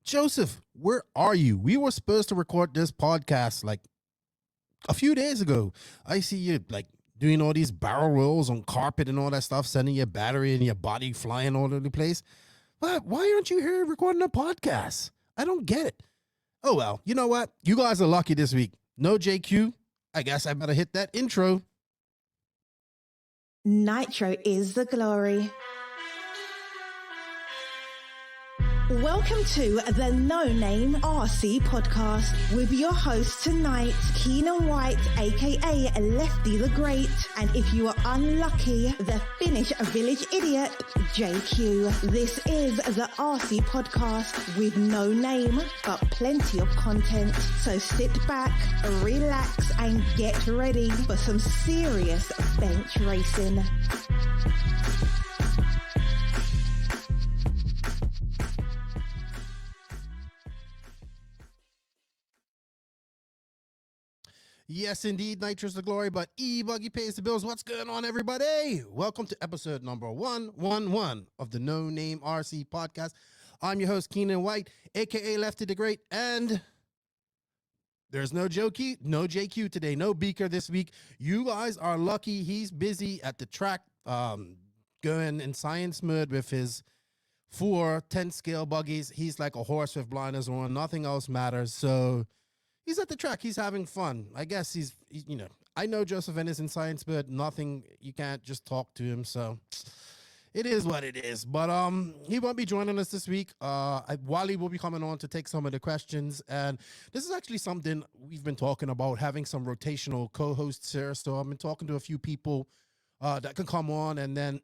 Joseph, where are you? We were supposed to record this podcast like a few days ago. I see you like doing all these barrel rolls on carpet and all that stuff, sending your battery and your body flying all over the place. But why aren't you here recording a podcast? I don't get it. Oh, well, you know what? You guys are lucky this week. No JQ. I guess I better hit that intro. Nitro is the glory. Welcome to the No Name RC podcast with your host tonight, Keenan White, aka Lefty the Great, and if you are unlucky, the Finnish village idiot, JQ. This is the RC podcast with no name, but plenty of content. So sit back, relax, and get ready for some serious bench racing. Yes, indeed, Nitro's the glory, but E-Buggy pays the bills. What's going on, everybody? Welcome to episode number 111 of the No Name RC podcast. I'm your host, Keenan White, a.k.a. Lefty the Great, and there's no JQ today, no Beaker this week. You guys are lucky. He's busy at the track going in science mode with his 4 10-scale buggies. He's like a horse with blinders on. Nothing else matters, so he's at the track. He's having fun. I guess he's I know Joseph is in science, but nothing, you can't just talk to him. So it is what it is. But he won't be joining us this week. Wally will be coming on to take some of the questions. And this is actually something we've been talking about, having some rotational co-hosts here. So I've been talking to a few people that can come on. And then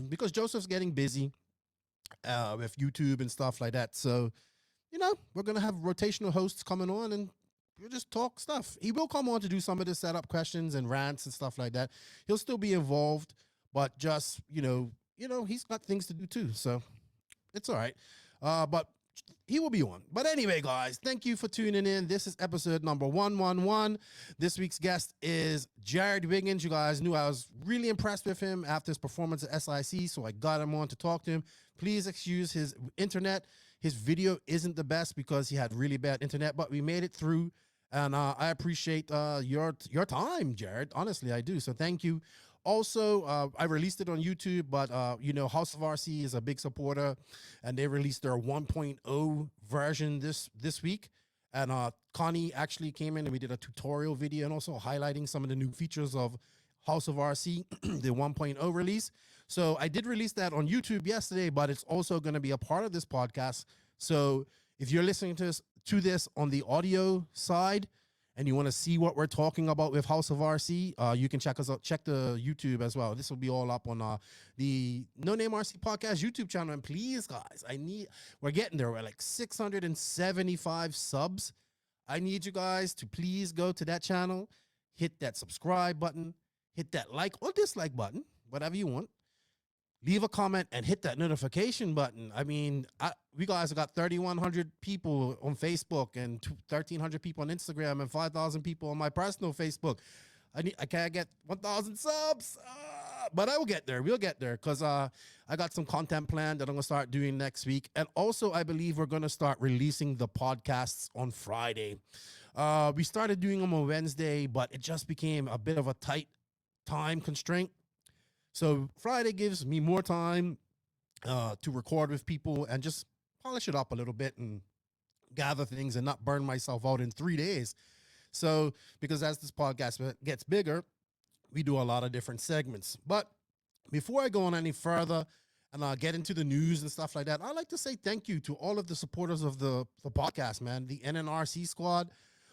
because Joseph's getting busy with YouTube and stuff like that. So, we're going to have rotational hosts coming on and we'll just talk stuff. He will come on to do some of the setup questions and rants and stuff like that. He'll still be involved, but just, he's got things to do too. So it's all right. But he will be on. But anyway, guys, thank you for tuning in. This is episode number 111. This week's guest is Jared Wiggins. You guys knew I was really impressed with him after his performance at SIC, so I got him on to talk to him. Please excuse his internet. His video isn't the best because he had really bad internet, but we made it through. And I appreciate your time, Jared. Honestly, I do. So thank you. Also, I released it on YouTube, but, House of RC is a big supporter, and they released their 1.0 version this week. And Connie actually came in and we did a tutorial video and also highlighting some of the new features of House of RC, the 1.0 release. So I did release that on YouTube yesterday, but it's also going to be a part of this podcast. So if you're listening to this on the audio side and you want to see what we're talking about with House of RC, you can check us out, check the YouTube as well. This will be all up on the No Name RC podcast YouTube channel. And please, guys, we're getting there. We're like 675 subs. I need you guys to please go to that channel, hit that subscribe button, hit that like or dislike button, whatever you want. Leave a comment and hit that notification button. I mean, we guys have got 3,100 people on Facebook and 1,300 people on Instagram and 5,000 people on my personal Facebook. I can't get 1,000 subs, but I will get there. We'll get there because I got some content planned that I'm going to start doing next week. And also, I believe we're going to start releasing the podcasts on Friday. We started doing them on Wednesday, but it just became a bit of a tight time constraint. So Friday gives me more time to record with people and just polish it up a little bit and gather things and not burn myself out in 3 days. So because as this podcast gets bigger, we do a lot of different segments. But before I go on any further and get into the news and stuff like that, I'd like to say thank you to all of the supporters of the podcast, man, the NNRC squad,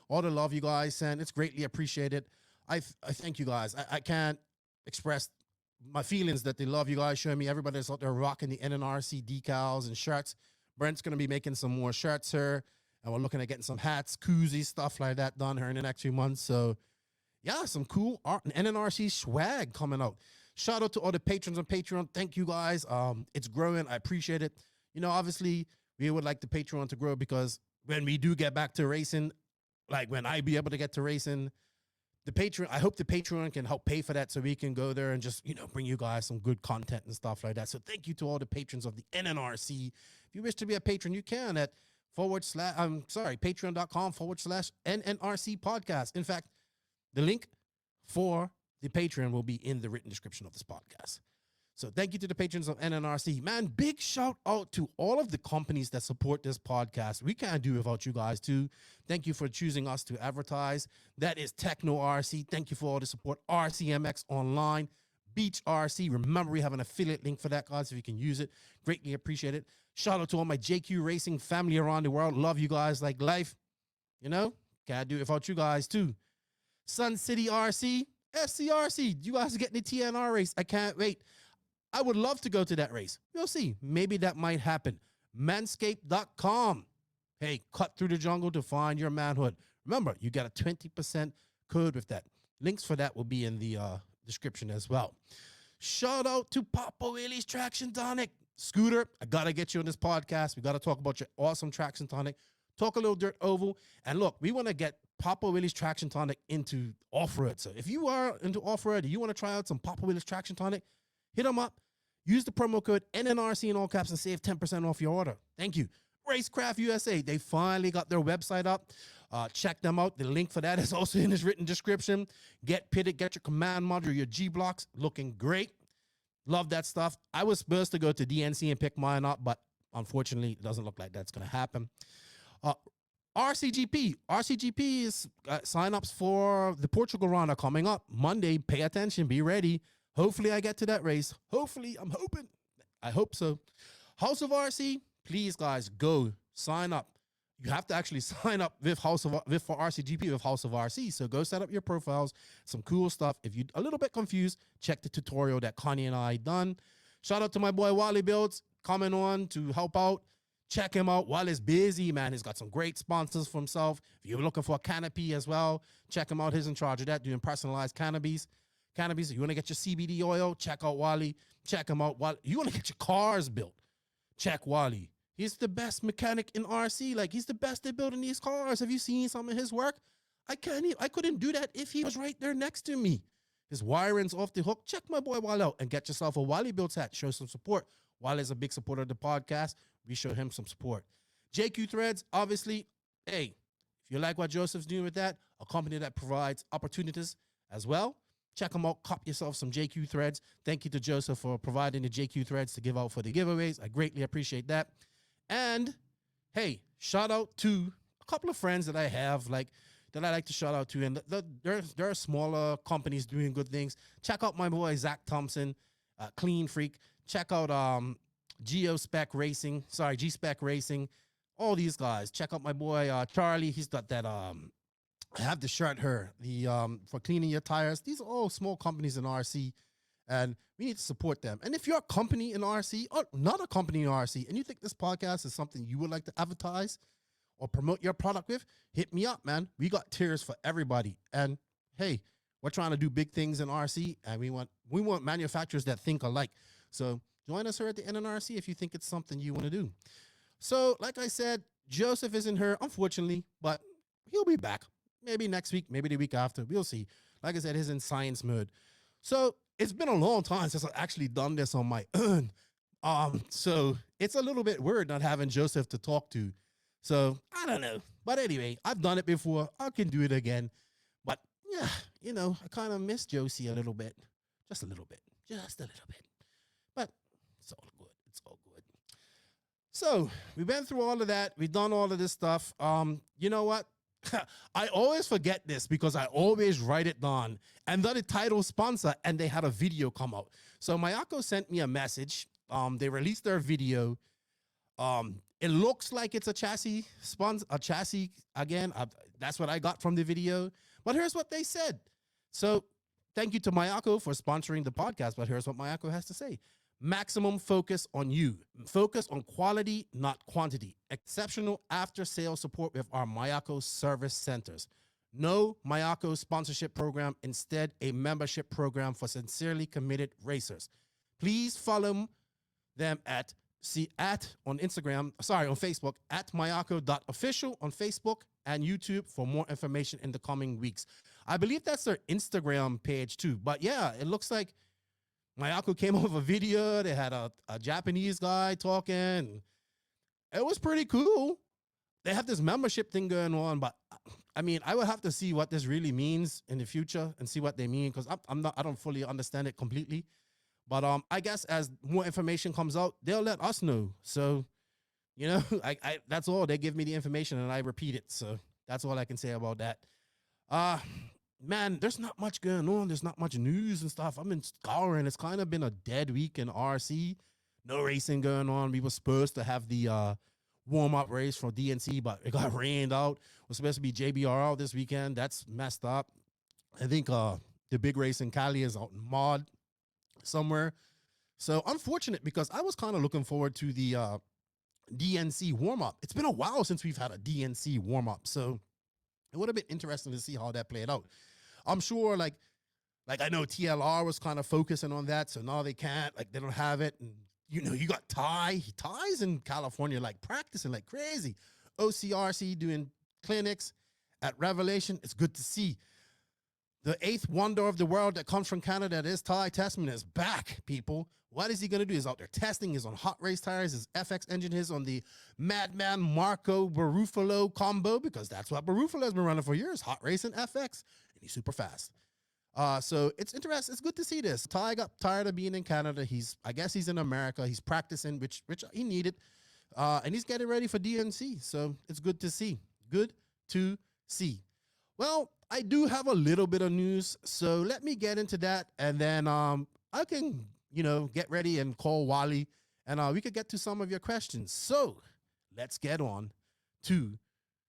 all the love you guys send. It's greatly appreciated. I thank you guys. I can't express my feelings that they love you guys showing me. Everybody that's out there rocking the NNRC decals and shirts. Brent's going to be making some more shirts here, and we're looking at getting some hats, koozies, stuff like that done here in the next few months. So yeah, some cool art and NNRC swag coming out. Shout out to all the patrons on Patreon. Thank you guys. It's growing. I appreciate it. Obviously we would like the Patreon to grow because when we do get back to racing, like when I be able to get to racing, I hope the Patreon can help pay for that so we can go there and just, bring you guys some good content and stuff like that. So thank you to all the patrons of the NNRC. If you wish to be a patron, you can at patreon.com/NNRC podcast. In fact, the link for the Patreon will be in the written description of this podcast. So thank you to the patrons of NNRC. Man, big shout out to all of the companies that support this podcast. We can't do without you guys too. Thank you for choosing us to advertise. That is Tekno RC. Thank you for all the support. RCMX Online, Beach RC. Remember, we have an affiliate link for that, guys, if you can use it. Greatly appreciate it. Shout out to all my JQ Racing family around the world. Love you guys like life. You know, can't do it without you guys too. Sun City RC, SCRC. You guys are getting the TNR race. I can't wait. I would love to go to that race. We'll see. Maybe that might happen. Manscaped.com. Hey, cut through the jungle to find your manhood. Remember, you got a 20% code with that. Links for that will be in the description as well. Shout out to Papa Willie's Traction Tonic. Scooter, I got to get you on this podcast. We got to talk about your awesome Traction Tonic. Talk a little dirt oval. And look, we want to get Papa Willie's Traction Tonic into off-road. So if you are into off-road and you want to try out some Papa Willie's Traction Tonic, hit them up. Use the promo code NNRC in all caps and save 10% off your order. Thank you. Racecraft USA. They finally got their website up. Check them out. The link for that is also in this written description. Get pitted. Get your command module, your G blocks. Looking great. Love that stuff. I was supposed to go to DNC and pick mine up, but unfortunately, it doesn't look like that's going to happen. RCGP. RCGP is sign-ups for the Portugal round are coming up Monday. Pay attention. Be ready. Hopefully, I get to that race. Hopefully, I'm hoping. I hope so. House of RC, please, guys, go sign up. You have to actually sign up with for RCGP with House of RC. So go set up your profiles. Some cool stuff. If you're a little bit confused, check the tutorial that Connie and I done. Shout out to my boy WallieBuilds coming on to help out. Check him out while he's busy, man. He's got some great sponsors for himself. If you're looking for a canopy as well, check him out. He's in charge of that, doing personalized canopies. If you want to get your CBD oil, check out Wally. Check him out. You want to get your cars built, check Wally. He's the best mechanic in RC. Like, he's the best at building these cars. Have you seen some of his work? I couldn't do that if he was right there next to me. His wiring's off the hook. Check my boy Wally out and get yourself a WallieBuilds hat. Show some support. Wally's a big supporter of the podcast. We show him some support. JQ Threads, obviously, hey, if you like what Joseph's doing with that, a company that provides opportunities as well, check them out. Cop yourself some JQ Threads. Thank you to Joseph for providing the JQ Threads to give out for the giveaways. I greatly appreciate that. And, hey, shout out to a couple of friends that I have, that I like to shout out to. And there are smaller companies doing good things. Check out my boy Zach Thompson, Clean Freak. Check out G-Spec Racing. All these guys. Check out my boy Charlie. He's got that I have the shirt here, for cleaning your tires. These are all small companies in RC, and we need to support them. And if you're a company in RC or not a company in RC, and you think this podcast is something you would like to advertise or promote your product with, hit me up, man. We got tiers for everybody. And hey, we're trying to do big things in RC, and we want manufacturers that think alike. So join us here at the NNRC if you think it's something you want to do. So, like I said, Joseph isn't here, unfortunately, but he'll be back. Maybe next week, maybe the week after. We'll see. Like I said, he's in science mode. So it's been a long time since I've actually done this on my own. So it's a little bit weird not having Joseph to talk to. So I don't know. But anyway, I've done it before. I can do it again. But yeah, I kind of miss Josie a little bit. Just a little bit. But it's all good. It's all good. So we went through all of that. We've done all of this stuff. You know what? I always forget this because I always write it down. And then the title sponsor, and they had a video come out. So Mayako sent me a message. They released their video. It looks like it's a chassis sponsor, a chassis again. That's what I got from the video. But here's what they said. So thank you to Mayako for sponsoring the podcast. But here's what Mayako has to say. Maximum focus on you. Focus on quality, not quantity. Exceptional after-sales support with our Mayako service centers. No Mayako sponsorship program. Instead, a membership program for sincerely committed racers. Please follow them on Facebook at mayako.official on Facebook and YouTube for more information in the coming weeks. I believe that's their Instagram page too. But yeah, it looks like Mayako came up with a video. They had a Japanese guy talking. It was pretty cool. they have this membership thing going on, but I mean, I would have to see what this really means in the future and see what they mean, because I don't fully understand it completely. But I guess as more information comes out, they'll let us know. So, you know, I that's all. They give me the information and I repeat it. So that's all I can say about that. Man, there's not much going on. There's not much news and stuff. I've been scouring. It's kind of been a dead week in RC. No racing going on. We were supposed to have the warm-up race for DNC, but it got rained out. It was supposed to be JBR out this weekend. That's messed up. I think the big race in Cali is out in Mod somewhere. So unfortunate, because I was kind of looking forward to the DNC warm-up. It's been a while since we've had a DNC warm-up, so it would have been interesting to see how that played out. I'm sure, like I know TLR was kind of focusing on that, so now they can't, like, they don't have it. And, you know, you got Ty's in California, like, practicing like crazy. OCRC doing clinics at Revelation. It's good to see. The eighth wonder of the world that comes from Canada, that is Ty Testament, is back, people. What is he going to do? He's out there testing. He's on hot race tires. His FX engine is on the Madman Marco Barufalo combo, because that's what Barufalo has been running for years, hot race and FX, and he's super fast. So it's interesting. It's good to see this. Ty got tired of being in Canada. I guess he's in America. He's practicing, which he needed, and he's getting ready for DNC. So it's good to see. Good to see. Well, I do have a little bit of news, so let me get into that, and then I can, you know, get ready and call Wally, and we could get to some of your questions. So let's get on to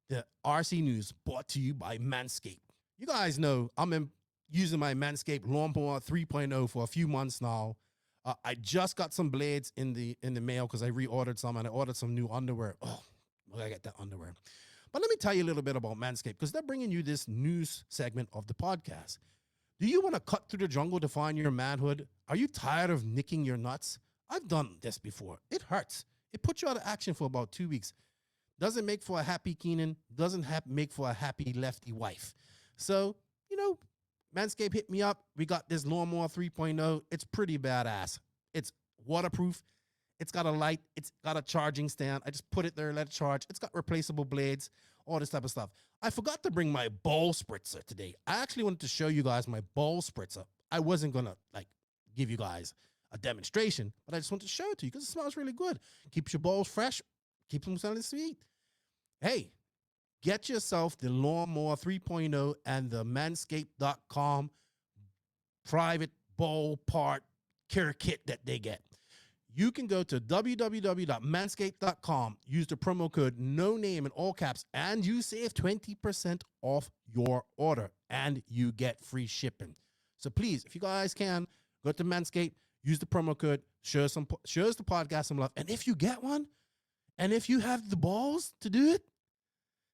the RC news, brought to you by Manscaped. You guys know I'm using my Manscaped Lawnmower 3.0 for a few months now. I just got some blades in the mail because I reordered some, and I ordered some new underwear. Oh, I got that underwear. But let me tell you a little bit about Manscaped, because they're bringing you this news segment of the podcast. Do you want to cut through the jungle to find your manhood? Are you tired of nicking your nuts? I've done this before. It hurts. It puts you out of action for about 2 weeks. Doesn't make for a happy Keenan. Doesn't make for a happy Lefty wife. So, you know, Manscaped hit me up. We got this Lawnmower 3.0. It's pretty badass. It's waterproof. It's got a light. It's got a charging stand. I just put it there, let it charge. It's got replaceable blades, all this type of stuff. I forgot to bring my ball spritzer today. I actually wanted to show you guys my ball spritzer. I wasn't going to, like, give you guys a demonstration, but I just wanted to show it to you because it smells really good. Keeps your balls fresh. Keeps them smelling sweet. Hey, get yourself the Lawnmower 3.0 and the Manscaped.com private ball part care kit that they get. You can go to www.manscaped.com, use the promo code NONAME in all caps, and you save 20% off your order, and you get free shipping. So please, if you guys can, go to Manscaped, use the promo code, show us the podcast some love. And if you get one, and if you have the balls to do it,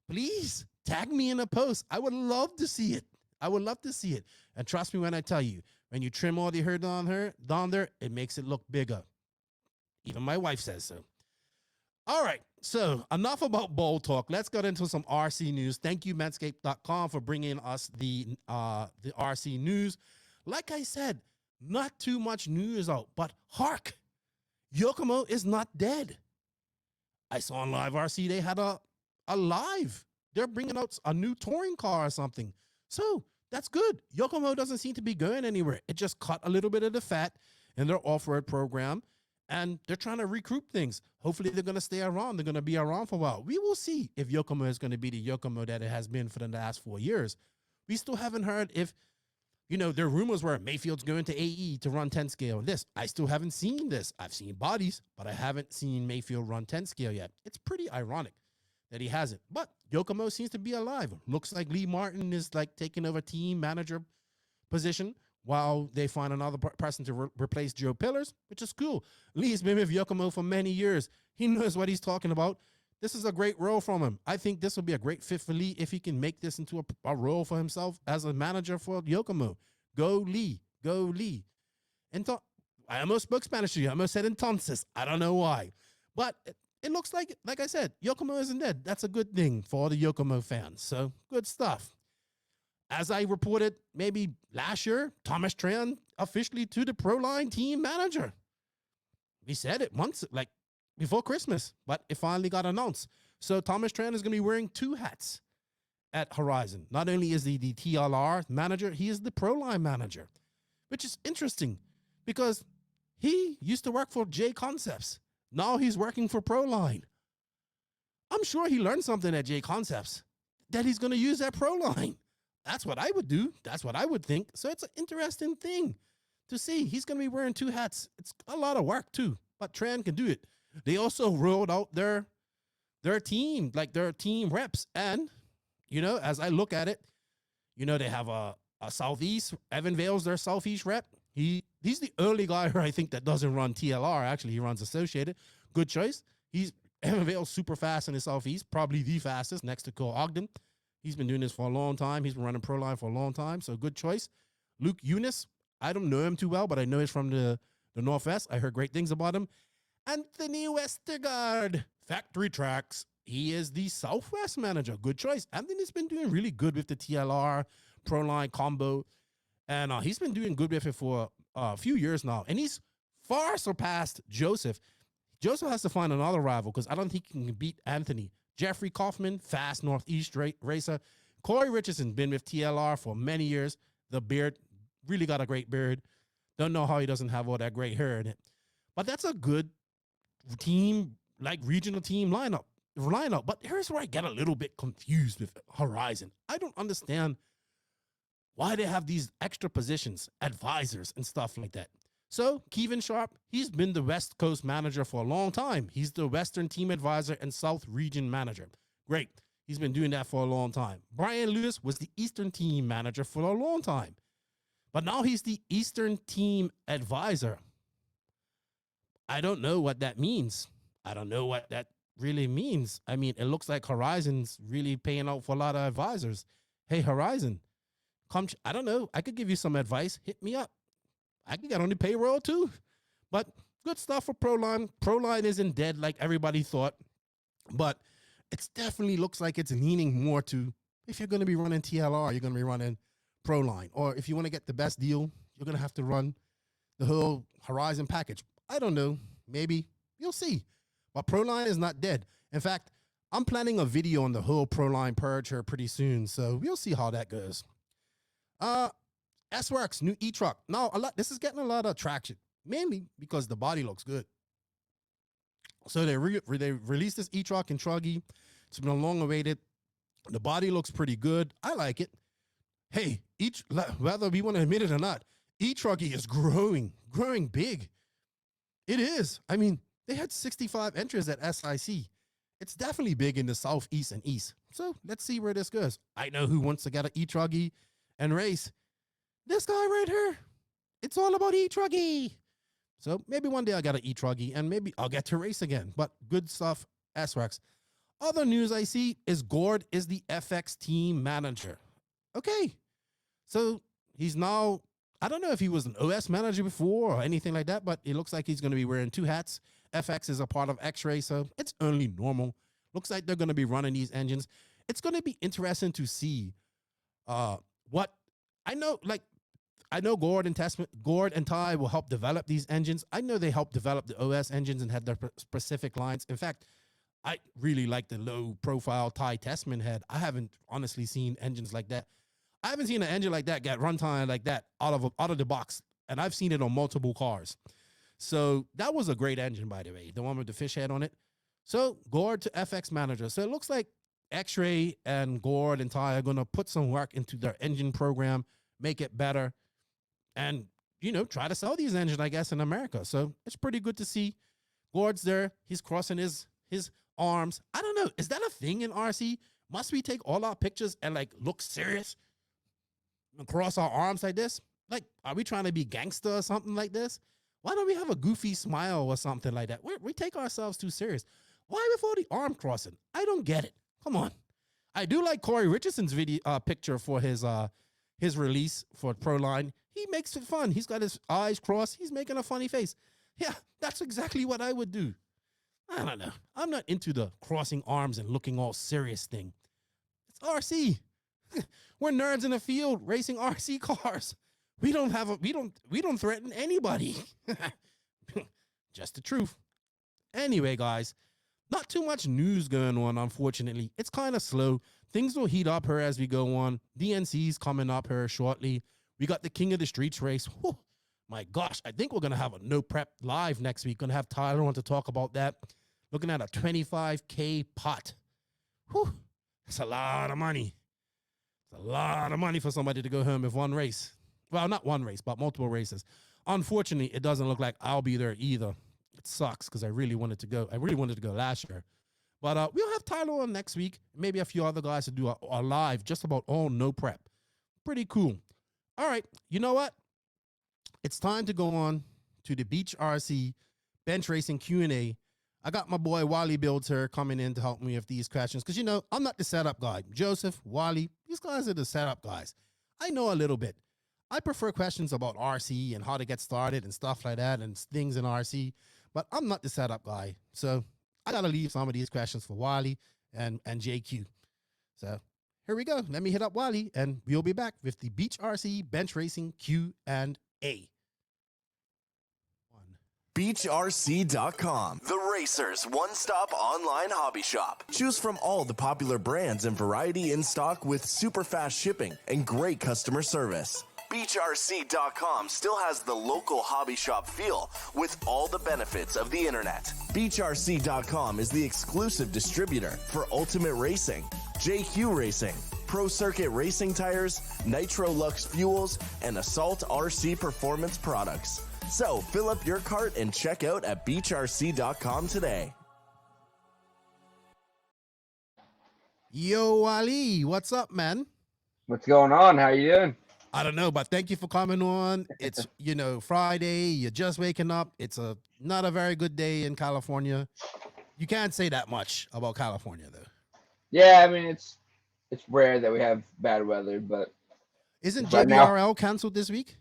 please tag me in a post. I would love to see it. I would love to see it. And trust me when I tell you, when you trim all the hair down there, it makes it look bigger. Even my wife says so. All right, so enough about ball talk. Let's get into some RC news. Thank you, Manscaped.com, for bringing us the RC news. Like I said, not too much news out, but hark, Yokomo is not dead. I saw on Live RC they had a live. They're bringing out a new touring car or something. So that's good. Yokomo doesn't seem to be going anywhere. It just cut a little bit of the fat in their off-road program, and they're trying to recruit things. Hopefully they're going to stay around. They're going to be around for a while. We will see if Yokomo is going to be the Yokomo that it has been for the last 4 years. We still haven't heard if, you know, there are rumors where Mayfield's going to AE to run 10 scale. This, I still haven't seen this. I've seen bodies, but I haven't seen Mayfield run 10 scale yet. It's pretty ironic that he hasn't. But Yokomo seems to be alive. Looks like Lee Martin is like taking over team manager position, while they find another person to replace Joe Pillars, which is cool. Lee's been with Yokomo for many years. He knows what he's talking about. This is a great role from him. I think this will be a great fit for Lee if he can make this into a role for himself as a manager for Yokomo. Go Lee. Go Lee. I almost spoke Spanish to you. I almost said entonces. I don't know why. But it looks like I said, Yokomo isn't dead. That's a good thing for all the Yokomo fans. So good stuff. As I reported maybe last year, Thomas Tran officially to the Proline team manager. We said it months, like before Christmas, but it finally got announced. So Thomas Tran is going to be wearing 2 hats at Horizon. Not only is he the TLR manager, he is the Proline manager, which is interesting because he used to work for J Concepts. Now he's working for Proline. I'm sure he learned something at J Concepts that he's going to use at Proline. That's what I would do. That's what I would think. So it's an interesting thing to see. He's going to be wearing 2 hats. It's a lot of work too, but Tran can do it. They also rolled out their team, like their team reps. And, you know, as I look at it, you know, they have a Southeast. Evan Vale's their Southeast rep. He's the early guy I think that doesn't run TLR. Actually, he runs Associated. Good choice. Evan Vale's super fast in the Southeast, probably the fastest next to Cole Ogden. He's been doing this for a long time. He's been running Proline for a long time, so good choice. Luke Eunice, I don't know him too well, but I know he's from the Northwest. I heard great things about him. Anthony Westergaard, Factory Tracks. He is the Southwest manager. Good choice. Anthony's been doing really good with the TLR Proline combo, and he's been doing good with it for a few years now, and he's far surpassed Joseph. Joseph has to find another rival because I don't think he can beat Anthony. Jeffrey Kaufman, fast Northeast racer. Corey Richardson, been with TLR for many years. The beard, really got a great beard. Don't know how he doesn't have all that great hair in it. But that's a good team, like regional team lineup. But here's where I get a little bit confused with Horizon. I don't understand why they have these extra positions, advisors and stuff like that. So Kevin Sharp, he's been the West Coast manager for a long time. He's the Western team advisor and South region manager. Great. He's been doing that for a long time. Brian Lewis was the Eastern team manager for a long time. But now he's the Eastern team advisor. I don't know what that means. I don't know what that really means. I mean, it looks like Horizon's really paying out for a lot of advisors. Hey, Horizon, come, I don't know. I could give you some advice. Hit me up. I can get on the payroll too. But good stuff for Proline. Proline isn't dead like everybody thought. But it definitely looks like it's leaning more to, if you're going to be running TLR, you're going to be running Proline. Or if you want to get the best deal, you're going to have to run the whole Horizon package. I don't know. Maybe. You'll see. But Proline is not dead. In fact, I'm planning a video on the whole Proline purge here pretty soon. So we'll see how that goes. S-Works, new e-truck. Now, this is getting a lot of traction, mainly because the body looks good. So they released this e-truck in Truggy. It's been long awaited. The body looks pretty good. I like it. Hey, whether we want to admit it or not, e-Truggy is growing big. It is. I mean, they had 65 entries at SIC. It's definitely big in the Southeast and East. So let's see where this goes. I know who wants to get an e-Truggy and race. This guy right here. It's all about e-Truggy. So maybe one day I'll get an e-Truggy and maybe I'll get to race again. But good stuff, S-Rex. Other news I see is Gord is the FX team manager. Okay. So he's now, I don't know if he was an OS manager before or anything like that, but it looks like he's going to be wearing 2 hats. FX is a part of X-Ray, so it's only normal. Looks like they're going to be running these engines. It's going to be interesting to see what I know. Like, I know Gord and Ty will help develop these engines. I know they help develop the OS engines and had their specific lines. In fact, I really like the low-profile Ty Testman head. I haven't honestly seen engines like that. I haven't seen an engine like that get runtime like that out of the box, and I've seen it on multiple cars. So that was a great engine, by the way, the one with the fish head on it. So Gord to FX manager. So it looks like X-Ray and Gord and Ty are going to put some work into their engine program, make it better, and, you know, try to sell these engines, I guess, in America. So it's pretty good to see. Gord's there. He's crossing his arms. I don't know. Is that a thing in RC? Must we take all our pictures and, like, look serious and cross our arms like this? Like, are we trying to be gangster or something like this? Why don't we have a goofy smile or something like that? We take ourselves too serious. Why with all the arm crossing? I don't get it. Come on. I do like Corey Richardson's picture for his release for Proline. He makes it fun. He's got his eyes crossed. He's making a funny face. Yeah, that's exactly what I would do. I don't know. I'm not into the crossing arms and looking all serious thing. It's RC. We're nerds in the field racing RC cars. We don't threaten anybody. Just the truth. Anyway, guys, not too much news going on, unfortunately. It's kind of slow. Things will heat up here as we go on. DNC's coming up here shortly. We got the King of the Streets race. Whew, my gosh, I think we're going to have a no prep live next week. Going to have Tyler on to talk about that. Looking at a 25K pot. Whew, that's a lot of money. It's a lot of money for somebody to go home with one race. Well, not one race, but multiple races. Unfortunately, it doesn't look like I'll be there either. It sucks because I really wanted to go. I really wanted to go last year. But we'll have Tyler on next week. Maybe a few other guys to do a live just about all no prep. Pretty cool. All right. You know what? It's time to go on to the Beach RC Bench Racing Q&A. I got my boy WallieBuilds here coming in to help me with these questions because, you know, I'm not the setup guy. Joseph, Wally, these guys are the setup guys. I know a little bit. I prefer questions about RC and how to get started and stuff like that and things in RC, but I'm not the setup guy. So I got to leave some of these questions for Wally and JQ. So here we go. Let me hit up Wally and we'll be back with the Beach RC Bench Racing Q&A. BeachRC.com, the racers' one-stop online hobby shop. Choose from all the popular brands and variety in stock with super fast shipping and great customer service. BeachRC.com still has the local hobby shop feel with all the benefits of the internet. BeachRC.com is the exclusive distributor for Ultimate Racing, JQ Racing, Pro Circuit Racing Tires, Nitro Lux Fuels, and Assault RC Performance products. So fill up your cart and check out at BeachRC.com today. Yo, Wally, what's up, man? What's going on? How you doing? I don't know, but thank you for coming on. It's, you know, Friday. You're just waking up. It's not a very good day in California. You can't say that much about California, though. Yeah, I mean, it's rare that we have bad weather, but Isn't right JBRL canceled this week?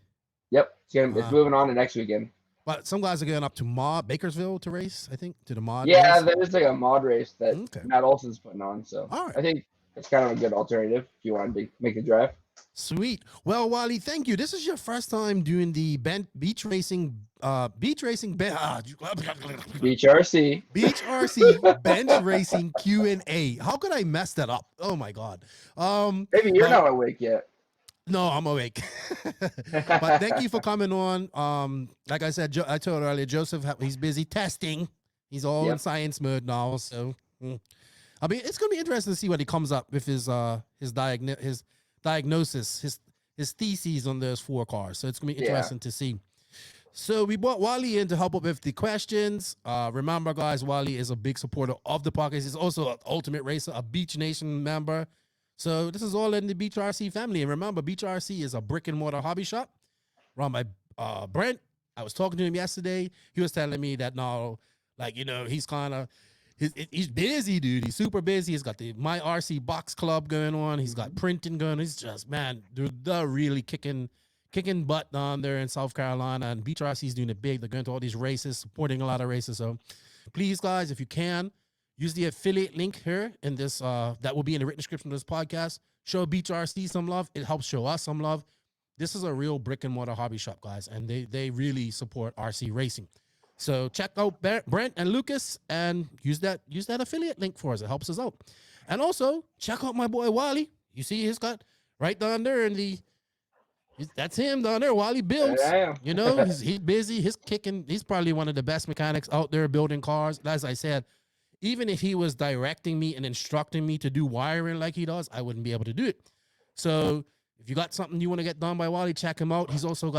Yep, it's moving on to next weekend. But some guys are going up to Bakersfield to race, I think, to the mod. Yeah, race. there's like a mod race that Matt Olson's putting on, so all right. I think it's kind of a good alternative if you wanted to make the drive. Sweet. Well, Wally, thank you. This is your first time doing the beach racing Beach RC bench racing Q&A. How could I mess that up? Oh my God. Maybe you're not awake yet. No, I'm awake. But thank you for coming on. Like I said, I told earlier, Joseph, he's busy testing. He's all in science mode now. So, I mean, it's gonna be interesting to see what he comes up with his diagnosis, his theses on those 4 cars. So it's gonna be interesting to see. So we brought Wally in to help up with the questions. Remember, guys, Wally is a big supporter of the podcast. He's also an Ultimate Racer, a Beach Nation member. So this is all in the Beach RC family. And remember, Beach RC is a brick and mortar hobby shop run by Brent. I was talking to him yesterday. He was telling me that now, like, you know, he's busy, dude. He's super busy. He's got the My RC Box Club going on. He's got printing going. He's just, man, they're really kicking butt down there in South Carolina. And Beach RC is doing it big. They're going to all these races, supporting a lot of races. So please, guys, if you can, use the affiliate link here in this, that will be in the written description of this podcast. Show Beach RC some love. It helps show us some love. This is a real brick and mortar hobby shop, guys, and they really support RC racing. So check out Brent and Lucas and use that affiliate link for us. It helps us out. And also check out my boy Wally. You see he's got right down there that's him down there, WallieBuilds. Yeah. You know, he's busy. He's probably one of the best mechanics out there building cars. As I said, even if he was directing me and instructing me to do wiring like he does, I wouldn't be able to do it. So if you got something you want to get done by Wally, check him out. He's also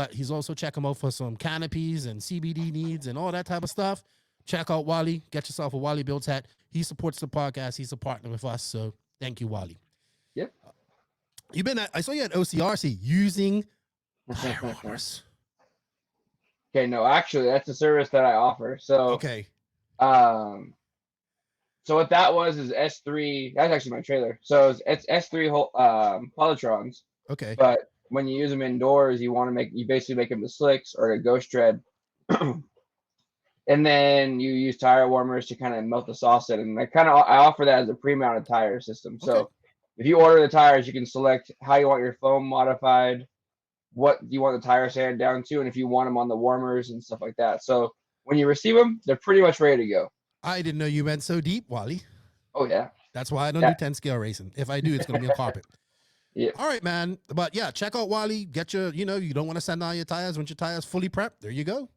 check him out for some canopies and CBD needs and all that type of stuff. Check out Wally. Get yourself a WallieBuilds hat. He supports the podcast. He's a partner with us. So thank you, Wally. Yep. I saw you at OCRC using tire warmers. Okay, no, actually, that's a service that I offer. So okay. So what that was is S3. That's actually my trailer. So it's S3 Polytrons. Okay. But when you use them indoors, you basically make them to slicks or a ghost tread. And then you use tire warmers to kind of melt the sauce in. And I offer that as a pre-mounted tire system. So if you order the tires, you can select how you want your foam modified, what you want the tire sand down to, and if you want them on the warmers and stuff like that. So when you receive them, they're pretty much ready to go. I didn't know you went so deep, Wally. Oh yeah. That's why I don't Yeah. do 10 scale racing. If I do, it's going to be on carpet. Yeah. All right, man. But yeah, check out Wally. Get your, you don't want to send out your tires. Once your tires fully prepped, there you go.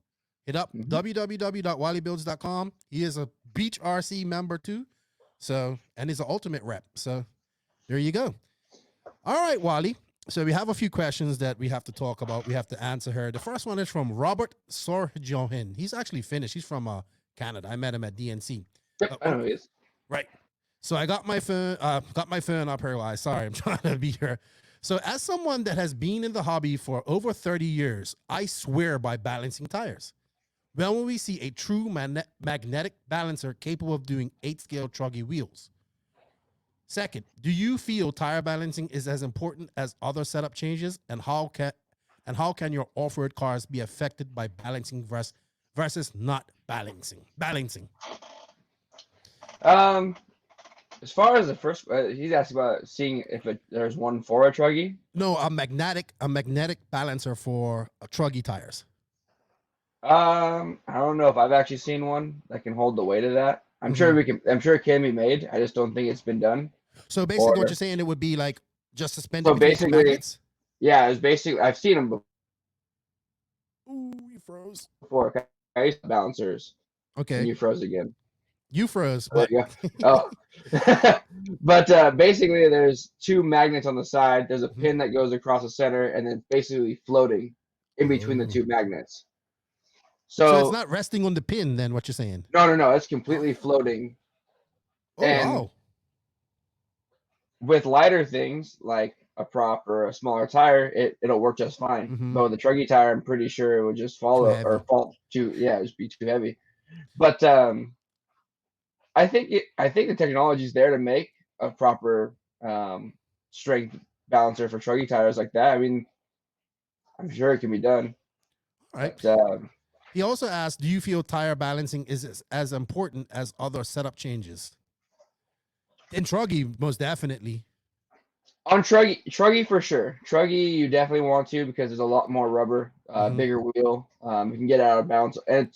Hit up www.walliebuilds.com. He is a Beach RC member too. So, and he's an ultimate rep. So there you go. All right, Wally. So we have a few questions that we have to talk about. We have to answer her. The first one is from Robert Sorjohin. He's actually Finnish. He's from Canada. I met him at DNC. Yep, I know who he is. Right. So I got my phone up here. Why? Sorry, I'm trying to be here. So as someone that has been in the hobby for over 30 years, I swear by balancing tires. When will we see a true magnetic balancer capable of doing 8-scale truggy wheels? Second, do you feel tire balancing is as important as other setup changes? And how can your off-road cars be affected by balancing versus not balancing? As far as the first, he's asking about seeing if there's one for a truggy. No, a magnetic balancer for truggy tires. I don't know if I've actually seen one that can hold the weight of that. I'm sure it can be made. I just don't think it's been done. So basically, what you're saying, it would be like just suspended. So basically, yeah, it's basically I've seen them before. Ooh, you froze. Before I used to balancers. Okay. And you froze again. You froze. There you go. Oh. But basically, there's two magnets on the side. There's a pin that goes across the center, and then basically floating in between the two magnets. So it's not resting on the pin, then, what you're saying? No. It's completely floating. Oh, wow. With lighter things, like a prop or a smaller tire, it'll work just fine. But with a truggy tire, I'm pretty sure it would just fall too, it would be too heavy. But I think the technology is there to make a proper strength balancer for truggy tires like that. I mean, I'm sure it can be done. All right. But, he also asked, do you feel tire balancing is as important as other setup changes? In truggy, most definitely. On truggy for sure. Truggy, you definitely want to because there's a lot more rubber, bigger wheel. You can get out of balance, and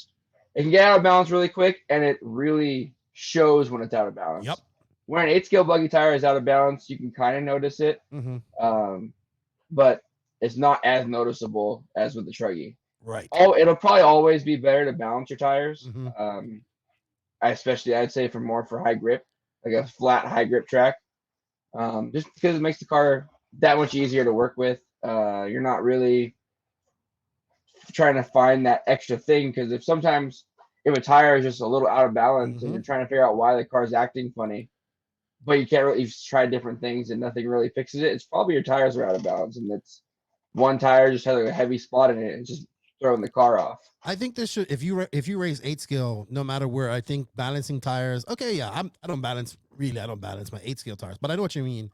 it can get out of balance really quick, and it really shows when it's out of balance. Yep. When an 8-scale buggy tire is out of balance, you can kind of notice it, but it's not as noticeable as with the truggy. Right. Oh, it'll probably always be better to balance your tires. I'd say for high grip, like a flat high grip track. Just because it makes the car that much easier to work with. You're not really trying to find that extra thing, because if a tire is just a little out of balance and you're trying to figure out why the car's acting funny, but you've tried different things and nothing really fixes it, it's probably your tires are out of balance, and it's one tire just has like a heavy spot in it and just throwing the car off. I think this should, if you raise 8-scale, no matter where, I think balancing tires. Okay, yeah, I don't balance my 8-scale tires, but I know what you mean.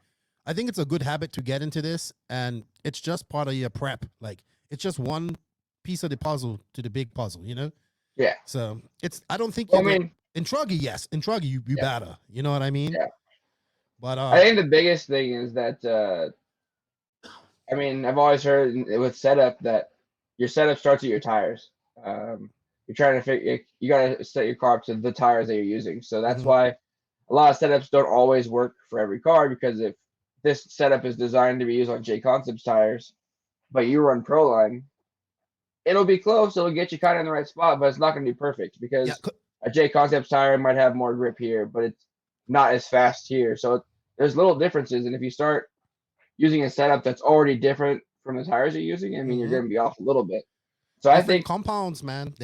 I think it's a good habit to get into this, and it's just part of your prep. Like, it's just one piece of the puzzle to the big puzzle, Yeah. So I don't think. in truggy, yes, in truggy you better. You know what I mean? Yeah. But I think the biggest thing is that I've always heard with setup that your setup starts at your tires. You're trying to figure, you got to set your car up to the tires that you're using. So that's why a lot of setups don't always work for every car, because if this setup is designed to be used on J Concepts tires, but you run Proline, it'll be close. It'll get you kind of in the right spot, but it's not going to be perfect, because a J Concepts tire might have more grip here, but it's not as fast here. So there's little differences. And if you start using a setup that's already different from the tires you're using, you're going to be off a little bit. So I think compounds, man,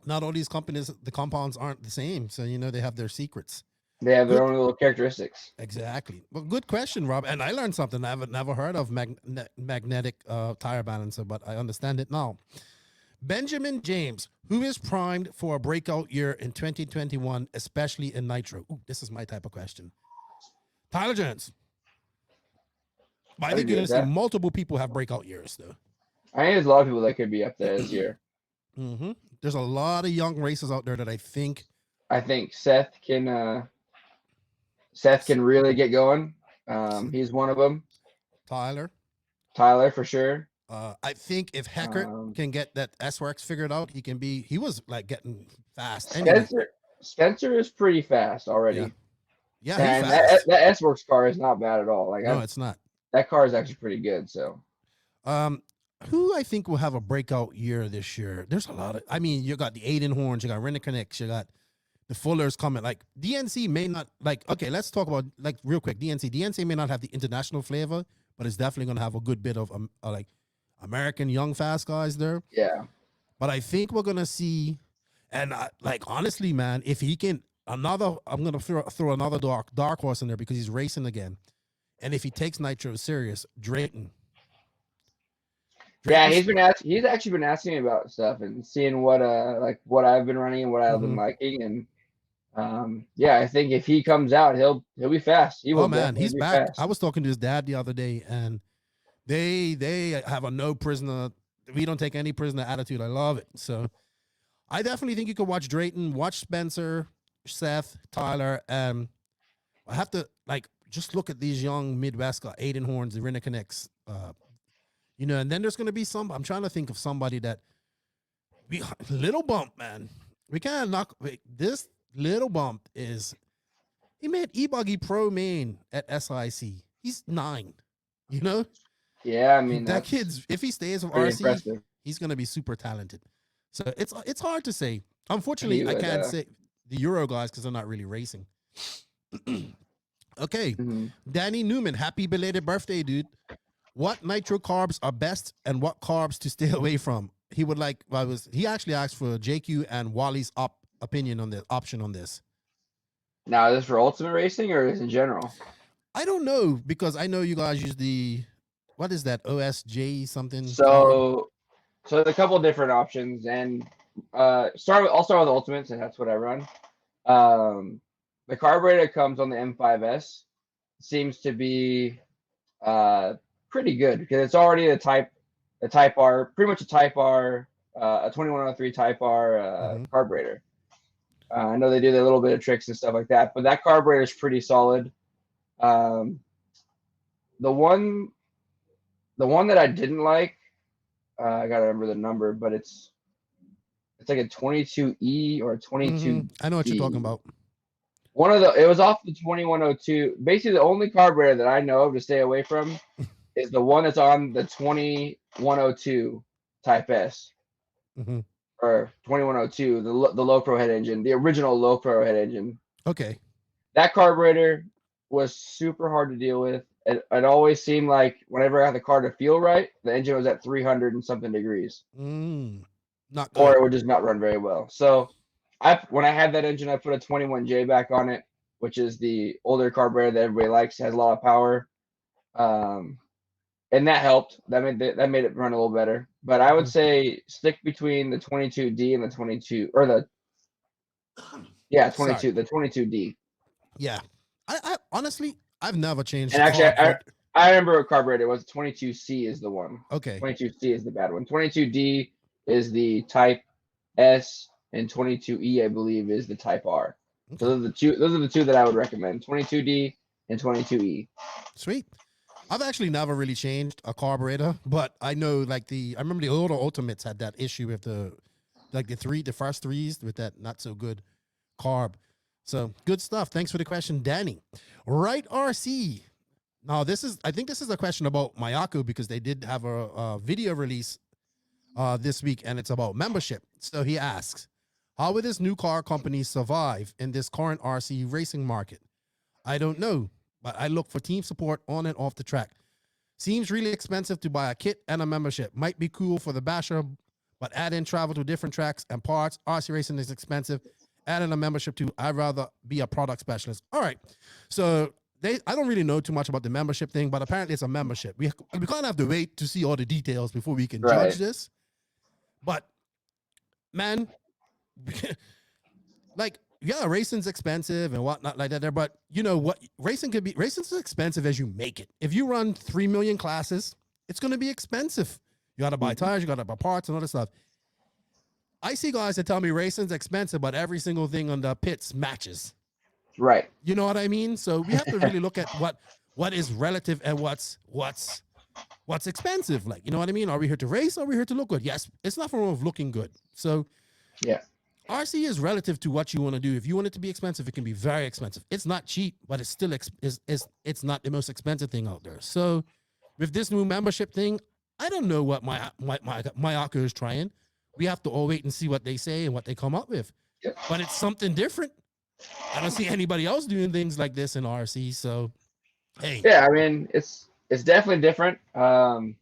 not all these companies, the compounds aren't the same. So, they have their secrets. They have their own little characteristics. Exactly. Well, good question, Rob. And I learned something. I've never heard of magnetic tire balancer, but I understand it now. Benjamin James, who is primed for a breakout year in 2021, especially in Nitro? Ooh, this is my type of question. Tyler Jones. I think you're going to see multiple people have breakout years, though. I think there's a lot of people that could be up there this year. There's a lot of young racers out there that I think Seth can really get going. He's one of them. Tyler for sure. I think if Heckert can get that S-Works figured out, he was like getting fast. Spencer is pretty fast already. Yeah, And he's fast. that S-Works car is not bad at all. Like, No, it's not. that car is actually pretty good. So, Who I think will have a breakout year this year? There's a lot of. I mean, you got the Aiden Horns, you got Renner Connects, you got the Fullers coming. Like DNC may not like. Okay, let's talk about like real quick. DNC may not have the international flavor, but it's definitely gonna have a good bit of like American young fast guys there. yeah. But I think we're gonna see, and like honestly, man, if he can I'm gonna throw another dark horse in there because he's racing again, and if he takes Nitro serious, Drayton. Yeah, he's actually been asking me about stuff and seeing what I've been running and what I've been liking, and yeah, I think if he comes out, he'll be fast. He will. Oh man, he's back. Fast. I was talking to his dad the other day, and they have a no prisoner. We don't take any prisoner attitude. I love it. So I definitely think you could watch Drayton, watch Spencer, Seth, Tyler, and I have to just look at these young Midwest guys, Aiden Horns, the Renner Connects, and then there's going to be I'm trying to think of somebody that Little Bump, man. We can't knock this. Little Bump he made E-Buggy Pro main at SIC. He's 9, Yeah, I mean that kid's, if he stays with RC, impressive. He's going to be super talented. So it's hard to say. Unfortunately, I can't say the Euro guys because they're not really racing. Okay, Danny Newman, happy belated birthday, dude. What nitro carbs are best and what carbs to stay away from? He would he actually asked for JQ and Wally's opinion on the option on this. Now, is this for ultimate racing or is it in general? I don't know because I know you guys use what is that, OSJ something? So there's a couple of different options, and I'll start with ultimates, and that's what I run. The carburetor comes on the M5S seems to be pretty good because it's already a Type R, pretty much a Type R, a 2103 Type R carburetor. I know they do a little bit of tricks and stuff like that, but that carburetor is pretty solid. The one that I didn't like, I gotta remember the number, but it's like a 22E or a 22. I know what you're talking about. It was off the 2102. Basically, the only carburetor that I know of to stay away from is the one that's on the 2102 Type S. Or 2102, the low pro head engine, the original low pro head engine. Okay. That carburetor was super hard to deal with. It always seemed like whenever I got the car to feel right, the engine was at 300 and something degrees. Not good. Or it would just not run very well. So when I had that engine, I put a 21J back on it, which is the older carburetor that everybody likes, has a lot of power. And that helped. That made it run a little better. But I would say stick between the 22D and the 22, or the 22D. Yeah. I honestly, I've never changed. And actually, I remember what carburetor it was. 22C is the one. Okay. 22C is the bad one. 22D is the Type S, and 22E, I believe, is the Type R. Okay. So those are the two that I would recommend: 22D and 22E. Sweet. I've actually never really changed a carburetor, but I know I remember the older Ultimates had that issue with the first threes with that not so good carb. So good stuff. Thanks for the question, Danny. Right, RC. Now I think this is a question about Mayako because they did have a video release this week, and it's about membership. So he asks, how will this new car company survive in this current RC racing market? I don't know, but I look for team support on and off the track. Seems really expensive to buy a kit and a membership. Might be cool for the basher, but add in travel to different tracks and parts. RC racing is expensive. Add in a membership too. I'd rather be a product specialist. All right. So I don't really know too much about the membership thing, but apparently it's a membership. We kind of have to wait to see all the details before we can judge this. But man, racing's expensive and whatnot like that there, but you know what? Racing's as expensive as you make it. If you run 3 million classes, it's going to be expensive. You got to buy tires, you got to buy parts and all this stuff. I see guys that tell me racing's expensive, but every single thing on the pits matches. Right. You know what I mean? So we have to really look at what is relative and what's expensive. Like, you know what I mean? Are we here to race or are we here to look good? Yes, it's nothing wrong with looking good. So yeah. RC is relative to what you want to do. If you want it to be expensive, it can be very expensive. It's not cheap, but it's still it's not the most expensive thing out there. So with this new membership thing, I don't know what my Akko is trying. We have to all wait and see what they say and what they come up with. Yep. But it's something different. I don't see anybody else doing things like this in RC. So hey. Yeah, I mean it's definitely different. I'm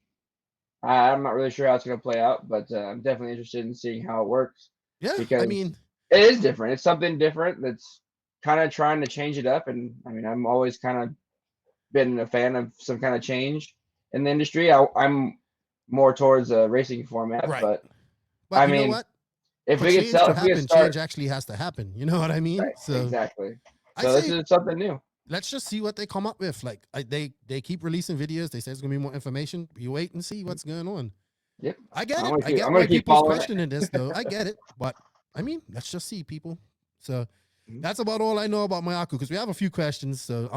not really sure how it's going to play out, but I'm definitely interested in seeing how it works. Yeah, because I mean, it is different. It's something different that's kind of trying to change it up. And I mean, I'm always kind of been a fan of some kind of change in the industry. I'm more towards a racing format, right. But I mean, you know what? If For we change could sell, to if we happen, could start, change actually has to happen. You know what I mean? right, So exactly. I So this say, is something new. let's just see what they come up with. Like they keep releasing videos. They say it's gonna be more information. You wait and see what's going on. Yep. I get I'm it. gonna I keep- get I'm why gonna keep people's following it. questioning this though. I get it, but I mean, let's just see, people. So Mhm. that's about all I know about my Akko, because we have a few questions. So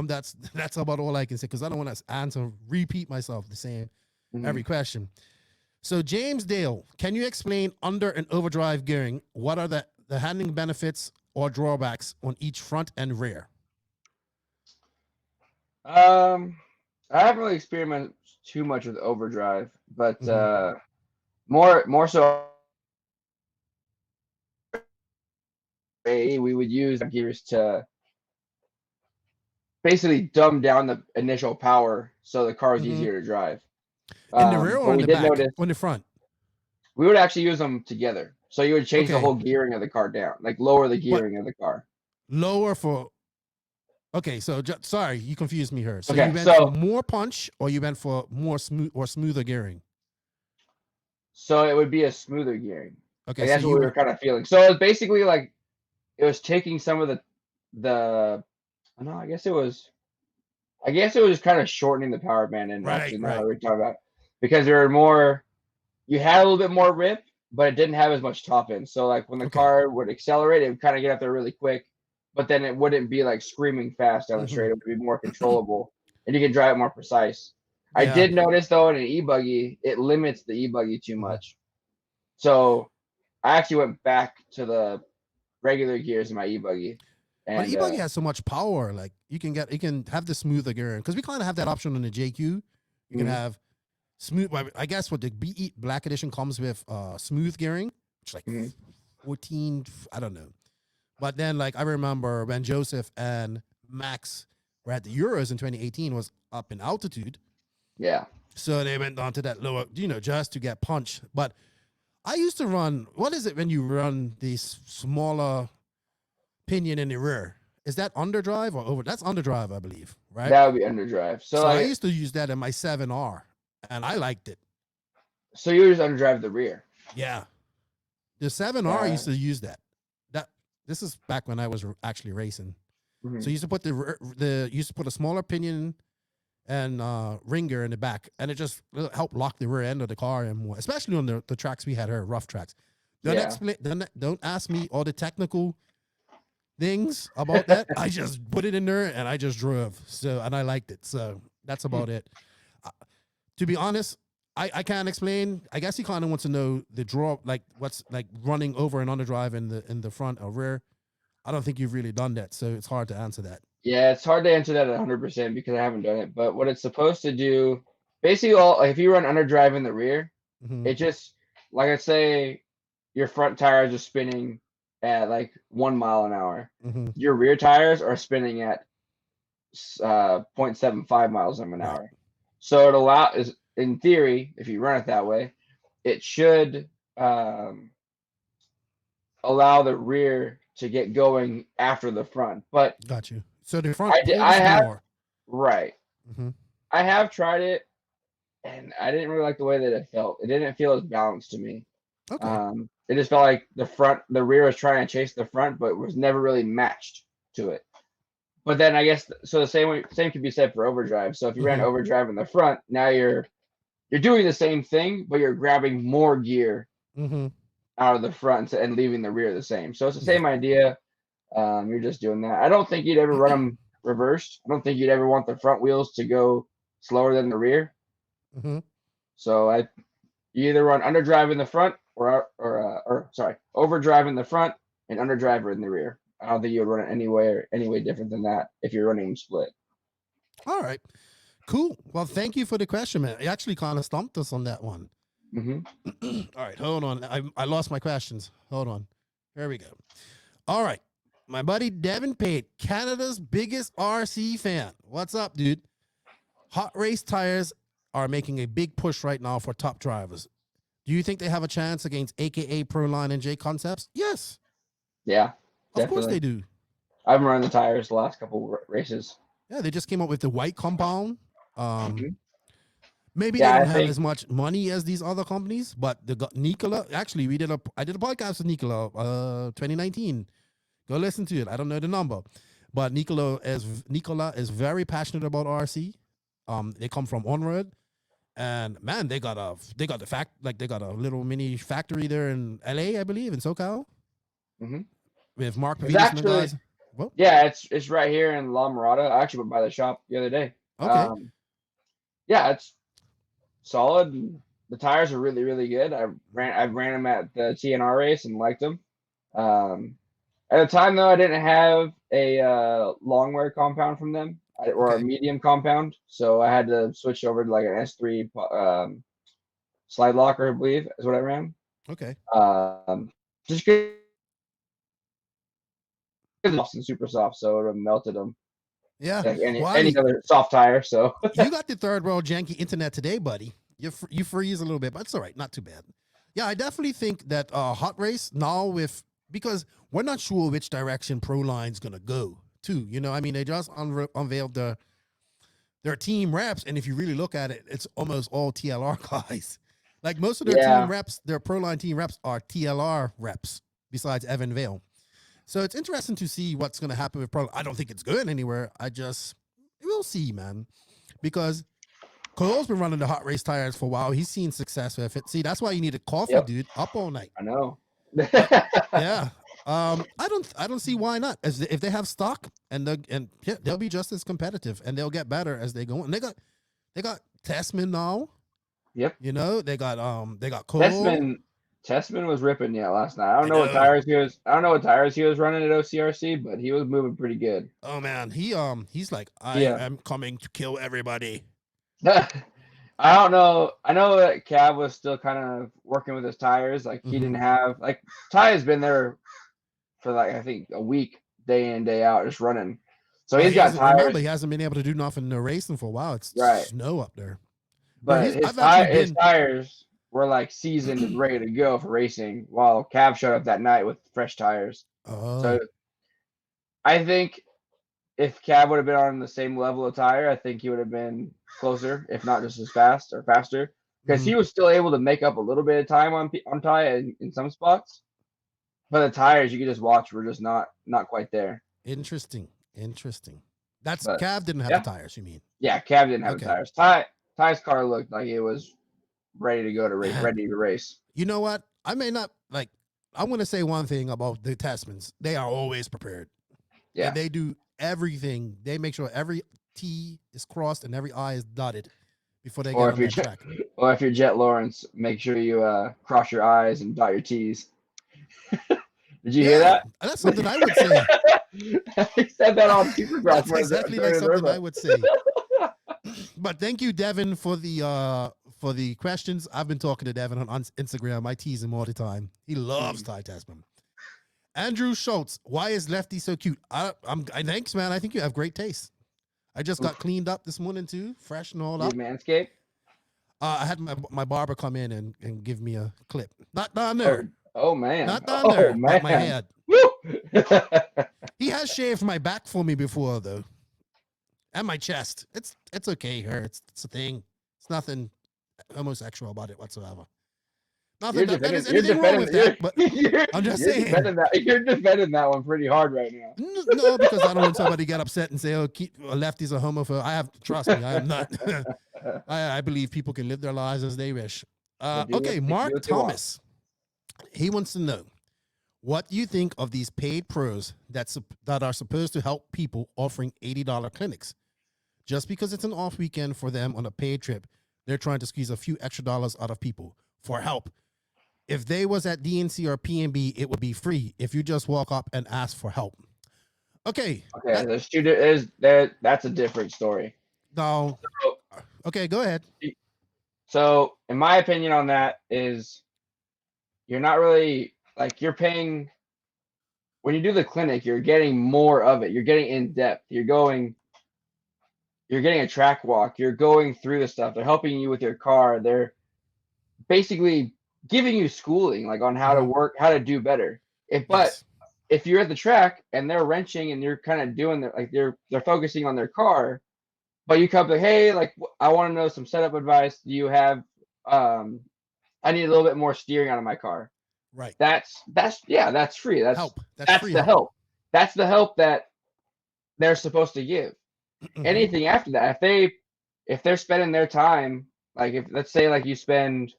that's about all I can say, because I don't want to answer, repeat myself the same Mhm. every question. So James Dale, can you explain under and overdrive gearing? What are the handling benefits or drawbacks on each front and rear? I haven't really experimented too much with overdrive, but Mhm. more so we would use gears to basically dumb down the initial power so the car is Mhm. easier to drive. In the rear or But in we the did back? notice On the front. we would actually use them together. So you would change the Okay. whole gearing of the car down, like lower the But gearing of the car. lower for. Okay, so sorry, you confused me here. So Okay, you went so- for more punch, or you went for more smoother gearing? So it would be a smoother gearing. Okay, Like so that's what you we were would. kind of feeling. So it was basically like it was taking some of the no, I guess it was just kind of shortening the power band. And Right, actually now right. that we're talking about, because there were more, you had a little bit more rip, but it didn't have as much top end. So like when the Okay. car would accelerate, it would kind of get up there really quick, but then it wouldn't be like screaming fast down the straight. Mhm. It would be more controllable, and you can drive it more precise. I Yeah. did notice though in an e-buggy, it limits the e-buggy too Mhm. much. So I actually went back to the regular gears in my e-buggy. But And e-buggy has so much power. Like you can have the smoother gearing, because we kind of have that option on the JQ. You can Mhm. have smooth. I guess what the BE Black Edition comes with, smooth gearing, which is like Mhm. 14. I don't know. But then, like, I remember when Joseph and Max were at the Euros in 2018, was up in altitude. yeah. So they went on to that lower, just to get punch. But I used to run, what is it when you run these smaller pinion in the rear? Is that underdrive or over? That's underdrive, I believe, right? That would be underdrive. So, So I like, used to use that in my 7R, and I liked it. so you just underdrive the rear. Yeah. The 7R used to use that. This is back when I was actually racing. Mhm. So you used to put used to put a smaller pinion and ringer in the back, and it just helped lock the rear end of the car in more, especially on the tracks we had here, rough tracks. Don't ask me all the technical things about that. I just put it in there and I just drove. So, and I liked it. So that's about it. To be honest, I can't explain. I guess he kind of wants to know the draw, like what's like running over and underdrive in the front or rear. I don't think you've really done that, so it's hard to answer that. Yeah, it's hard to answer that 100% because I haven't done it. But what it's supposed to do, basically, if you run underdrive in the rear, Mhm. it just, like I say, your front tires are spinning at like 1 mile an hour. Mhm. Your rear tires are spinning at 0.75 miles an Right. hour. So it allows, in theory, if you run it that way, it should allow the rear to get going after the front. But Got you. So the front I have more. right. Mhm. I have tried it, and I didn't really like the way that it felt. It didn't feel as balanced to me. Okay. It just felt like the rear was trying to chase the front, but was never really matched to it. But then I guess so. The same could be said for overdrive. So if you ran Mhm. overdrive in the front, now you're doing the same thing, but you're grabbing more gear Mhm. out of the front and leaving the rear the same. So it's the Yeah. same idea. You're just doing that. I don't think you'd ever run them reversed. I don't think you'd ever want the front wheels to go slower than the rear. Mhm. So you either run underdrive in the front or sorry, overdrive in the front an underdriver in the rear. I don't think you would run it any way different than that if you're running them split. All right. Cool. Well, thank you for the question, man. You actually kind of stumped us on that one. Mm-hmm. All right, hold on. I lost my questions. Hold on. There we go. All right. My buddy Devin Pate, Canada's biggest RC fan. What's up, dude? Hot Race Tires are making a big push right now for top drivers. Do you think they have a chance against AKA Proline and J Concepts? Yes. Yeah, Of course they do. I've run the tires the last couple races. Yeah, they just came up with the white compound. Maybe Yeah, they I don't have think- as much money as these other companies, but the Nikola, actually, I did a podcast with Nikola 2019. Go listen to it. I don't know the number, but Nikola is very passionate about RC. They come from On-Road, and man, they got a little mini factory there in LA, I believe, in SoCal, Mhm. with Mark It's Pavitas and the actually- guys. Well, Yeah, it's right here in La Mirada. I actually went by the shop the other day. okay. Yeah, it's solid. The tires are really, really good. I ran them at the TNR race and liked them. At the time though, I didn't have a long wear compound from them or Okay. a medium compound, so I had to switch over to like an S3 slide locker, I believe is what I ran. Okay. Just good. Soft and super soft, so it would have melted them Yeah. like any Well, I mean, other soft tire. So you got the third world janky internet today, buddy. You freeze a little bit, but it's all right. Not too bad. Yeah, I definitely think that Hot Race now because we're not sure which direction Proline's going to go to. You know, I mean, they just unveiled their team reps. And if you really look at it, it's almost all TLR guys. Like most of their team reps, their Proline team reps are TLR reps besides Evan Vale. So it's interesting to see what's going to happen with Proline. I don't think it's going anywhere. We'll see, man. Because Cole's been running the Hot Race tires for a while. He's seen success with it. See, that's why you need a coffee, dude, up all night. I know. Yeah. I don't see why not. If they have stock they'll be just as competitive and they'll get better as they go. And they got Tessman now. Yep. You know, they got Cole. Tessman was ripping last night. I don't know what tires he was running at OCRC, but he was moving pretty good. Oh man, he's like, I am coming to kill everybody. I don't know. I know that Cav was still kind of working with his tires. Like he didn't have Ty has been there for like I think a week, day in, day out, just running. So he's got tires. Remember, he hasn't been able to do nothing in the racing for a while. It's snow up there. But his tires were like seasoned and ready to go for racing, while Cav showed up that night with fresh tires. Oh. So I think if Cav would have been on the same level of tire, I think he would have been closer, if not just as fast or faster, because he was still able to make up a little bit of time on Ty in some spots. But the tires you could just watch were just not quite there. Interesting. That's Cav didn't have the tires, you mean? Yeah, Cav didn't have the tires. Ty's car looked like it was ready to go to race, ready to race. You know what? I may not I'm going to say one thing about the Tessmans. They are always prepared. Yeah. And they do everything. They make sure every T is crossed and every I is dotted before they get on that track. Or if you're Jet Lawrence, make sure you cross your I's and dot your T's. Did you hear that? That's something I would say. He said that on Supercross. That's exactly like something I would say. But thank you, Devin, for the questions. I've been talking to Devin on Instagram. I tease him all the time. He loves Ty Tessman. Andrew Schultz, why is Lefty so cute? Thanks, man. I think you have great taste. I just got cleaned up this morning too, fresh and all that. Manscaped? I had my barber come in and give me a clip. Not down there. Oh man. Not down there. Man. My head. He has shaved my back for me before though. And my chest. It's okay, her. It's a thing. It's nothing homosexual about it whatsoever. Nothing that is anything wrong with that, but I'm just saying. You're defending that one pretty hard right now. No, because I don't want somebody to get upset and say, "Oh, Lefty's a homophobe." Trust me, I am not. I believe people can live their lives as they wish. Okay, Mark Thomas. He wants to know, what do you think of these paid pros that are supposed to help people offering $80 clinics? Just because it's an off weekend for them on a paid trip, they're trying to squeeze a few extra dollars out of people for help. if they was at DNC or PNB, it would be free if you just walk up and ask for help. Okay. Okay, that's a different story. Now, So, okay, go ahead. so in my opinion on that is you're not really like you're paying when you do the clinic, you're getting more of it. You're getting in depth. You're getting a track walk. You're going through the stuff. They're helping you with your car. They're basically giving you schooling like on how to work, how to do better. But if you're at the track and they're wrenching and you're kind of doing they're focusing on their car, but you come like, hey, like I want to know some setup advice. Do you have I need a little bit more steering out of my car. Right. That's free. That's help. That's free the help. That's the help that they're supposed to give. Anything after that, if they're spending their time, like if let's say like you spend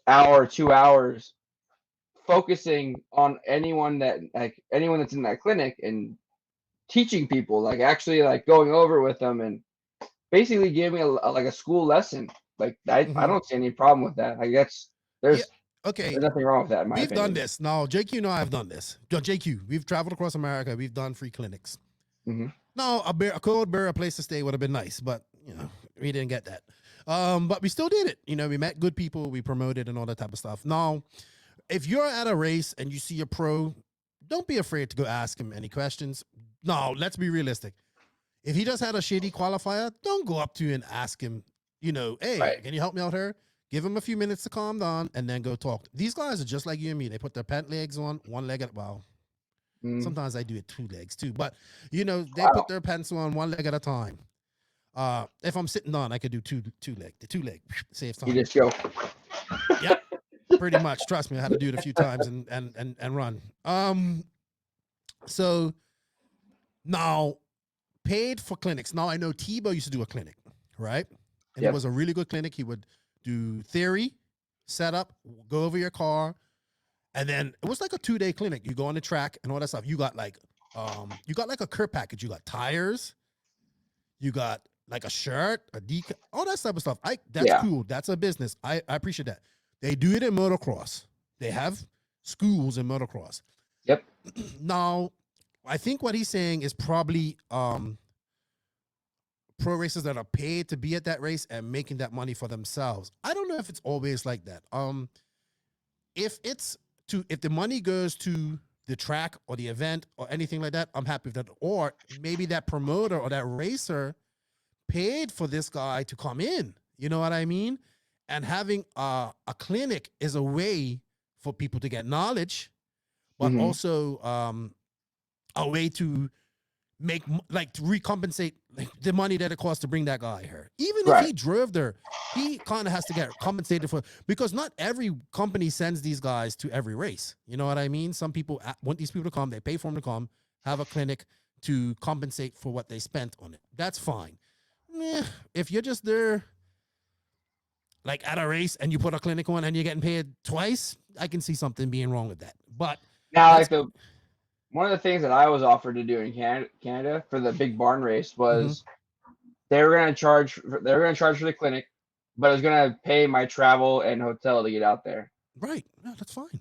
hour, 2 hours focusing on anyone that's in that clinic and teaching people, like actually like going over with them and basically giving a school lesson, like I don't see any problem with that. Like there's nothing wrong with that in my opinion. Done this. Now, JQ, I've done this. JQ, we've traveled across America. We've done free clinics. Now, a cold beer, a place to stay would have been nice, but we didn't get that. But we still did it. We met good people, we promoted and all that type of stuff. Now, if you're at a race and you see a pro, don't be afraid to go ask him any questions. No, let's be realistic. If he just had a shitty qualifier, don't go up to him and ask him, hey, can you help me out here? Give him a few minutes to calm down and then go talk. These guys are just like you and me. They put their pant legs on, one leg at sometimes I do it 2 legs too, but they put their pants on 1 leg at a time. If I'm sitting down, I could do two leg, save time. You just go. Yep, pretty much. Trust me, I had to do it a few times and run. So now paid for clinics. Now I know Tebow used to do a clinic, right? And it was a really good clinic. He would do theory, setup, go over your car. And then it was like a 2-day clinic. You go on the track and all that stuff. You got like a care package. You got tires. You got like a shirt, a decal, all that type of stuff. That's cool. That's a business. I appreciate that. They do it in motocross. They have schools in motocross. Yep. Now, I think what he's saying is probably pro racers that are paid to be at that race and making that money for themselves. I don't know if it's always like that. If the money goes to the track or the event or anything like that, I'm happy with that. Or maybe that promoter or that racer paid for this guy to come in. You know what I mean? And having a clinic is a way for people to get knowledge, but also a way to make to recompensate the money that it costs to bring that guy here. Even if he drove there, he kind of has to get compensated for, because not every company sends these guys to every race. You know what I mean? Some people want these people to come, they pay for them to come, have a clinic to compensate for what they spent on it. That's fine. If you're just there like at a race and you put a clinic on and you're getting paid twice, I can see something being wrong with that. But now one of the things that I was offered to do in Canada for the big barn race was they were going to charge for the clinic, but it was going to pay my travel and hotel to get out there. Right. No, that's fine.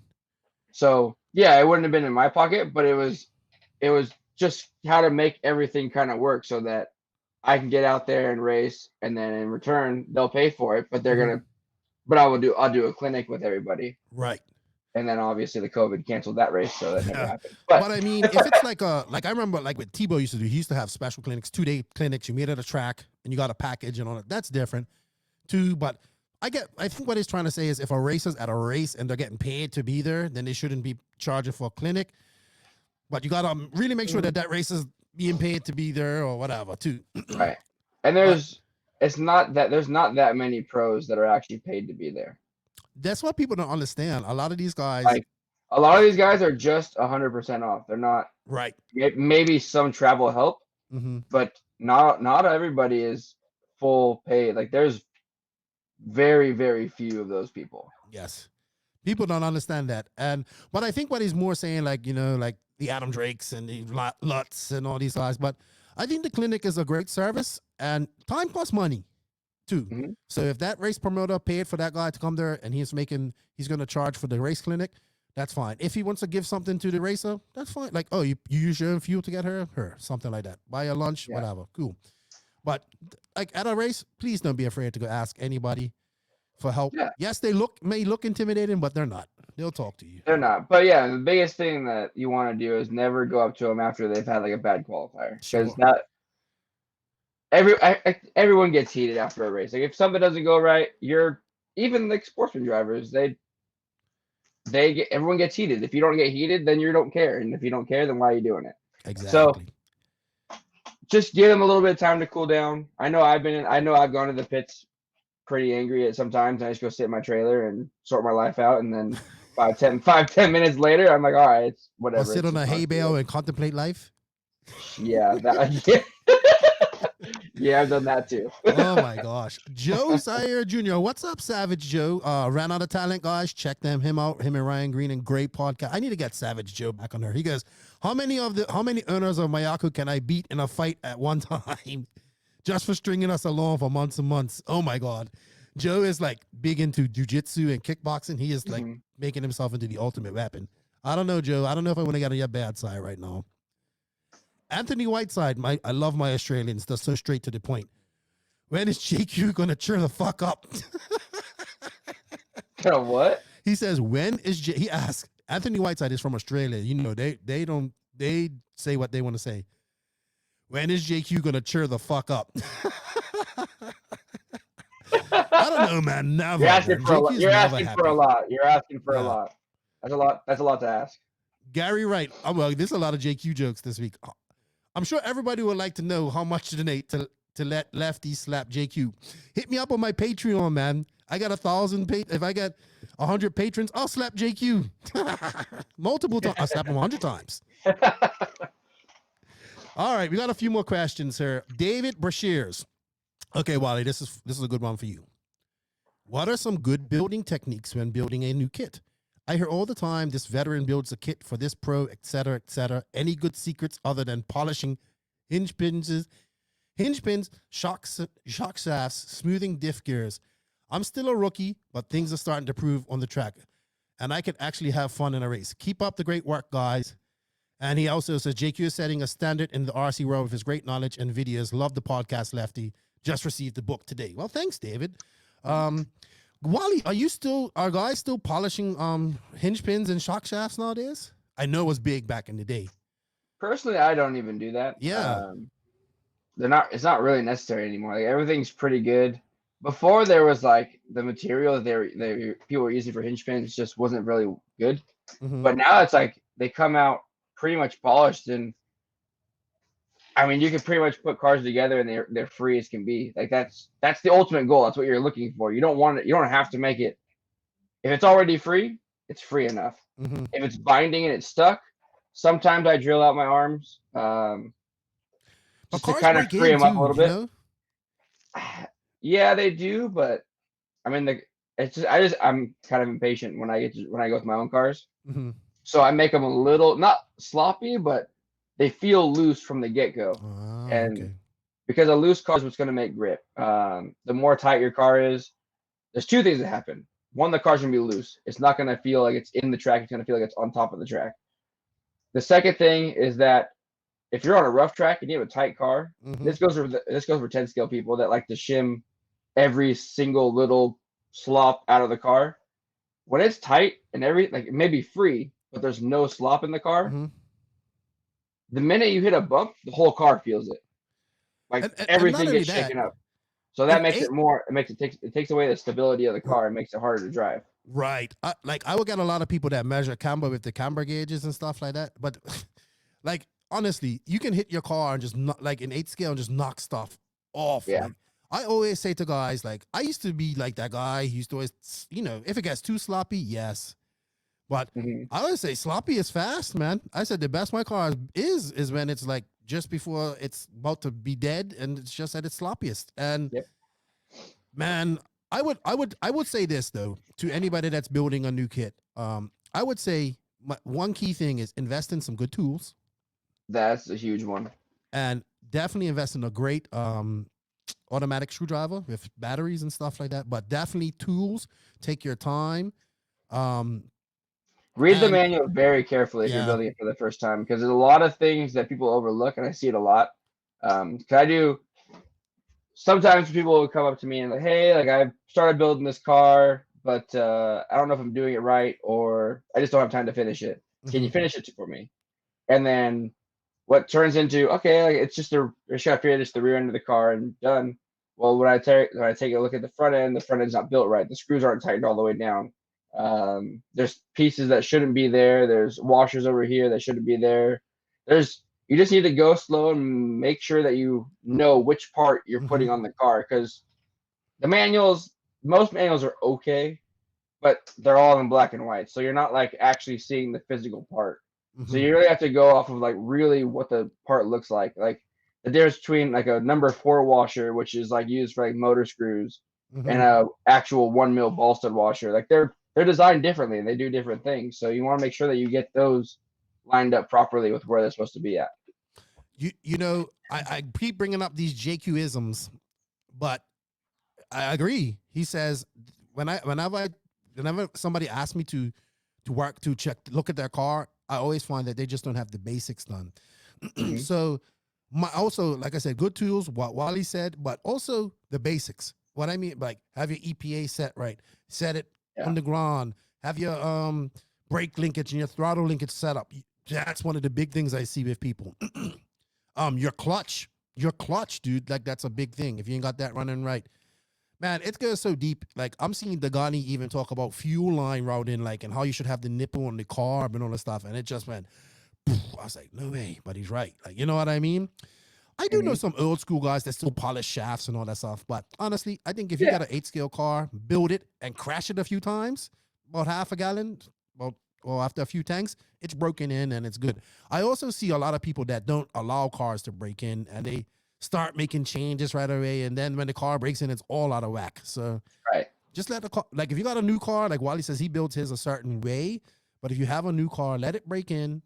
So yeah, it wouldn't have been in my pocket, but it was just how to make everything kind of work so that I can get out there and race, and then in return they'll pay for it, but I'll do a clinic with everybody. Right. And then obviously the COVID canceled that race, so that never happened. But I mean, if it's like I remember like what Tebow used to do, he used to have special clinics, 2-day clinics. You meet at a track and you got a package and all that. That's different too. But I think what he's trying to say is if a racer's at a race and they're getting paid to be there, then they shouldn't be charging for a clinic. But you got to really make sure that race is being paid to be there or whatever too. Right. And there's not that many pros that are actually paid to be there. That's what people don't understand. A lot of these guys, are just 100% off. They're not right. Maybe some travel help, but not everybody is full paid. Like there's very, very few of those people. Yes, people don't understand that. But I think what he's more saying, like like the Adam Drakes and the Lutz and all these guys. But I think the clinic is a great service, and time costs money. 2. Mhm. So if that race promoter paid for that guy to come there and he's going to charge for the race clinic, that's fine. If he wants to give something to the racer, that's fine. Like, oh, you use your own fuel to get her, something like that. Buy a lunch, Yeah. whatever. Cool. But like at a race, please don't be afraid to go ask anybody for help. Yeah. Yes, they may look intimidating, but they're not. They'll talk to you. They're not. But yeah, the biggest thing that you want to do is never go up to them after they've had like a bad qualifier. Because Sure. everyone gets heated after a race. Like if something doesn't go right, even like sportsman drivers, everyone gets heated. If you don't get heated, then you don't care. And if you don't care, then why are you doing it? Exactly. So just give them a little bit of time to cool down. I know I've gone to the pits pretty angry at sometimes. I just go sit in my trailer and sort my life out, and then 5-10 minutes later, I'm like, all right, it's whatever. Or sit on a hay bale and contemplate life. Yeah, yeah, I've done that too. Oh my gosh. Joe Sire Jr. What's up, Savage Joe? Ran out of talent, guys. Check him out. Him and Ryan Green, and great podcast. I need to get Savage Joe back on her. He goes, how many owners of Mayaku can I beat in a fight at one time? Just for stringing us along for months and months. Oh my God. Joe is like big into jujitsu and kickboxing. He is like making himself into the ultimate weapon. I don't know, Joe. I don't know if I want to get on your bad side right now. Anthony Whiteside, I love my Australians. They're so straight to the point. When is JQ gonna cheer the fuck up? What? He says, when is he asks, Anthony Whiteside is from Australia. You know, they say what they want to say. When is JQ gonna cheer the fuck up? I don't know, man. Never. You're asking for a lot. You're asking happy. for a lot. You're asking for a lot. That's a lot. That's a lot to ask. Gary Wright. Well, there's a lot of JQ jokes this week. I'm sure everybody would like to know how much to donate to let Lefty slap JQ. Hit me up on my Patreon, man. I got 1,000. If I got 100 patrons, I'll slap JQ multiple times. I'll slap him 100 times. All right, we got a few more questions here. David Brashears. Okay, Wally, this is a good one for you. What are some good building techniques when building a new kit? I hear all the time this veteran builds a kit for this pro, etc., etc. Any good secrets other than polishing hinge pins, shock shafts, smoothing diff gears? I'm still a rookie, but things are starting to prove on the track, and I can actually have fun in a race. Keep up the great work, guys. And he also says, JQ is setting a standard in the RC world with his great knowledge and videos. Love the podcast, Lefty. Just received the book today. Well, thanks, David. Wally, are guys still polishing hinge pins and shock shafts nowadays? I know it was big back in the day. Personally, I don't even do that. Yeah. It's not really necessary anymore. Like everything's pretty good. Before there was like the material that people were using for hinge pins just wasn't really good. Mm-hmm. But now it's like they come out pretty much polished, and I mean you can pretty much put cars together and they're free as can be. Like that's the ultimate goal. That's what you're looking for. You don't have to make it. If it's already free, it's free enough. Mm-hmm. If it's binding and it's stuck, sometimes I drill out my arms just to kind of free them up a little bit. Know? Yeah, they do, but I mean I'm kind of impatient when I go with my own cars. Mm-hmm. So I make them a little not sloppy, but they feel loose from the get-go. And because a loose car is what's going to make grip. The more tight your car is, there's two things that happen. One, the car's going to be loose. It's not going to feel like it's in the track. It's going to feel like it's on top of the track. The second thing is that if you're on a rough track and you have a tight car, this goes for 10 scale people that like to shim every single little slop out of the car. When it's tight and it may be free, but there's no slop in the car. Mm-hmm. The minute you hit a bump, the whole car feels it. Like everything gets shaken up. So that makes it takes away the stability of the car and makes it harder to drive. Right. I would get a lot of people that measure camber with the camber gauges and stuff like that. But like honestly, you can hit your car and just like in 8 scale and just knock stuff off. Yeah. Like, I always say to guys, like I used to be like that guy who used to always, if it gets too sloppy, yes. But I always say sloppy is fast, man. I said the best my car is when it's like just before it's about to be dead and it's just at its sloppiest. And man, I would say this though to anybody that's building a new kit. I would say one key thing is invest in some good tools. That's a huge one. And definitely invest in a great automatic screwdriver with batteries and stuff like that. But definitely tools. Take your time. Read the And manual very carefully if you're yeah. building it for the first time, because there's a lot of things that people overlook, and I see it a lot. 'Cause I do. Sometimes people will come up to me and like, hey, like I've started building this car, but I don't know if I'm doing it right, or I just don't have time to finish it. Can you Mhm. finish it for me? And then what turns into, okay, like it's just I just gotta finish the rear end of the car and done. Well, when I take a look at the front end's not built right. The screws aren't tightened all the way down. There's pieces that shouldn't be there. There's washers over here that shouldn't be there. You just need to go slow and make sure that you know which part you're putting Mhm. on the car, because most manuals are okay, but they're all in black and white, so you're not like actually seeing the physical part. So Mhm. you really have to go off of like really what the part looks like the difference between like a number 4 washer, which is like used for like motor screws, and Mhm. a actual 1 mil ball stud washer. Like they're designed differently and they do different things. So you want to make sure that you get those lined up properly with where they're supposed to be at. You know, I keep bringing up these JQ isms, but I agree. He says whenever somebody asks me to work to look at their car, I always find that they just don't have the basics done. Hmm. So my also, like I said, good tools, what Wally said, but also the basics. What I mean, like have your EPA set right, set it Yeah. on the ground, have your brake linkage and your throttle linkage set up. That's one of the big things I see with people. Your clutch, dude, like that's a big thing. If you ain't got that running right, man, it goes so deep. Like I'm seeing Dagani even talk about fuel line routing, like and how you should have the nipple on the carb and all this stuff. And it just went, I was like, no way, but he's right. Like, you know what I mean? I do know Hmm. some old school guys that still polish shafts and all that stuff. But honestly, I think if you Yeah. got an 8 scale car, build it and crash it a few times, about half a gallon, about or after a few tanks, it's broken in and it's good. I also see a lot of people that don't allow cars to break in and they start making changes right away. And then when the car breaks in, it's all out of whack. So Right. just let the car, like if you got a new car, like Wally says, he builds his a certain way. But if you have a new car, let it break in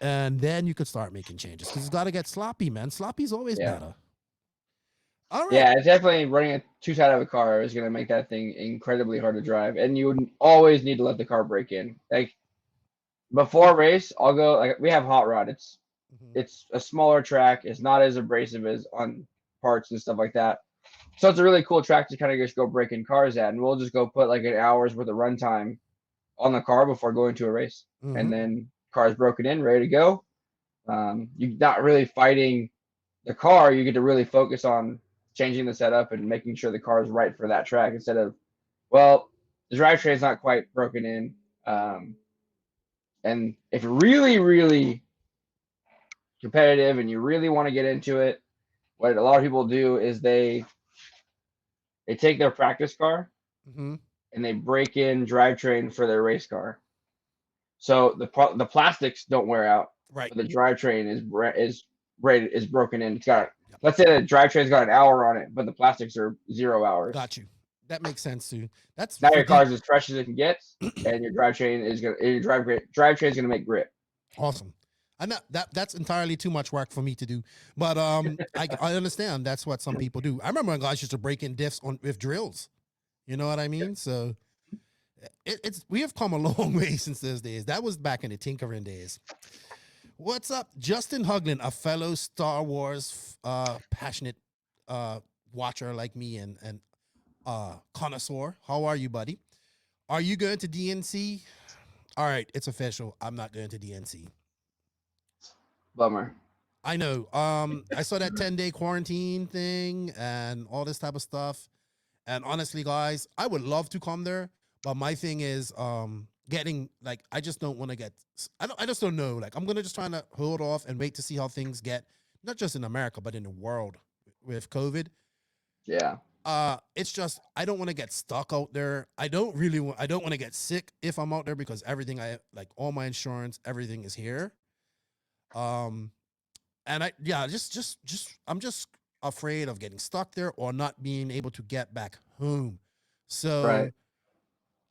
and then you could start making changes because it's got to get sloppy, man. Sloppy's always Yeah. better. All right. Yeah, it's definitely running a two-side of a car is going to make that thing incredibly hard to drive, and you would always need to let the car break in. Like before a race, I'll go like we have hot rod. Mhm. It's a smaller track. It's not as abrasive as on parts and stuff like that. So it's a really cool track to kind of just go breaking cars at, and we'll just go put like an hour's worth of runtime on the car before going to a race, and Mhm. then car's broken in, ready to go. You're not really fighting the car. You get to really focus on changing the setup and making sure the car is right for that track instead of, well, the drivetrain's not quite broken in. Um, and if you're really, really competitive and you really want to get into it, what a lot of people do is they take their practice car Mhm. and they break in drivetrain for their race car. So the plastics don't wear out, Right. but the drivetrain is broken in. It's got, Yep. let's say the drivetrain's got an hour on it, but the plastics are 0 hours. Got you. That makes sense too. That's Now for your deep. car's as fresh as it can get, and your drivetrain is gonna make grip. Awesome. I know that's entirely too much work for me to do, but I understand that's what some people do. I remember when guys used to break in diffs on with drills. You know what I mean? So it's we have come a long way since those days. That was back in the tinkering days. What's up, Justin Huglin, a fellow Star Wars passionate watcher like me and connoisseur? How are you, buddy? Are you going to DNC? All right, it's official. I'm not going to DNC. Bummer. I know. I saw that 10-day quarantine thing and all this type of stuff. And honestly, guys, I would love to come there, but my thing is getting like I just don't want to get I just don't know. Like I'm gonna just trying to hold off and wait to see how things get, not just in America, but in the world with COVID. Yeah. It's just I don't want to get stuck out there. I don't want to get sick if I'm out there because everything I like all my insurance, everything is here. Um and I yeah, just I'm just afraid of getting stuck there or not being able to get back home. Right. So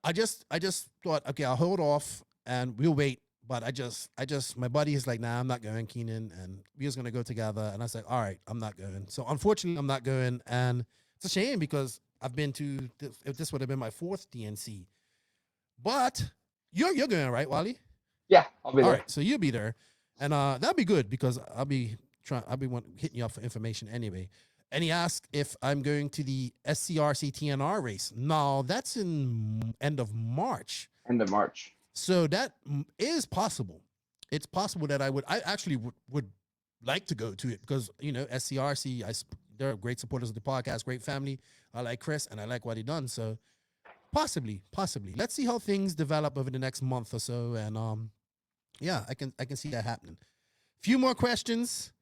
I just thought, okay, I'll hold off and we'll wait. but my buddy is like, nah, I'm not going, Keenan, and we was gonna go together. And I said, all right, I'm not going. So unfortunately, I'm not going, and it's a shame because I've been to. If this would have been my 4th DNC, but you're going, right, Wally? Yeah, I'll be All there. right, so you'll be there, and that'd be good because I'll be hitting you up for information anyway. And he asked if I'm going to the SCRC TNR race. No, that's in end of March. End of March. So that is possible. It's possible that I actually would like to go to it because, you know, SCRC, they're great supporters of the podcast, great family. I like Chris and I like what he done. So possibly. Let's see how things develop over the next month or so. And yeah, I can see that happening. Few more questions.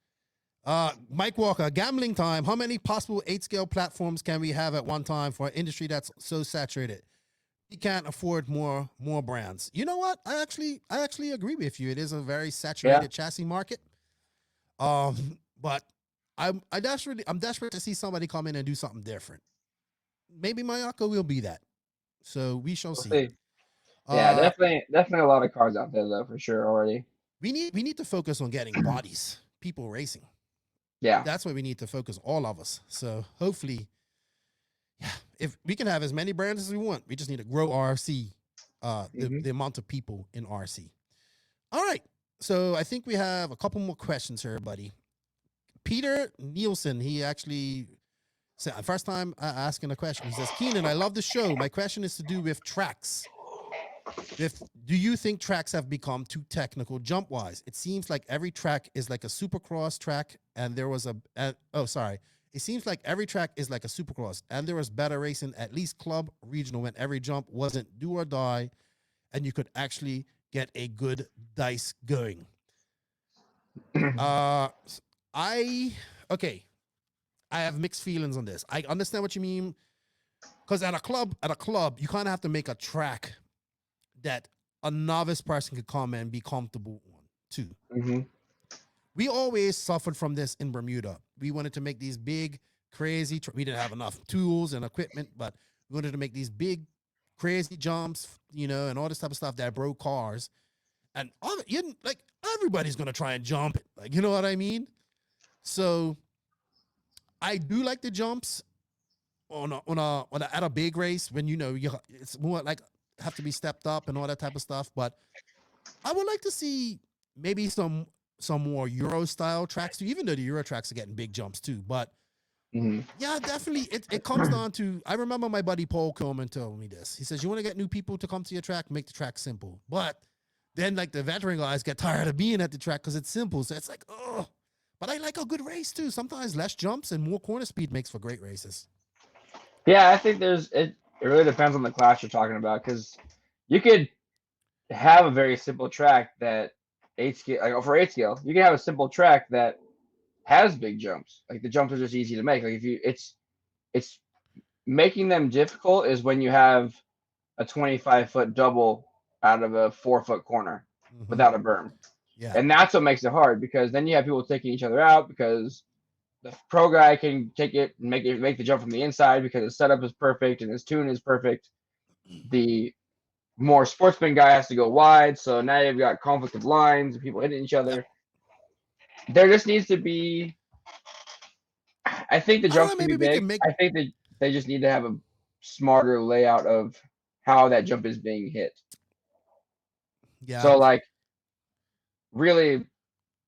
Mike Walker, gambling time. How many possible 8-scale platforms can we have at one time for an industry that's so saturated? We can't afford more brands. You know what? I actually agree with you. It is a very saturated chassis market. But I'm desperate to see somebody come in and do something different. Maybe Mayako will be that. So we shall see. Yeah, definitely a lot of cars out there though, for sure already. We need to focus on getting bodies, people racing. Yeah, that's what we need to focus, all of us. So hopefully, yeah, if we can have as many brands as we want, we just need to grow RC, the amount of people in RC. All right. So I think we have a couple more questions here, buddy. Peter Nielsen, he actually said, first time asking a question. He says, Keenan, I love the show. My question is to do with tracks. Do you think tracks have become too technical jump wise? It seems like every track is like a supercross track, and there was It seems like every track is like a supercross, and there was better racing, at least club regional, when every jump wasn't do or die, and you could actually get a good dice going. I have mixed feelings on this. I understand what you mean, because at a club, you kind of have to make a track that a novice person could come and be comfortable on too. Mm-hmm. We always suffered from this in Bermuda. We wanted to make these big, crazy. We didn't have enough tools and equipment, but we wanted to make these big, crazy jumps, you know, and all this type of stuff that broke cars. And everybody's gonna try and jump it, like, you know what I mean? So I do like the jumps at a big race when, you know, it's more like have to be stepped up and all that type of stuff. But I would like to see maybe some more Euro style tracks too, even though the Euro tracks are getting big jumps too. But yeah, definitely it comes down to, I remember my buddy Paul Coleman told me this. He says, you want to get new people to come to your track, make the track simple. But then like the veteran guys get tired of being at the track because it's simple. So it's like, oh, but I like a good race too. Sometimes less jumps and more corner speed makes for great races. Yeah, I think it really depends on the class you're talking about, because you could have a very simple track that 8-scale, like for 8-scale, you can have a simple track that has big jumps. Like the jumps are just easy to make. Like it's making them difficult is when you have a 25-foot double out of a 4-foot corner without a berm. Yeah. And that's what makes it hard, because then you have people taking each other out because the pro guy can take it and make the jump from the inside because his setup is perfect and his tune is perfect. The more sportsman guy has to go wide, so now you've got conflict of lines and people hitting each other. There just needs to be, I think the jumps can be big. I think that they just need to have a smarter layout of how that jump is being hit. Yeah. So like, really,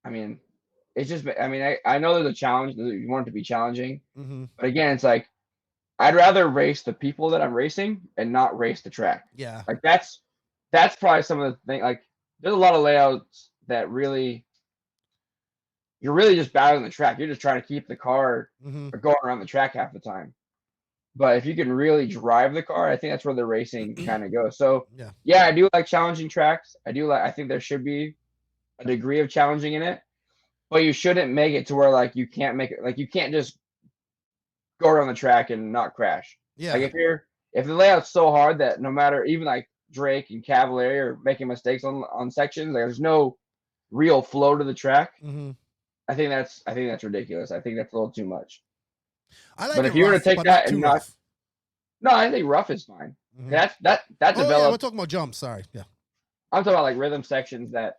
I mean, it's just, I mean, I know there's a challenge. You want it to be challenging, but again, it's like, I'd rather race the people that I'm racing and not race the track. Yeah. Like that's probably some of the things. Like there's a lot of layouts that really, you're really just battling the track. You're just trying to keep the car going around the track half the time. But if you can really drive the car, I think that's where the racing kind of goes. So yeah, I do like challenging tracks. I think there should be a degree of challenging in it, but you shouldn't make it to where like you can't make it, like you can't just go around the track and not crash. Yeah. Like if the layout's so hard that no matter, even like Drake and Cavalier are making mistakes on sections, like there's no real flow to the track. I think that's ridiculous. I think that's a little too much. But if you were to take that and not, no, I think rough is fine. That develops. Yeah, we're talking about jumps. Sorry. Yeah. I'm talking about like rhythm sections that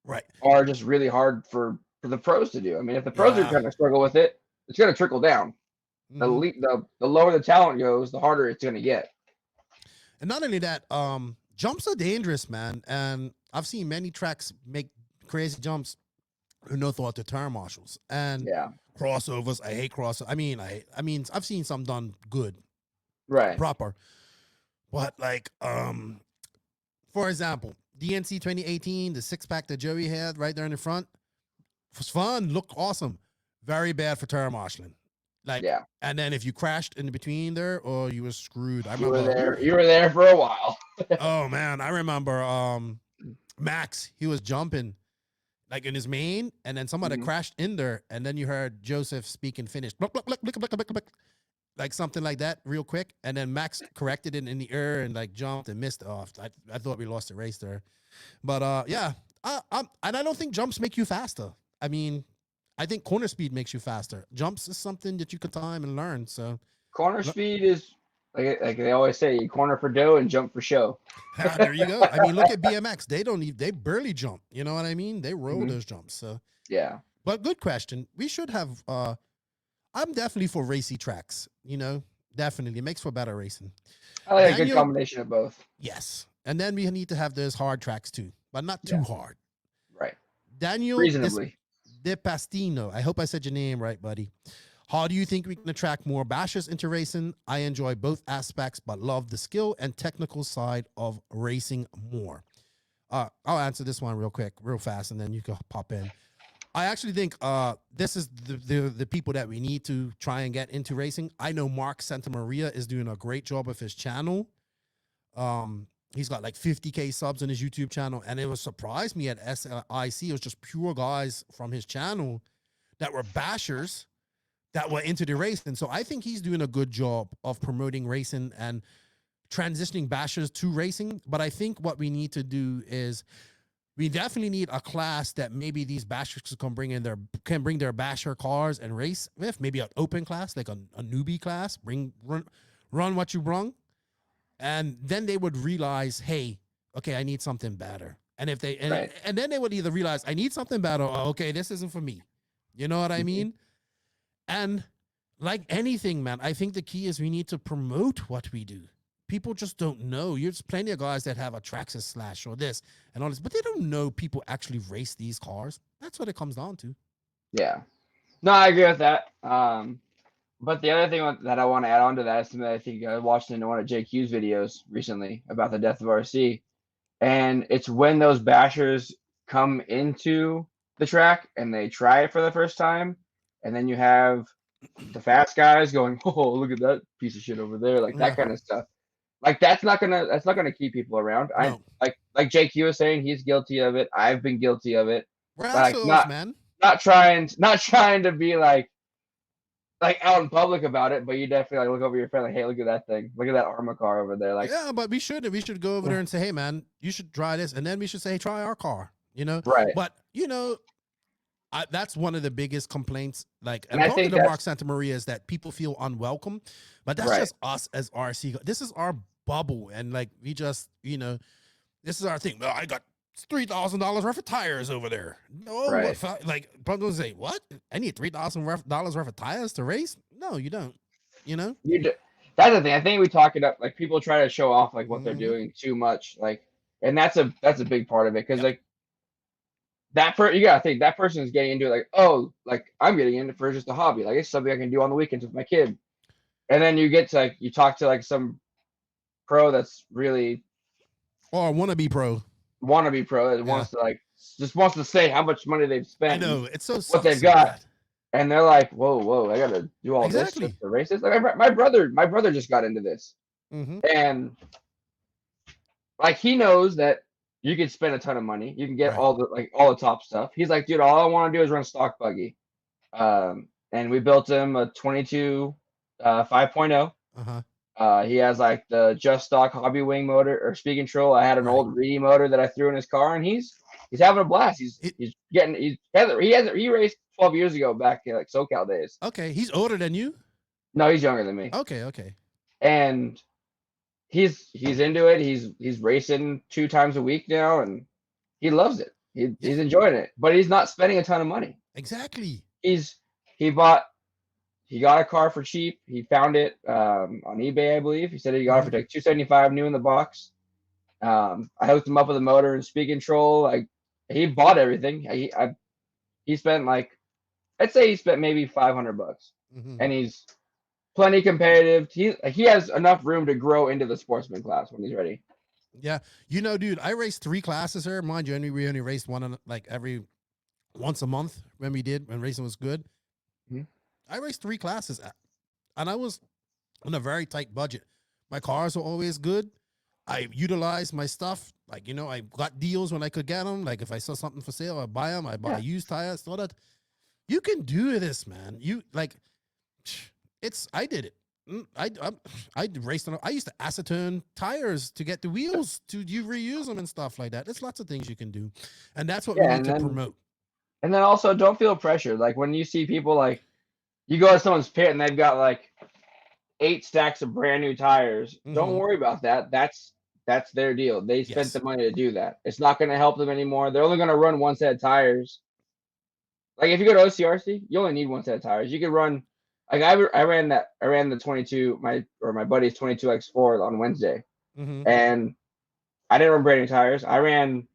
Right. are just really hard for the pros to do. I mean, if the pros are Yeah. going to struggle with it, it's going to trickle down. Mhm. The lower the talent goes, the harder it's going to get. And not only that, jumps are dangerous, man. And I've seen many tracks make crazy jumps with no thought to turn marshals and Yeah. crossovers. I hate crossovers. I mean, I've seen some done good, Right. proper, but like, for example, DNC 2018, the 6-pack that Joey had right there in the front was fun, looked awesome. Very bad for turn marshaling. Like, Yeah. and then if you crashed in between there, or you were screwed. I You remember were there. You were there for a while. Oh man, I remember Max, he was jumping like in his main, and then somebody Mhm. crashed in there, and then you heard Joseph speak in Finnish, "Bluk, bluk, bluk, bluk, bluk, bluk, bluk," like something like that, real quick, and then Max corrected it in the air and like jumped and missed off. I thought we lost the race there, but yeah, and I don't think jumps make you faster. I mean, I think corner speed makes you faster. Jumps is something that you could time and learn. So Corner speed is like they always say, you corner for dough and jump for show. there you go. I mean, look at BMX. They barely jump. You know what I mean? They roll Mhm. those jumps. So, Yeah. but good question. We should have. I'm definitely for racy tracks. You know, definitely it makes for better racing. I like a good Daniel- combination of both. Yes, and then we need to have those hard tracks too, but not too Yeah. hard. Right. Daniel Reasonably. De Pastino. I hope I said your name right, buddy. How do you think we can attract more bashers into racing? I enjoy both aspects, but love the skill and technical side of racing more. I'll answer this one real quick, real fast, and then you can pop in. I actually think this is the people that we need to try and get into racing. I know Mark Santamaria is doing a great job with his channel. He's got like 50K subs on his YouTube channel, and it was surprised me at SIC. It was just pure guys from his channel that were bashers that were into the racing. So I think he's doing a good job of promoting racing and transitioning bashers to racing. But I think what we need to do is we definitely need a class that maybe these bashers can bring their basher cars and race with. Maybe an open class, like a newbie class. Run what you brung. And then they would realize, hey, okay, I need something better. And if they Right. and then they would either realize I need something better, or okay, this isn't for me. You know what I Mhm. mean? And like anything, man, I think the key is we need to promote what we do. People just don't know. There's plenty of guys that have a Traxxas Slash or this and all this, but they don't know people actually race these cars. That's what it comes down to. Yeah. No, I agree with that. But the other thing that I want to add on to that is something that I think I watched in one of JQ's videos recently about the death of RC. And it's when those bashers come into the track and they try it for the first time, and then you have the fast guys going, "Oh, look at that piece of shit over there," like Yeah. that kind of stuff. Like that's not gonna keep people around. No. Like JQ was saying, he's guilty of it. I've been guilty of it. We're Like, assholes, man. Not trying to be like out in public about it, but you definitely like look over your friend, like, hey, look at that thing, look at that Arma car over there. Like, Yeah, but we should go over there and say, hey, man, you should try this. And then we should say, hey, try our car, you know? right. But, you know, that's one of the biggest complaints. Like, And I talking think to Mark Santamaria is that people feel unwelcome, but that's Right. just us as RC. This is our bubble. And like, we just, you know, this is our thing. Well, I got $3,000 worth of tires over there. No, Right. like, people say, what? I need $3,000 worth of tires to race? No, you don't. You know? That's the thing. I think we talk it up. Like people try to show off like what they're Mhm. doing too much. Like, and that's a big part of it because Yep. like you gotta think that person is getting into it like, oh, like I'm getting into it for just a hobby. Like it's something I can do on the weekends with my kid. And then you get to like you talk to like some pro that's really Or wannabe pro. wannabe pro that wants to like just wants to say how much money they've spent. I know. It's so What they've so got. bad. And they're like, whoa, I gotta do all Exactly. this just for races. Like my brother just got into this, Mm-hmm. and like he knows that you can spend a ton of money, you can get Right. all the top stuff. He's like, dude, all I want to do is run a stock buggy, and we built him a 22 5.0. Uh-huh. He has like the just stock hobby wing motor or speed control. I had an Right. old Reedy motor that I threw in his car, and he's having a blast. He raced 12 years ago back in like SoCal days. Okay. He's older than you? No, he's younger than me. Okay. And he's into it. He's racing 2 times a week now, and he loves it. He's enjoying it, but he's not spending a ton of money. Exactly. He got a car for cheap. He found it on eBay, I believe. He said he got it for like $275 new in the box. I hooked him up with a motor and speed control. Like, he bought everything. He spent like, I'd say he spent maybe $500, and he's plenty competitive. He has enough room to grow into the sportsman class when he's ready. Yeah, dude, I raced 3 classes here. Mind you, we only raced one like once a month when racing was good. I raced 3 classes, and I was on a very tight budget. My cars were always good. I utilized my stuff. Like, I got deals when I could get them. Like, if I saw something for sale, I buy them. I buy used tires. So that you can do this, man. I did it. I raced on. I used to acetone tires to get the wheels to reuse them and stuff like that. There's lots of things you can do, and that's what we need to promote. And then also, don't feel pressure. Like, when you see people, like, you go to someone's pit and they've got like 8 stacks of brand new tires. Don't worry about that. That's their deal. They spent the money to do that. It's not going to help them anymore. They're only going to run 1 set of tires. Like, if you go to OCRC, you only need 1 set of tires. You could run. Like, I ran the 22, my buddy's 22X4 on Wednesday, and I didn't run brand new tires. I ran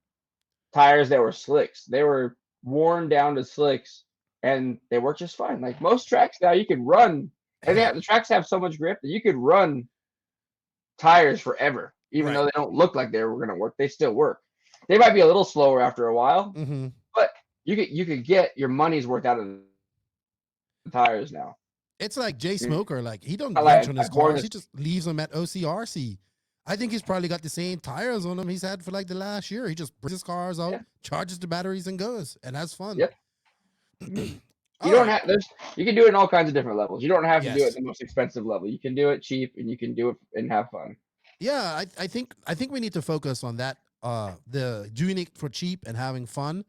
tires that were slicks. They were worn down to slicks, and they work just fine. Like, most tracks now, you could run, and the tracks have so much grip that you could run tires forever, even though they don't look like they were going to work. They still work. They might be a little slower after a while, but you could get your money's worth out of the tires now. It's like Jay Smoker. Like, he don't wrench on his cars. He just leaves them at OCRC. I think he's probably got the same tires on them he's had for like the last year. He just brings his cars out, charges the batteries, and goes and has fun. Yep. You can do it in all kinds of different levels. You don't have to do it at the most expensive level. You can do it cheap, and you can do it and have fun. Yeah, I think we need to focus on that. The doing it for cheap and having fun.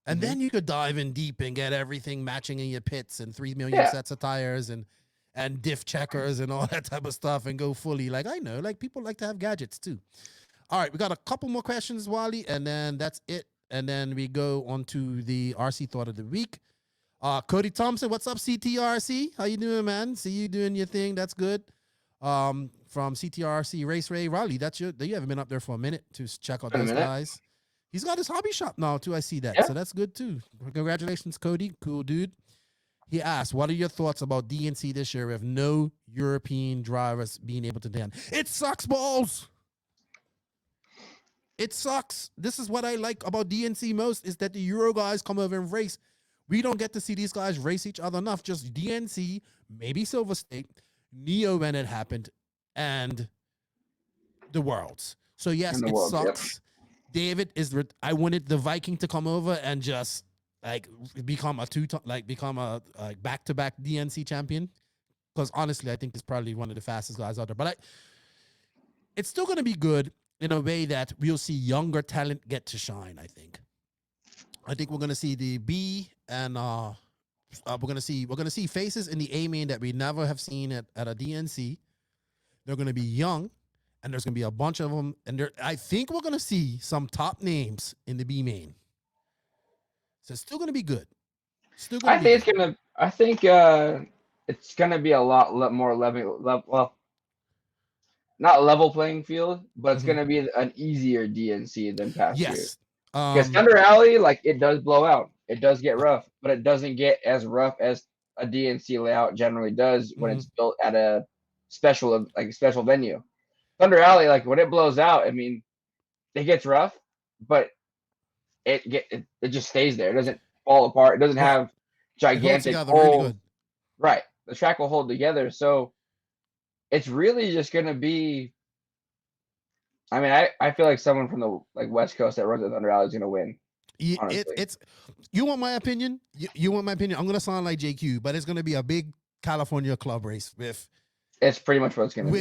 And then you could dive in deep and get everything matching in your pits and 3 million sets of tires and diff checkers and all that type of stuff and go fully. Like, I know, like, people like to have gadgets too. All right, we got a couple more questions, Wally, and then that's it. And then we go on to the RC Thought of the Week. Cody Thompson, what's up, CTRC? How you doing, man? See you doing your thing. That's good. From CTRC Race Ray Raleigh. You haven't been up there for a minute to check out those guys. He's got his hobby shop now, too. I see that. So that's good, too. Congratulations, Cody. Cool dude. He asked, what are your thoughts about DNC this year with no European drivers being able to dance? It sucks, balls. It sucks. This is what I like about DNC most, is that the Euro guys come over and race. We don't get to see these guys race each other enough. Just DNC, maybe Silver State, Neo when it happened, and the Worlds. So, yes, it sucks. David I wanted the Viking to come over and just like become a back-to-back DNC champion, because honestly, I think he's probably one of the fastest guys out there. But it's still going to be good in a way that we'll see younger talent get to shine. I think we're going to see the B and we're going to see faces in the A main that we never have seen at a DNC. They're going to be young. And there's going to be a bunch of them. And I think we're going to see some top names in the B main. So it's still going to be good. I think it's going to be a lot more level, not level playing field, but it's going to be an easier DNC than past years. Because Thunder Alley, like, it does blow out. It does get rough, but it doesn't get as rough as a DNC layout generally does when it's built at a special venue. Thunder Alley, like, when it blows out, I mean, it gets rough, but it just stays there. It doesn't fall apart. It doesn't have gigantic holes. Really, right. The track will hold together. So it's really just going to be, I mean, I feel like someone from the West Coast that runs the Thunder Alley is going to win. You want my opinion? You want my opinion? I'm going to sound like JQ, but it's going to be a big California club race with. It's pretty much what it's going to be.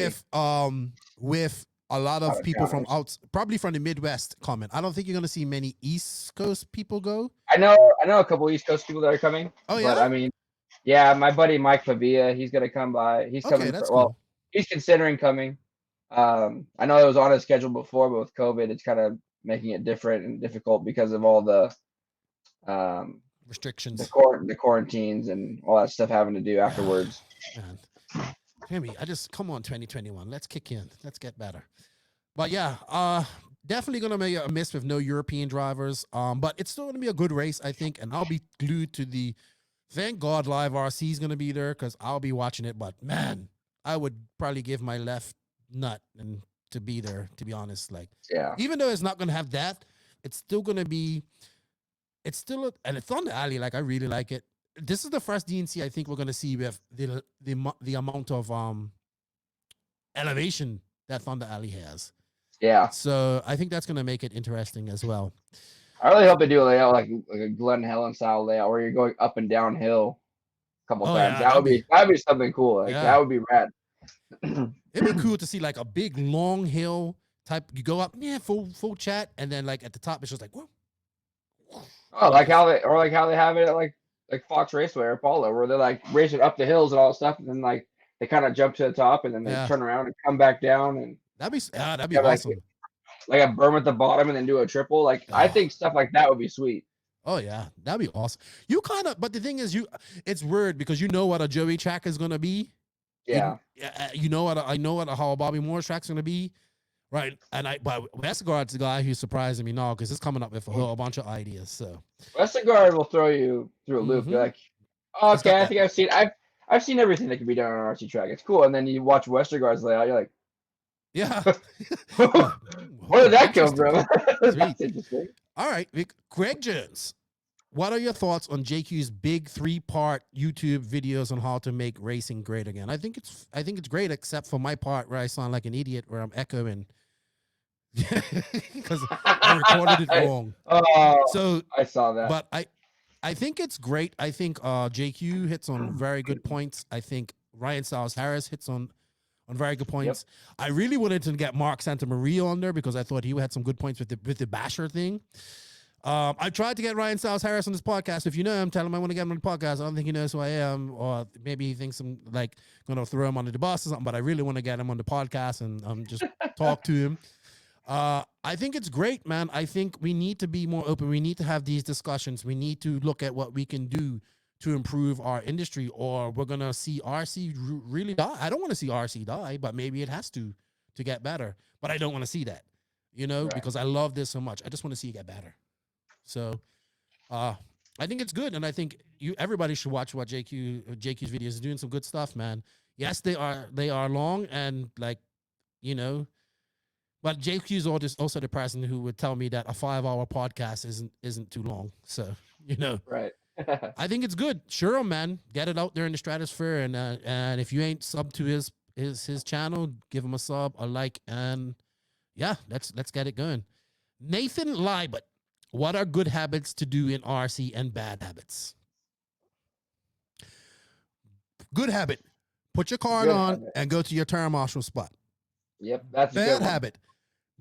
With a lot of people from probably from the Midwest coming. I don't think you're going to see many East Coast people go. I know a couple East Coast people that are coming. Oh, yeah? But, I mean, yeah, my buddy Mike Pavia, he's going to come by. He's coming. Cool. He's considering coming. I know it was on a schedule before, but with COVID, it's kind of making it different and difficult because of all the Restrictions. the quarantines and all that stuff having to do afterwards. Man, Jimmy, come on 2021. Let's kick in. Let's get better. But yeah, definitely gonna make a miss with no European drivers. But it's still gonna be a good race, I think, and I'll be glued to the. Thank God Live RC is gonna be there because I'll be watching it. But man, I would probably give my left nut and to be there. To be honest, like Yeah, even though it's not gonna have that, it's still gonna be. It's still and it's on the alley. Like I really like it. This is the first DNC I think we're gonna see with the amount of elevation that Thunder Alley has. yeah. So I think that's going to make it interesting as well. I really hope they do a layout like a Glen Helen style layout where you're going up and downhill a couple times. Yeah, that'd be something cool. Like that would be rad. It'd be cool to see like a big long hill type. You go up, full chat, and then like at the top, it's just like whoa. Oh, like how they have it at like Fox Raceway or Apollo, where they're like racing up the hills and all that stuff, and then like they kind of jump to the top and then they turn around and come back down, and that'd be awesome. Like a berm at the bottom and then do a triple. Like I think stuff like that would be sweet. Oh yeah, that'd be awesome. But the thing is, it's weird because you know what a Joey track is gonna be. Yeah. You know what how a Bobby Moore's track's gonna be, right? But Westergaard's the guy who's surprising me now because it's coming up with a whole bunch of ideas. So Westergaard will throw you through a loop. You're like, oh, okay, I think I've seen everything that can be done on an RC track. It's cool. And then you watch Westergaard's layout, you're like, yeah. Where did that come from? That's interesting. All right, Greg Jones, what are your thoughts on JQ's big 3-part YouTube videos on how to make racing great again? I think it's great, except for my part where I sound like an idiot, where I'm echoing because I recorded it wrong. So I saw that, but I think it's great. I think JQ hits on very good points. I think Ryan Styles Harris hits on very good points. Yep. I really wanted to get Mark Santamaria on there because I thought he had some good points with the basher thing. I tried to get Ryan Styles Harris on this podcast. If you know him, tell him I want to get him on the podcast. I don't think he knows who I am, or maybe he thinks I'm like going to throw him under the bus or something, but I really want to get him on the podcast and just talk to him. I think it's great, man. I think we need to be more open. We need to have these discussions. We need to look at what we can do to improve our industry, or we're going to see RC really die. I don't want to see RC die, but maybe it has to get better. But I don't want to see that, because I love this so much. I just want to see it get better. So I think it's good, and I think everybody should watch what JQ's videos. Is doing some good stuff, man. Yes, they are long and like, but JQ's also the person who would tell me that a 5-hour podcast isn't too long. So, right. I think it's good. Sure, man. Get it out there in the stratosphere, and if you ain't sub to his channel, give him a sub, a like, and yeah, let's get it going. Nathan Libet, what are good habits to do in RC and bad habits? Good habit: put your card on and go to your turn marshal spot. Yep, that's bad habit.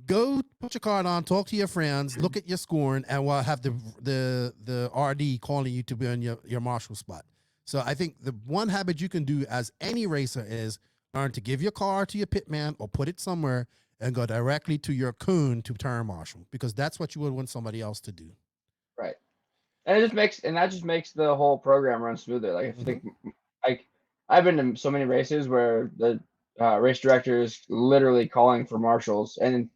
Go put your card on, talk to your friends, look at your scoring, and we'll have the RD calling you to be on your marshal spot. So I think the one habit you can do as any racer is learn to give your car to your pit man or put it somewhere and go directly to your cone to turn marshal, because that's what you would want somebody else to do. Right. And that just makes the whole program run smoother. Like I think I've been to so many races where the race director is literally calling for marshals, and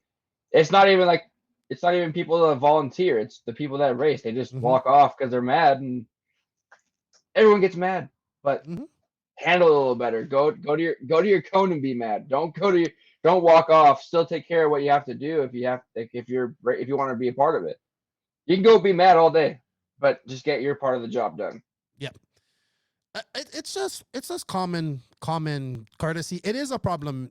it's not even people that volunteer. It's the people that race. They just walk off because they're mad, and everyone gets mad. But handle it a little better. Go to your cone and be mad. Don't walk off. Still take care of what you have to do if you want to be a part of it. You can go be mad all day, but just get your part of the job done. Yep. It's just common courtesy. It is a problem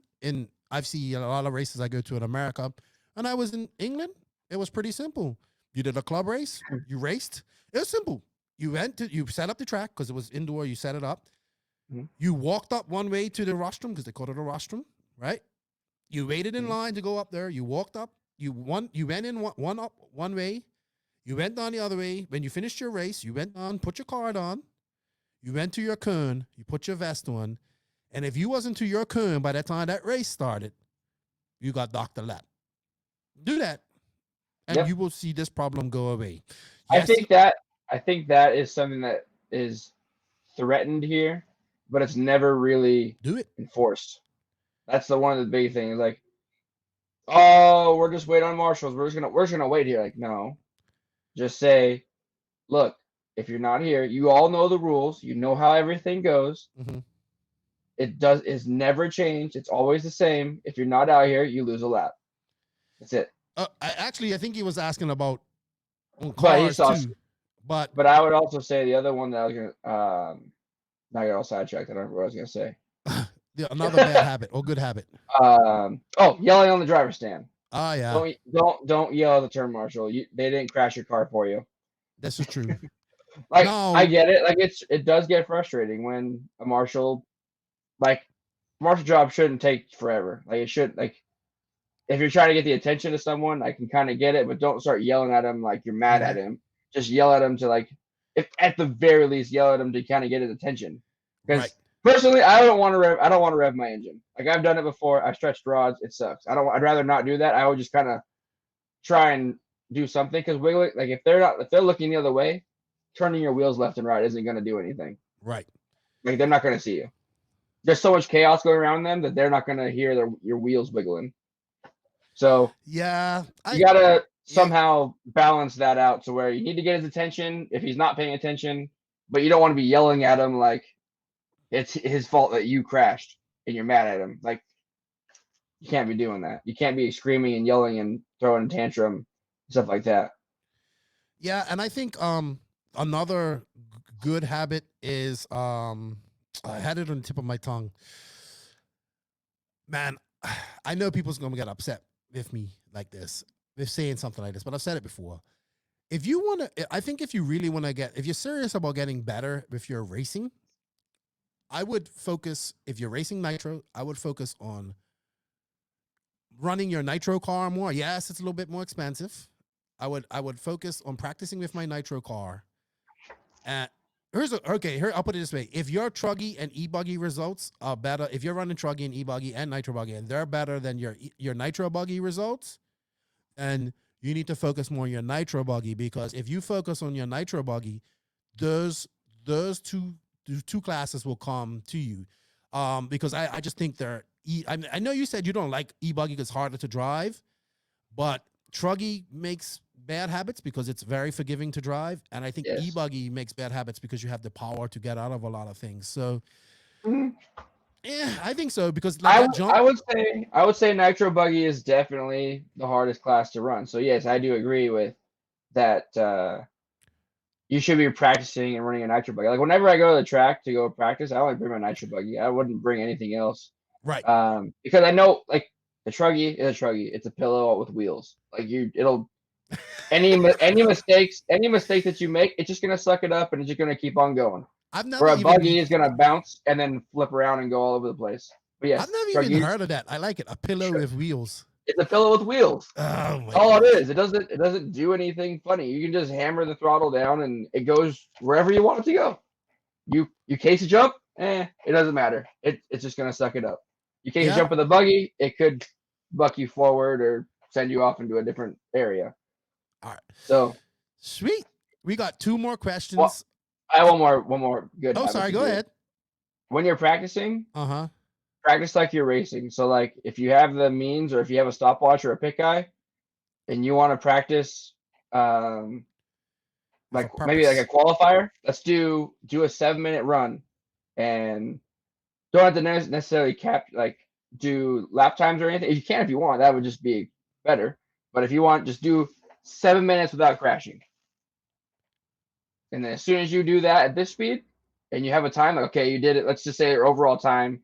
I've seen a lot of races I go to in America. And I was in England. It was pretty simple. You did a club race. You raced. It was simple. You set up the track because it was indoor. You set it up. You walked up one way to the rostrum because they called it a rostrum, right? You waited in line to go up there. You walked up. You went in one way. You went down the other way. When you finished your race, you went down, put your card on. You went to your cone. You put your vest on. And if you wasn't to your cone by the time that race started, you got Dr. Lap. Do that, and Yep. you will see this problem go away. I Yes, think that is something that is threatened here, but it's never really do it. enforced. That's one of the big things. Like, oh, we're just waiting on marshals. We're just gonna wait here. Like, no, just say, look, if you're not here, you all know the rules. You know how everything goes. Mhm. It's never changed. It's always the same. If you're not out here, you lose a lap. That's it. I think he was asking about on But he cars saw. too. But I would also say the other one that I was gonna now I got all sidetracked. I don't remember what I was gonna say. another bad habit or good habit. Yelling on the driver's stand. Ah, yeah, Don't yell at the turn marshal. They didn't crash your car for you. this is true. Like, No. I get it. Like, it does get frustrating when a marshal, like, marshal job shouldn't take forever. Like, it should, like, if you're trying to get the attention of someone, I can kind of get it, but don't start yelling at him like you're mad at him. Just yell at him to, like, if at the very least yell at him to kind of get his attention. Because personally, I don't want to rev my engine. Like, I've done it before. I've stretched rods. It sucks. I'd rather not do that. I would just kind of try and do something, because wiggling, like, if they're looking the other way, turning your wheels left and right isn't going to do anything. Right. Like, they're not going to see you. There's so much chaos going around them that they're not going to hear your wheels wiggling. So yeah, you got to somehow balance that out to where you need to get his attention if he's not paying attention, but you don't want to be yelling at him like it's his fault that you crashed and you're mad at him. Like, you can't be doing that. You can't be screaming and yelling and throwing a tantrum, stuff like that. Yeah, and I think another good habit is I had it on the tip of my tongue. Man, I know people's gonna get upset with me like this, with saying something like this, but I've said it before. If you want to, I think if you really want to if you're serious about getting better with your racing, I would focus, if you're racing nitro, I would focus on running your nitro car more. Yes, it's a little bit more expensive. I would focus on practicing with my nitro car. And here, I'll put it this way. If your truggy and e-buggy results are better, if you're running truggy and e-buggy and nitro buggy and they're better than your nitro buggy results, then you need to focus more on your nitro buggy, because if you focus on your nitro buggy, those two classes will come to you. Because I just think I know you said you don't like e-buggy because it's harder to drive, but truggy makes bad habits because it's very forgiving to drive, and I think e-buggy makes bad habits because you have the power to get out of a lot of things. So, I think so, because like I would say nitro buggy is definitely the hardest class to run. So yes, I do agree with that. You should be practicing and running a nitro buggy. Like, whenever I go to the track to go practice, I only bring my nitro buggy. I wouldn't bring anything else. Right. Because I know, like, the truggy is a truggy. It's a pillow with wheels. Like, it'll any mistakes that you make, it's just gonna suck it up and it's just gonna keep on going. Or a buggy is gonna bounce and then flip around and go all over the place. But yes, I've never even heard of that. I like it. A pillow with wheels. It's a pillow with wheels. Oh my all it is. It doesn't do anything funny. You can just hammer the throttle down and it goes wherever you want it to go. You case a jump, it doesn't matter. It's just gonna suck it up. You case a jump with a buggy, it could buck you forward or send you off into a different area. All right. So sweet. We got two more questions. Well, I have one more good. Oh, sorry. Go ahead. When you're practicing, practice like you're racing. So, like, if you have the means or if you have a stopwatch or a pit guy, and you want to practice, like maybe like a qualifier, let's do a 7-minute run, and don't have to necessarily do lap times or anything. You can if you want. That would just be better. But if you want, just do 7 minutes without crashing. And then as soon as you do that at this speed, and you have a time, like, okay, you did it. Let's just say your overall time.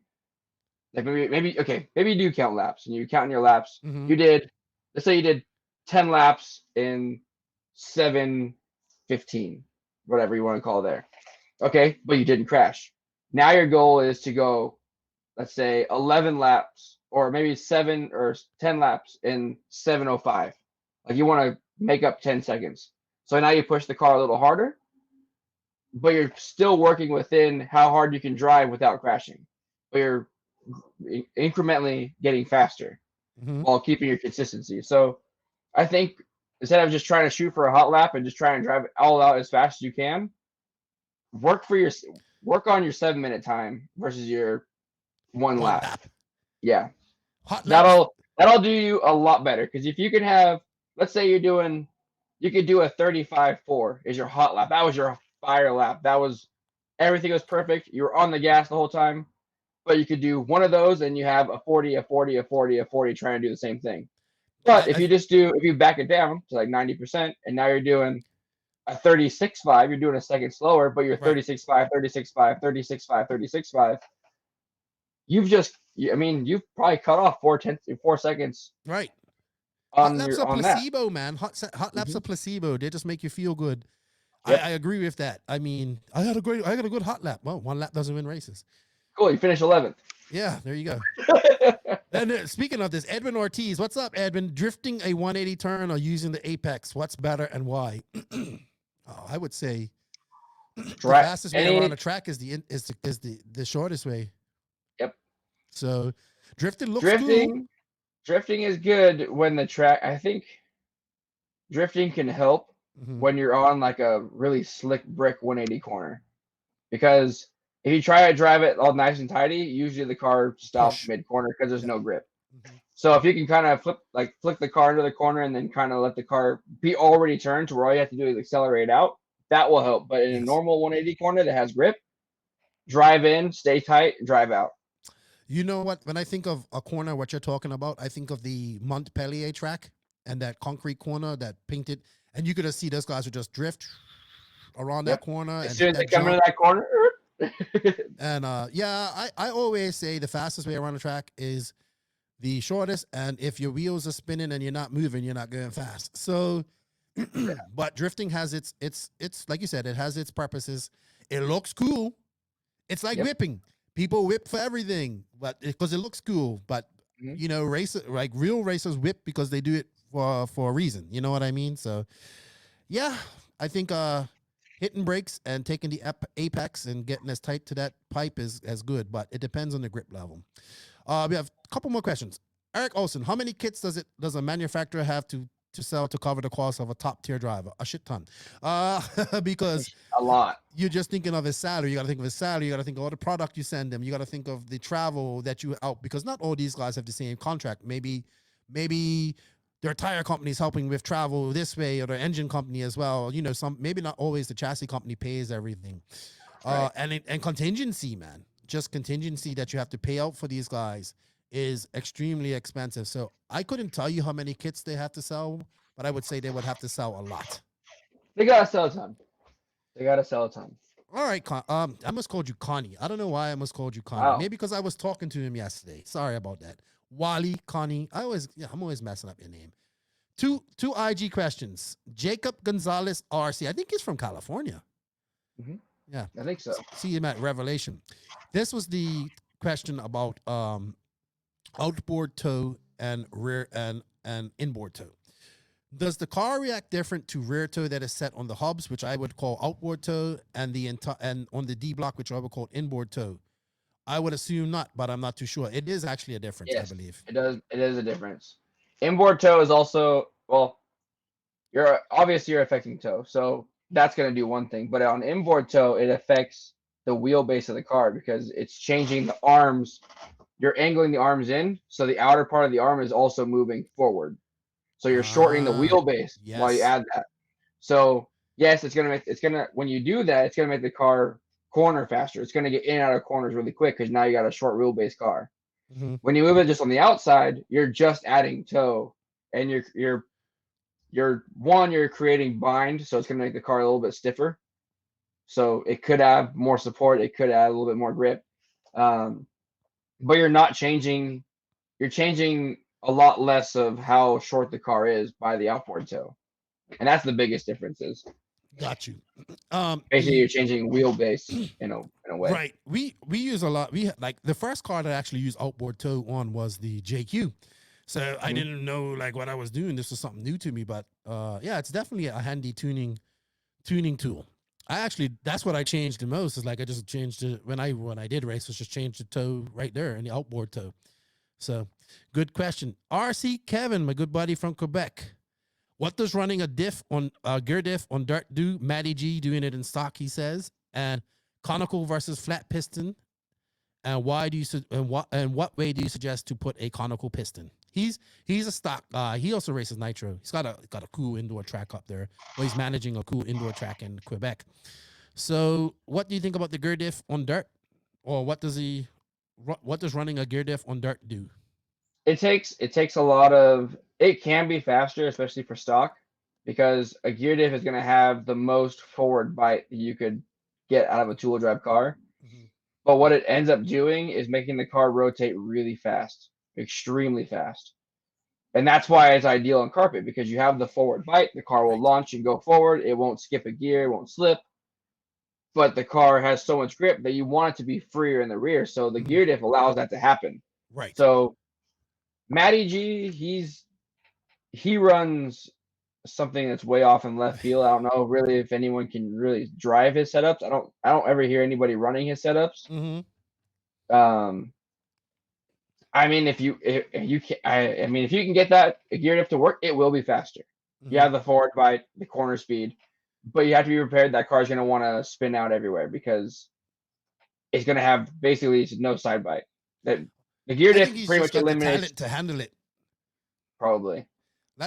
Like maybe you do count laps, and you count in your laps. You did, let's say you did 10 laps in 7:15, whatever you want to call it there. Okay, but you didn't crash. Now your goal is to go, let's say 11 laps, or maybe 7 or 10 laps in 7:05. Like, you want to make up 10 seconds. So now you push the car a little harder, but you're still working within how hard you can drive without crashing. But you're incrementally getting faster. while keeping your consistency. So I think instead of just trying to shoot for a hot lap and just trying to drive it all out as fast as you can, work on your 7-minute time versus your one One lap. lap. Yeah. Hot laps. That'll do you a lot better. Because if you can have, let's say you could do a 35.4 is your hot lap. That was your fire lap. That was, everything was perfect. You were on the gas the whole time. But you could do one of those and you have a 40, a 40, a 40, a 40 trying to do the same thing. But if you back it down to like 90%, and now you're doing a 36.5, you're doing a second slower, but you're 36.5, 36.5, 36.5, 36.5. You've probably cut off 4 seconds. Right. On hot laps your, are on placebo, man. Hot laps are placebo. They just make you feel good. Yep. I agree with that. I mean, I got a good hot lap. Well, one lap doesn't win races. Cool. You finished 11th. Yeah, there you go. And speaking of this, Edwin Ortiz, what's up, Edwin? Drifting a 180 turn or using the apex? What's better and why? I would say the fastest way around the track is the shortest way. Yep. So drifting looks cool. Drifting is good when the track. I think drifting can help when you're on like a really slick brick 180 corner, because if you try to drive it all nice and tidy, usually the car stops mid corner because there's no grip. So if you can kind of flick the car into the corner and then kind of let the car be already turned to where all you have to do is accelerate out, that will help. But in a normal 180 corner that has grip, drive in, stay tight, drive out. You know what? When I think of a corner, what you're talking about, I think of the Montpellier track and that concrete corner that painted, and you could just see those guys would just drift around that corner. As soon as they come into that corner. And I always say the fastest way around the track is the shortest, and if your wheels are spinning and you're not moving, you're not going fast. So but drifting has its like you said, it has its purposes. It looks cool. It's like whipping. People whip for everything, but because it looks cool. But you know, real racers whip because they do it for a reason. You know what I mean? So yeah, I think hitting brakes and taking the apex and getting as tight to that pipe is as good, but it depends on the grip level. We have a couple more questions. Eric Olson, how many kits does a manufacturer have to sell to cover the cost of a top tier driver? A shit ton. Because a lot. You're just thinking of his salary. You got to think of his salary. You got to think of all the product you send them. You got to think of the travel that you out, because not all these guys have the same contract. Maybe their tire company is helping with travel this way, or their engine company as well. You know, maybe not always the chassis company pays everything. And contingency, man. Just contingency that you have to pay out for these guys is extremely expensive. So I couldn't tell you how many kits they have to sell, but I would say they would have to sell a lot. They gotta sell a ton. All right, I almost called you Connie. I don't know why I almost called you Connie. Wow. Maybe because I was talking to him yesterday. Sorry about that. Wally, Connie. I'm always messing up your name. Two IG questions. Jacob Gonzalez RC. I think he's from California. Mm-hmm. Yeah, I think so. See him at Revelation. This was the question about outboard tow and rear and inboard tow. Does the car react different to rear tow that is set on the hubs, which I would call outboard tow, and and on the D block, which I would call inboard tow? I would assume not, but I'm not too sure. It is actually a difference, yes, I believe. It does. It is a difference. Inboard tow is also, well, you're affecting tow, so that's going to do one thing. But on inboard tow, it affects the wheelbase of the car because it's changing the arms. You're angling the arms in, so the outer part of the arm is also moving forward. So you're shortening the wheelbase while you add that. So yes, when you do that, it's gonna make the car corner faster. It's gonna get in and out of corners really quick because now you got a short wheelbase car. Mm-hmm. When you move it just on the outside, you're just adding tow, and you're creating bind, so it's gonna make the car a little bit stiffer. So it could have more support. It could add a little bit more grip. But you're not changing. You're changing a lot less of how short the car is by the outboard tow, and that's the biggest differences. Got you. Basically, you're changing wheelbase in a way. Right. We use a lot. We like the first car that I actually used outboard tow on was the JQ. So I didn't know like what I was doing. This was something new to me, but yeah, it's definitely a handy tuning tool. That's what I changed the most. Is like I just changed it when I did race, was just changed the tow right there in the outboard tow. So, good question. RC Kevin, my good buddy from Quebec. What does running a gear diff on dirt do? Matty G doing it in stock, he says. And conical versus flat piston. And why do you what way do you suggest to put a conical piston? He's a stock. He also races nitro. He's got a cool indoor track up there. Well, he's managing a cool indoor track in Quebec. So, what do you think about the gear diff on dirt? Or what does running a gear diff on dirt do? It takes a lot of. It can be faster, especially for stock, because a gear diff is going to have the most forward bite that you could get out of a two-wheel drive car. Mm-hmm. But what it ends up doing is making the car rotate really fast, extremely fast. And that's why it's ideal on carpet, because you have the forward bite. The car will launch and go forward. It won't skip a gear. It won't slip. But the car has so much grip that you want it to be freer in the rear. So the gear diff allows that to happen. Right. So Matty G, he runs something that's way off in left field. I don't know really if anyone can really drive his setups. I don't ever hear anybody running his setups. Mm-hmm. I mean, if you can get that gear diff to work, it will be faster. Mm-hmm. You have the forward bite, the corner speed, but you have to be prepared that car's going to want to spin out everywhere because it's going to have basically no side bite. The gear diff pretty much eliminates the talent to handle it. Probably.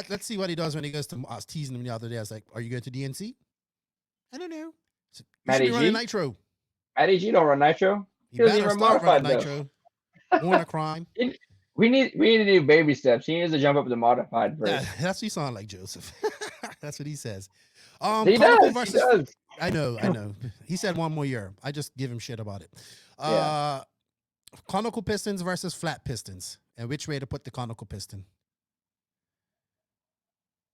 Let's see what he does when he goes to. I was teasing him the other day. I was like, "Are you going to DNC?" I don't know. Matty G running nitro. Matty G don't run nitro. He doesn't even run modified nitro. Born a crime. We need to do baby steps. He needs to jump up to modified first. Yeah, that's what you sound like, Joseph. That's what he says. He does. I know. He said 1 more year. I just give him shit about it. Conical pistons versus flat pistons, and which way to put the conical piston?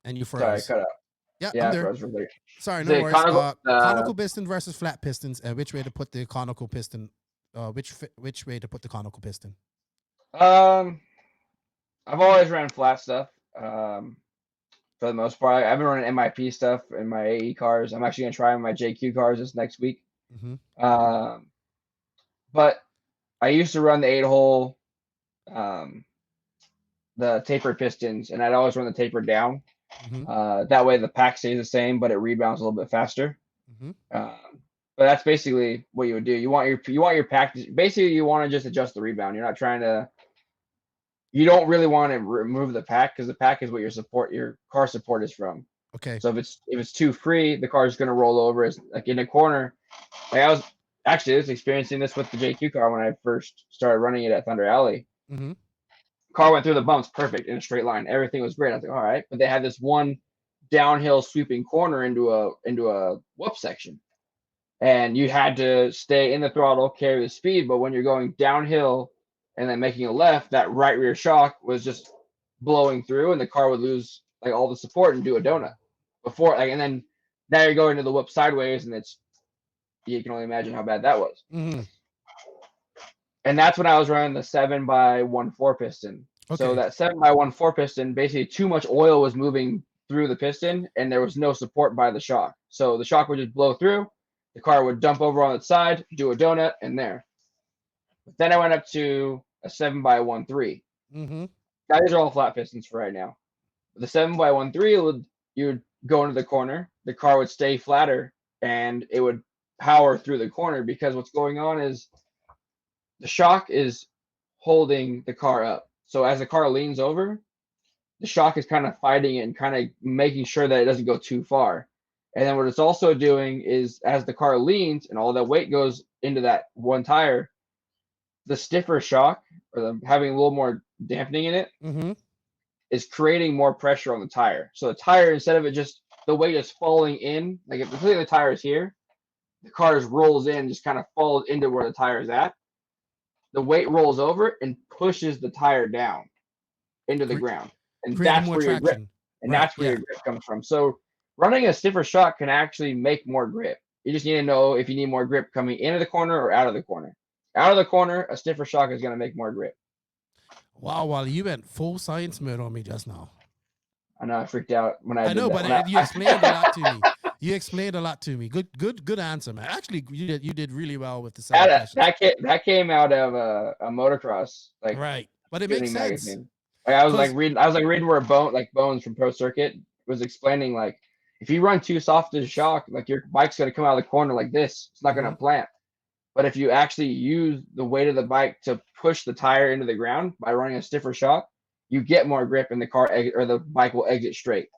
And you froze. Sorry, cut out. Yeah, I'm there. Really. Sorry, no worries. Conical piston versus flat pistons, and which way to put the conical piston? Which way to put the conical piston? I've always ran flat stuff. For the most part, I've been running MIP stuff in my AE cars. I'm actually gonna try my JQ cars this next week. Mm-hmm. But I used to run the 8-hole, the tapered pistons, and I'd always run the taper down. Mm-hmm. That way the pack stays the same, but it rebounds a little bit faster. Mm-hmm. But that's basically what you would do. You want your pack. Basically, you want to just adjust the rebound. You're not trying to. You don't really want to remove the pack because the pack is what your car support is from. Okay. So if it's too free, the car is going to roll over. It's like in a corner. Like I was experiencing this with the JQ car when I first started running it at Thunder Alley. Mm-hmm. Car went through the bumps perfect in a straight line. Everything was great. I was like, all right, but they had this one downhill sweeping corner into a whoop section, and you had to stay in the throttle, carry the speed. But when you're going downhill and then making a left, that right rear shock was just blowing through, and the car would lose like all the support and do a donut and then now you're going to the whoop sideways, and you can only imagine how bad that was. Mm-hmm. And that's when I was running the 7x1/4 piston. Okay. So that 7x1/4 piston, basically too much oil was moving through the piston, and there was no support by the shock. So the shock would just blow through. The car would dump over on its side, do a donut, and there. But then I went up to a 7x1/3. Mm-hmm. These are all flat pistons for right now. The 7x1/3, you would go into the corner. The car would stay flatter, and it would power through the corner because what's going on is the shock is holding the car up. So as the car leans over, the shock is kind of fighting it and kind of making sure that it doesn't go too far. And then what it's also doing is as the car leans and all that weight goes into that one tire, the stiffer shock or having a little more dampening in it Mm-hmm. is creating more pressure on the tire. So the tire, instead of it just the weight is falling in, like if the tire is here, the car just rolls in, just kind of falls into where the tire is at. The weight rolls over and pushes the tire down into the ground, and that's where your grip. And that's where your grip comes from. So running a stiffer shock can actually make more grip. You just need to know if you need more grip coming into the corner or out of the corner. Out of the corner, a stiffer shock is going to make more grip. Wow, Wally, you went full science mode on me just now. I know I freaked out when I. I know, but you explained a lot to me. You explained a lot to me. Good answer, man. Actually, you did really well with the that came out of a motocross. Like right. But it makes tuning sense. magazine. Like I was like 'Cause- reading where Bones from Pro Circuit was explaining, like, if you run too soft as shock, like your bike's gonna come out of the corner like this. It's not gonna plant. But if you actually use the weight of the bike to push the tire into the ground by running a stiffer shock, you get more grip and the the bike will exit straight.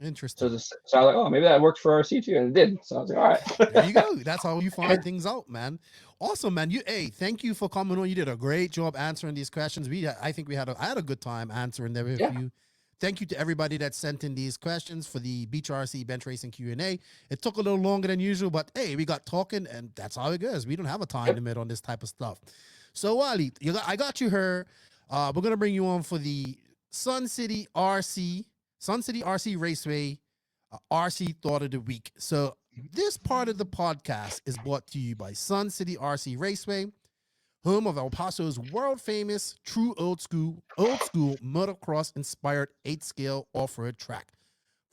Interesting. So I was like, oh, maybe that worked for RC too, and it did. So I was like, all right. There you go. That's how you find things out, man. Awesome, man. Thank you for coming on. You did a great job answering these questions. I think I had a good time answering them with you. Thank you to everybody that sent in these questions for the Beach RC Bench Racing Q&A. It took a little longer than usual, but hey, we got talking, and that's how it goes. We don't have a time limit on this type of stuff. So, Wally, I got you here. We're going to bring you on for the Sun City RC Raceway RC Thought of the Week. So this part of the podcast is brought to you by Sun City RC Raceway, home of El Paso's world famous, true old school motocross inspired 8-scale off-road track.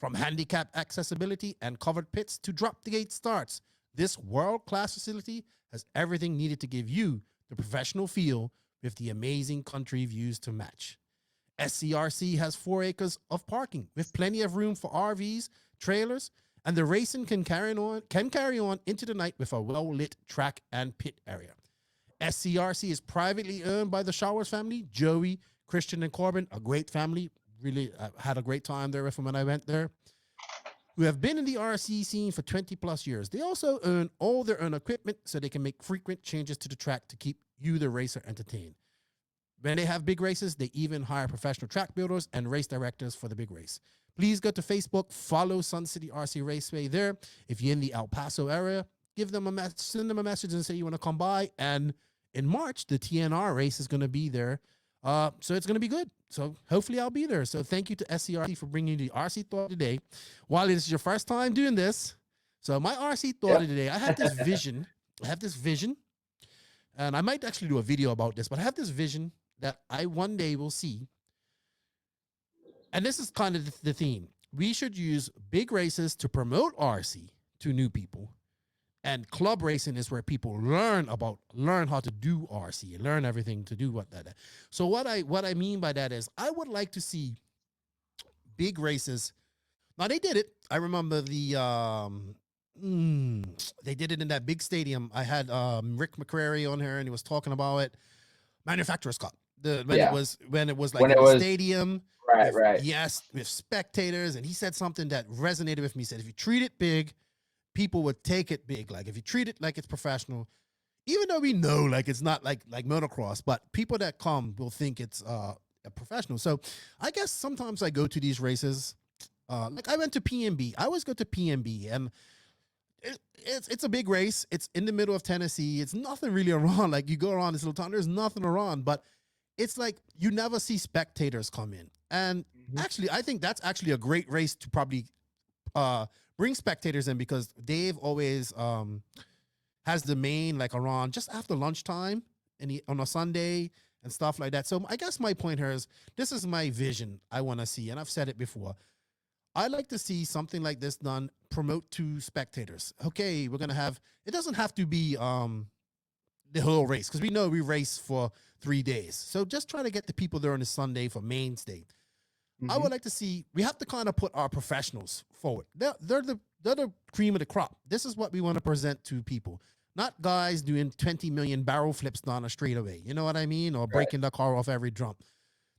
From handicap accessibility and covered pits to drop the gate starts, this world-class facility has everything needed to give you the professional feel with the amazing country views to match. SCRC has 4 acres of parking with plenty of room for RVs, trailers, and the racing can carry on into the night with a well-lit track and pit area. SCRC is privately owned by the Showers family, Joey, Christian, and Corbin, a great family. Really had a great time there with them when I went there, who have been in the RC scene for 20 plus years. They also own all their own equipment so they can make frequent changes to the track to keep you, the racer, entertained. When they have big races, they even hire professional track builders and race directors for the big race. Please go to Facebook, follow Sun City RC Raceway there. If you're in the El Paso area, send them a message and say you want to come by. And in March, the TNR race is going to be there. So it's going to be good. So hopefully I'll be there. So thank you to SCRC for bringing the RC Thought today. While this is your first time doing this, so my RC Thought today, I have this vision. And I might actually do a video about this, but I have this vision that I one day will see. And this is kind of the theme. We should use big races to promote RC to new people. And club racing is where people learn how to do RC and learn everything to do that. So what I mean by that is I would like to see big races. Now they did it. I remember they did it in that big stadium. I had Rick McCrary on here and he was talking about it. Manufacturers Cup. When it was like in the stadium. Right. Yes, with spectators. And he said something that resonated with me. He said, if you treat it big, people would take it big. Like if you treat it like it's professional, even though we know like it's not like motocross, but people that come will think it's a professional. So I guess sometimes I go to these races. Like I went to PNB. I always go to PNB, and it's a big race. It's in the middle of Tennessee. It's nothing really around. Like you go around this little town, there's nothing around, but it's like you never see spectators come in. And actually, I think that's actually a great race to probably bring spectators in, because Dave always has the main like around just after lunchtime on a Sunday and stuff like that. So I guess my point here is this is my vision I want to see, and I've said it before. I like to see something like this done, promote to spectators. Okay, we're gonna have, it doesn't have to be the whole race, because we know we race for 3 days. So just try to get the people there on the Sunday for mainstay. I would like to see, we have to kind of put our professionals forward. They're the cream of the crop. This is what we want to present to people. Not guys doing 20 million barrel flips down a straightaway. You know what I mean? Or breaking the car off every jump.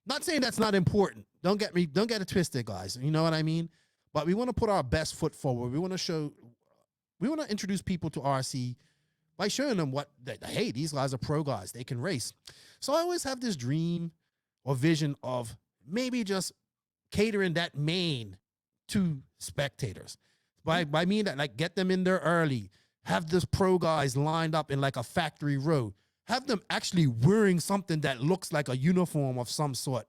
Not saying that's not important. Don't get it twisted, guys. You know what I mean? But we want to put our best foot forward. We want to introduce people to RC by showing them hey, these guys are pro guys. They can race. So I always have this dream or vision of maybe just catering that main to spectators. By meaning that, like, get them in there early, have those pro guys lined up in like a factory row, have them actually wearing something that looks like a uniform of some sort,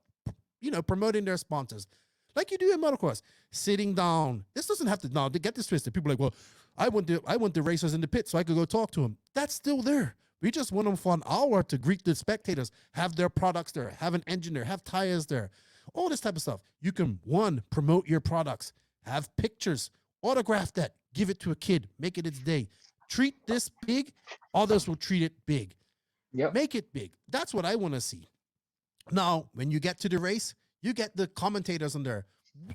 promoting their sponsors. Like you do in motocross, sitting down. This doesn't have to, now to get this twisted. People are like, well, I want the racers in the pit so I could go talk to them. That's still there. We just want them for an hour to greet the spectators, have their products there, have an engine there, have tires there, all this type of stuff. You can, promote your products, have pictures, autograph that, give it to a kid, make it its day. Treat this big, others will treat it big. Yep. Make it big. That's what I want to see. Now, when you get to the race, you get the commentators on there.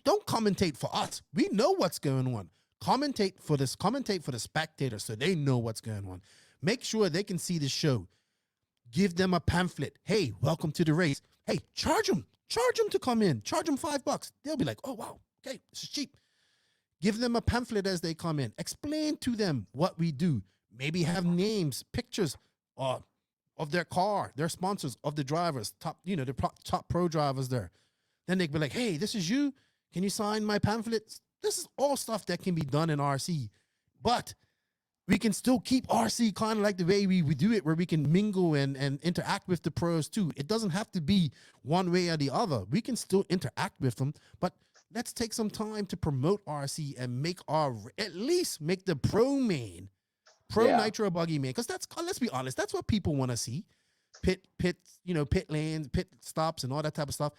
Don't commentate for us. We know what's going on. Commentate for the spectators so they know what's going on. Make sure they can see the show. Give them a pamphlet. Hey, welcome to the race. Hey, charge them to come in. Charge them $5. They'll be like, oh, wow, okay, this is cheap. Give them a pamphlet as they come in. Explain to them what we do. Maybe have names, pictures of their car, their sponsors, of the drivers, the top pro drivers there. Then they'd be like, hey, this is you. Can you sign my pamphlets? This is all stuff that can be done in RC. But we can still keep RC kind of like the way we do it, where we can mingle and interact with the pros too. It doesn't have to be one way or the other. We can still interact with them, but let's take some time to promote RC and at least make the pro nitro buggy main. Because let's be honest, that's what people want to see. Pit lanes, pit stops and all that type of stuff.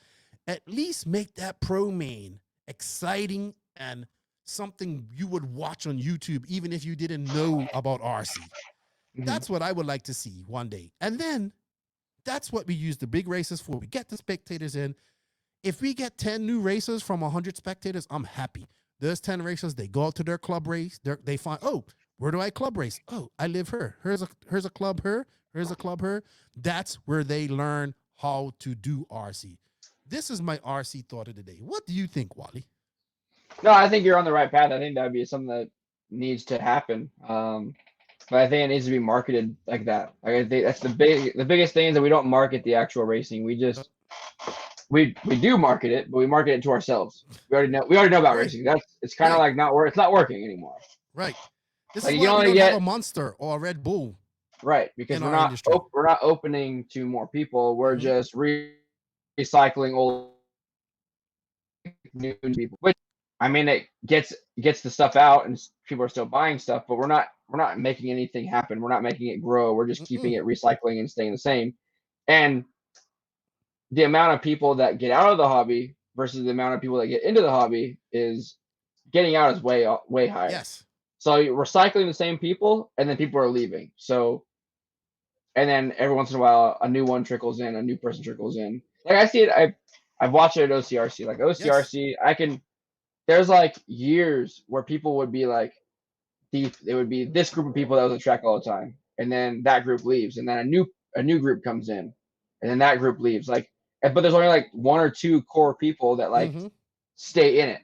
At least make that pro main exciting and something you would watch on YouTube, even if you didn't know about RC. Mm-hmm. That's what I would like to see one day. And then that's what we use the big races for. We get the spectators in. If we get 10 new racers from 100 spectators, I'm happy. Those 10 racers, they go out to their club race. They find, oh, where do I club race? Oh, I live here. Here's a club here. Here's a club here. That's where they learn how to do RC. This is my RC thought of the day. What do you think, Wally? No, I think you're on the right path. I think that would be something that needs to happen. But I think it needs to be marketed like that. Like, I think that's the biggest thing is that we don't market the actual racing. We just we do market it, but we market it to ourselves. We already know about racing. It's kind of like it's not working anymore. Right. This is why we don't have a Monster or a Red Bull. Right, because we're not opening to more people. We're just recycling old new people. Which, I mean, it gets the stuff out and people are still buying stuff, but we're not making anything happen. We're not making it grow. We're just keeping it recycling and staying the same. And the amount of people that get out of the hobby versus the amount of people that get into the hobby is getting out is way higher. Yes. So you're recycling the same people and then people are leaving. So, and then every once in a while, a new one trickles in, a new person trickles in. Like I see it, I've watched it at OCRC. Like OCRC, yes. There's like years where people would be like, it would be this group of people that was at track all the time, and then that group leaves, and then a new group comes in, and then that group leaves. Like, but there's only like one or two core people that like stay in it.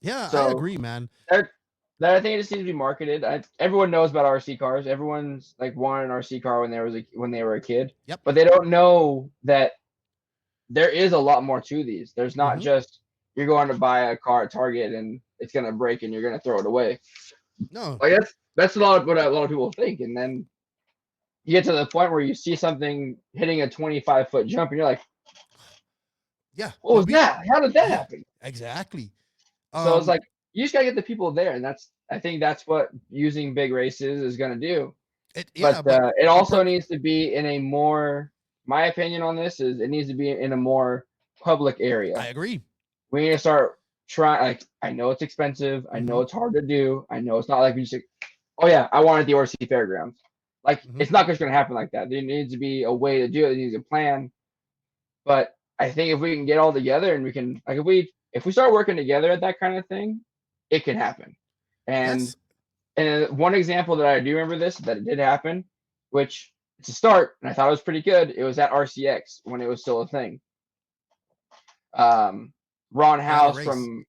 Yeah, so, I agree, man. That I think it just needs to be marketed. Everyone knows about RC cars. Everyone's like wanted an RC car when they were a kid. Yep. But they don't know that there is a lot more to these. There's not just you're going to buy a car at Target and it's gonna break and you're gonna throw it away. No. Like that's what a lot of people think. And then you get to the point where you see something hitting a 25-foot jump and you're like, yeah, what was that? How did that happen? Exactly. So it's like you just gotta get the people there, and I think that's what using big races is gonna do. But it also needs to be in a more. My opinion on this is it needs to be in a more public area. I agree. We need to start trying. Like, I know it's expensive. I know it's hard to do. I know it's not like we just. Oh yeah, I wanted the RC Fairgrounds. Like it's not just gonna happen like that. There needs to be a way to do it. There needs a plan. But I think if we can get all together and we can, like, if we start working together at that kind of thing, it can happen. And one example that I do remember that it did happen, which it's a start, and I thought it was pretty good. It was at RCX when it was still a thing. Ron House from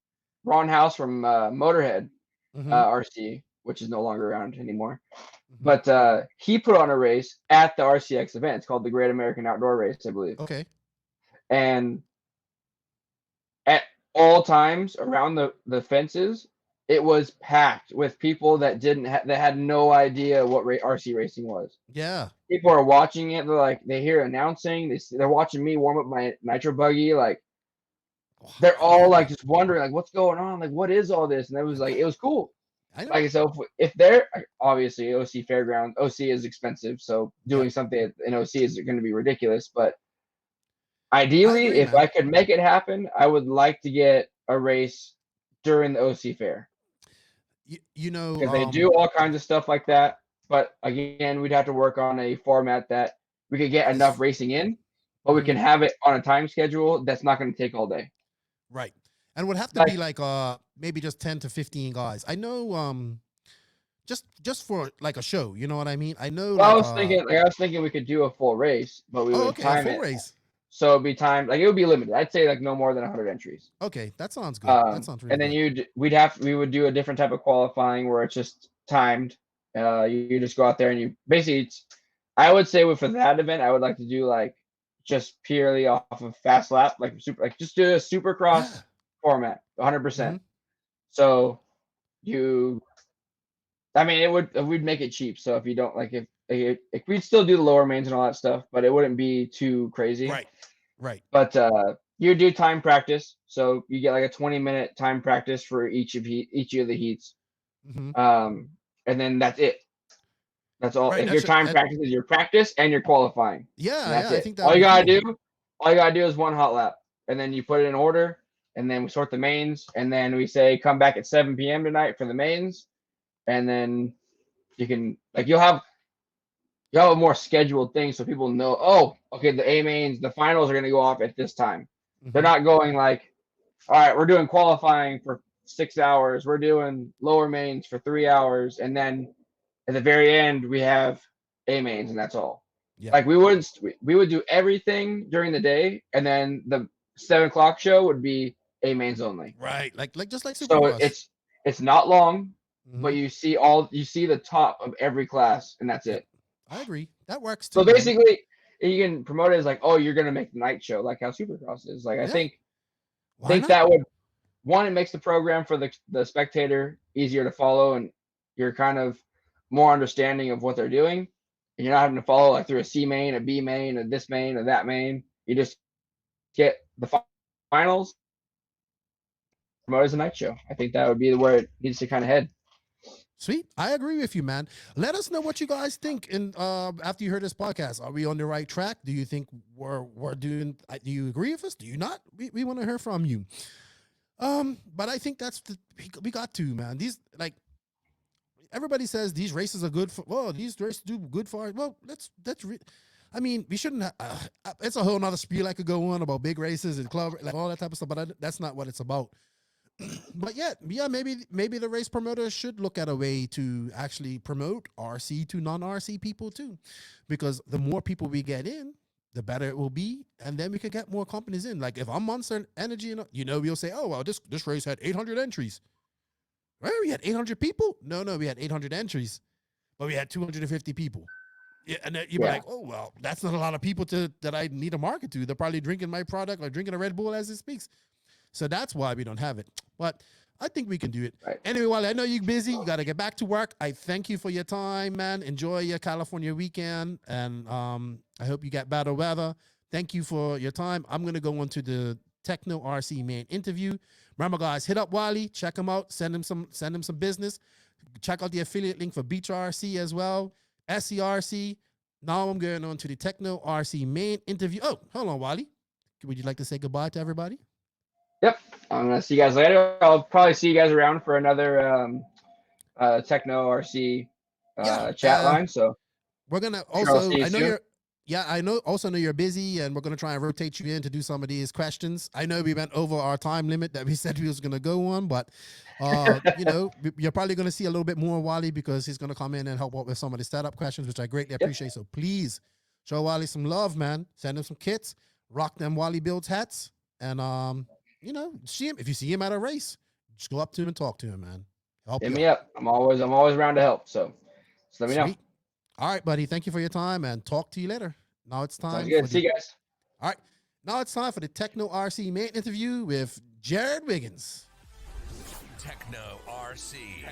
Motorhead RC, which is no longer around anymore. But he put on a race at the RCX event. It's called the Great American Outdoor Race, I believe. Okay. And at all times around the fences, it was packed with people that that had no idea what RC racing was. Yeah. People are watching it. They're like, they hear announcing. They're watching me warm up my nitro buggy. Like, they're all like just wondering, like, what's going on? Like, what is all this? And it was cool. Like, so if they're obviously OC Fairground, OC is expensive, so doing something in OC is going to be ridiculous. But ideally, if I could make it happen, I would like to get a race during the OC Fair. You know, because they do all kinds of stuff like that. But again, we'd have to work on a format that we could get enough racing in, but we can have it on a time schedule that's not going to take all day. Right. And would have to be like maybe just 10 to 15 guys. I know just for like a show, you know what I mean? I know Well, like, I was thinking we could do a full race, but we would a time full it. race. So it'd be timed, like it would be limited. I'd say like no more than 100 entries. Okay, that sounds good. That sounds really and then good. we would do a different type of qualifying where it's just timed. You just go out there and you basically, I would say for that event, I would like to do like just purely off of fast lap, like just do a supercross format, 100%. So we'd make it cheap. So if you don't like, if we'd still do the lower mains and all that stuff, but it wouldn't be too crazy. Right. But you do time practice, so you get like a 20-minute time practice for each of the heats. And then that's it. That's all. Right, If your time practice is your practice and your qualifying. Yeah, I think all you gotta do is one hot lap, and then you put it in order, and then we sort the mains, and then we say come back at 7 p.m. tonight for the mains, and then you can you'll have a more scheduled thing so people know, oh, okay, the A mains, the finals are gonna go off at this time. They're not going like, all right, we're doing qualifying for 6 hours, we're doing lower mains for 3 hours, and then at the very end we have A mains, and that's all. Yeah. Like we would do everything during the day, and then the 7 o'clock show would be A mains only. Right, like just like Supercross. So it's not long, but you see the top of every class, and that's it. I agree. That works too. So basically, you can promote it as like, oh, you're gonna make the night show, like how Supercross is. Like I think that would, one, it makes the program for the spectator easier to follow, and you're kind of more understanding of what they're doing, and you're not having to follow like through a C main, a B main, or this main, or that main. You just get the finals, promote as a night show. I think that would be where it needs to kind of head. Sweet. I agree with you, man. Let us know what you guys think. And after you heard this podcast, are we on the right track? Do you think we're doing? Do you agree with us? Do you not? We want to hear from you. But I think we got to, man. These, like, everybody says these races are good for. Well, these races do good for. Well, I mean, we shouldn't. It's a whole nother spiel I could go on about big races and club, like all that type of stuff. But that's not what it's about. But yeah, maybe the race promoters should look at a way to actually promote RC to non-RC people too, because the more people we get in, the better it will be, and then we could get more companies in. Like if I'm Monster Energy, we'll say, oh well, this race had 800 entries. Right? We had 800 people? No, we had 800 entries, but we had 250 people. Yeah, and then you'd be like, oh well, that's not a lot of people that I need to market to. They're probably drinking my product or drinking a Red Bull as it speaks. So that's why we don't have it. But I think we can do it. Right. Anyway, Wally, I know you're busy. You got to get back to work. I thank you for your time, man. Enjoy your California weekend. And I hope you get better weather. Thank you for your time. I'm going to go on to the Tekno RC main interview. Remember, guys, hit up Wally. Check him out. Send him some business. Check out the affiliate link for Beach RC as well. SCRC. Now I'm going on to the Tekno RC main interview. Oh, hold on, Wally. Would you like to say goodbye to everybody? Yep. I'm going to see you guys later. I'll probably see you guys around for another Tekno RC chat line. So we're going to also, I know you're busy, and we're going to try and rotate you in to do some of these questions. I know we went over our time limit that we said we was going to go on, but you're probably going to see a little bit more of Wally because he's going to come in and help out with some of the setup questions, which I greatly appreciate. So please show Wally some love, man. Send him some kits, rock them WallieBuilds hats, and see him. If you see him at a race, just go up to him and talk to him, man. Hit me up. I'm always around to help. So let me know. All right, buddy. Thank you for your time, and talk to you later. Now it's time. Sounds good. See you guys. All right. Now it's time for the Tekno RC main interview with Jared Wiggins. Tekno RC.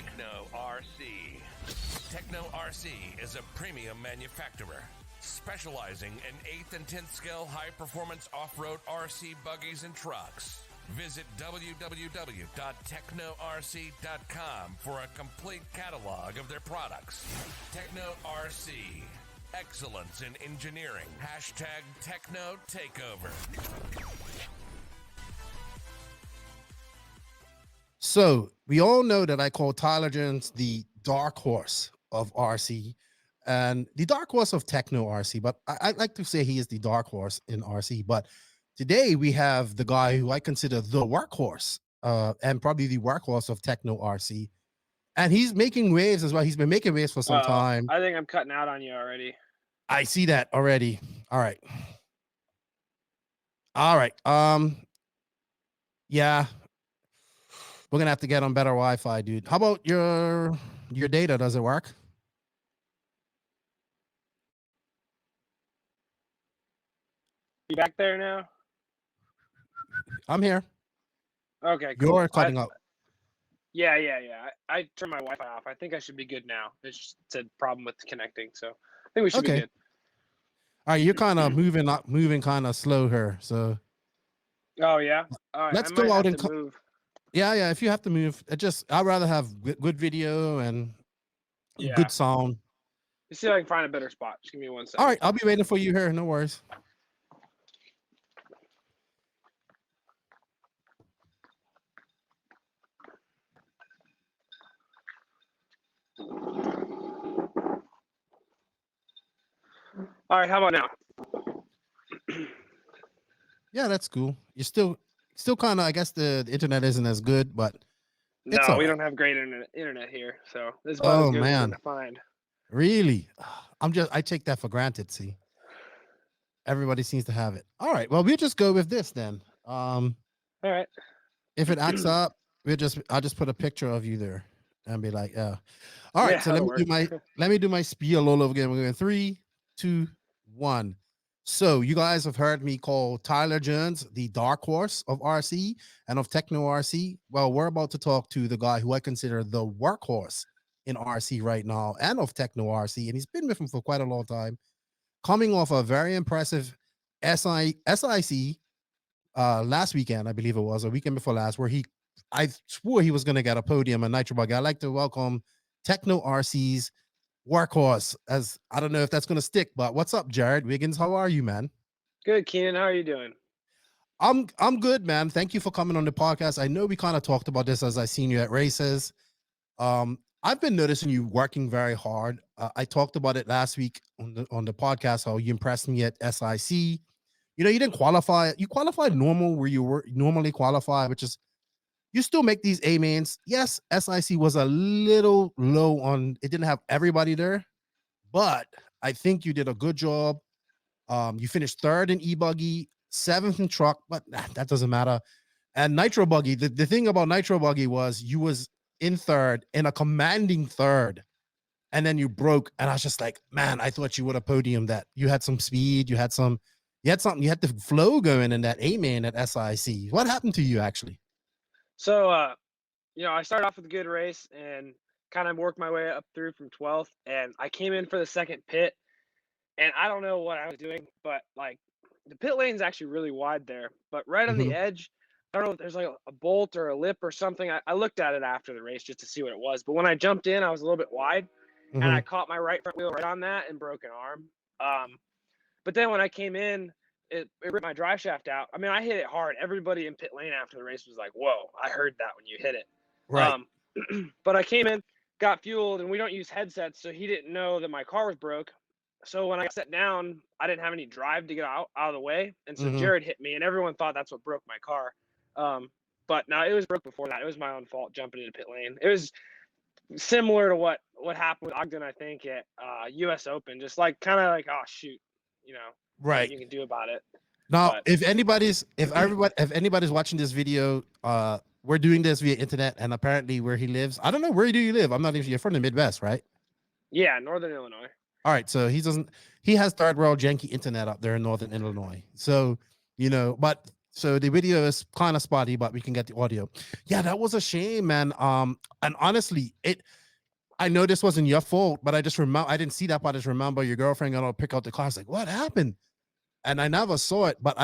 Tekno RC is a premium manufacturer specializing in 8th and 10th scale high-performance off-road RC buggies and trucks. Visit www.teknorc.com for a complete catalog of their products. Tekno RC. Excellence in engineering. #Tekno Takeover. So we all know that I call Tyler Jones the dark horse of RC. and the dark horse of Tekno RC, but I like to say he is the dark horse in RC. But today we have the guy who I consider the workhorse, and probably the workhorse of Tekno RC, and he's making waves as well. He's been making waves for some time. I think I'm cutting out on you already. I see that already. All right. Yeah, we're gonna have to get on better Wi-Fi, dude. How about your data? Does it work? You back there now? I'm here. Okay, cool. You're cutting up. Yeah. I turned my Wi-Fi off. I think I should be good now. It just said problem with connecting, so I think we should be good. All right, you're kind of moving kind of slow here. So. Oh yeah. All right. Let's go out and move. Yeah. If you have to move, I'd rather have good video and good sound. Let's see if I can find a better spot. Just give me 1 second. All right, I'll be waiting for you here. No worries. All right. How about now? Yeah, that's cool. You're still kind of. I guess the internet isn't as good, but No, we don't have great internet here, so this is about as good as we're gonna find. Really? I take that for granted. See, everybody seems to have it. All right. Well, we'll just go with this then. All right. If it acts up, I'll just put a picture of you there and be like, yeah. All right. So let me do my spiel all over again. We're going 3, 2, 1. So you guys have heard me call Tyler Jones the dark horse of RC and of Tekno RC. Well, we're about to talk to the guy who I consider the workhorse in RC right now and of Tekno RC, and he's been with him for quite a long time, coming off a very impressive SIC last weekend, I believe it was, a weekend before last, where I swore he was going to get a podium at Nitro Buggy. I'd like to welcome Tekno RC's workhorse, as I don't know if that's going to stick, but what's up, Jared Wiggins? How are you, man? Good, Keenan. How are you doing? I'm good, man. Thank you for coming on the podcast. I know we kind of talked about this as I seen you at races. I've been noticing you working very hard. I talked about it last week on the podcast, how you impressed me at SIC. You know, you didn't qualify. You qualified normal where you were normally qualified, which is you still make these A mains. Yes, SIC was a little low on, it didn't have everybody there, but I think you did a good job. You finished 3rd in e-buggy, 7th in truck, but that doesn't matter. And Nitro Buggy, the thing about Nitro Buggy was you was in 3rd, in a commanding 3rd, and then you broke. And I was just like, man, I thought you would have podiumed that. You had some speed, you had something, you had the flow going in that A-man at SIC. What happened to you actually? So, I started off with a good race and kind of worked my way up through from 12th, and I came in for the second pit, and I don't know what I was doing, but like the pit lane's actually really wide there, but right on the edge, I don't know if there's like a bolt or a lip or something. I looked at it after the race just to see what it was, but when I jumped in, I was a little bit wide, and I caught my right front wheel right on that and broke an arm. But then when I came in, it ripped my drive shaft out. I mean, I hit it hard. Everybody in pit lane after the race was like, whoa, I heard that when you hit it. Right. But I came in, got fueled, and we don't use headsets, so he didn't know that my car was broke. So when I sat down, I didn't have any drive to get out of the way. And so Jared hit me, and everyone thought that's what broke my car. But no, it was broke before that. It was my own fault jumping into pit lane. It was similar to what happened with Ogden, I think, at US Open. Just like kind of like, oh, shoot, right, you can do about it. Now, if anybody's watching this video, we're doing this via internet, and apparently where he lives, I don't know, where do you live? I'm not even, you're from the Midwest, right? Yeah, Northern Illinois. All right, so he has third world janky internet up there in Northern Illinois. So, but so the video is kind of spotty, but we can get the audio. Yeah, that was a shame, man. And honestly, I know this wasn't your fault, but I didn't see that part. I just remember your girlfriend gonna pick out the car. I was like, what happened? And I never saw it, but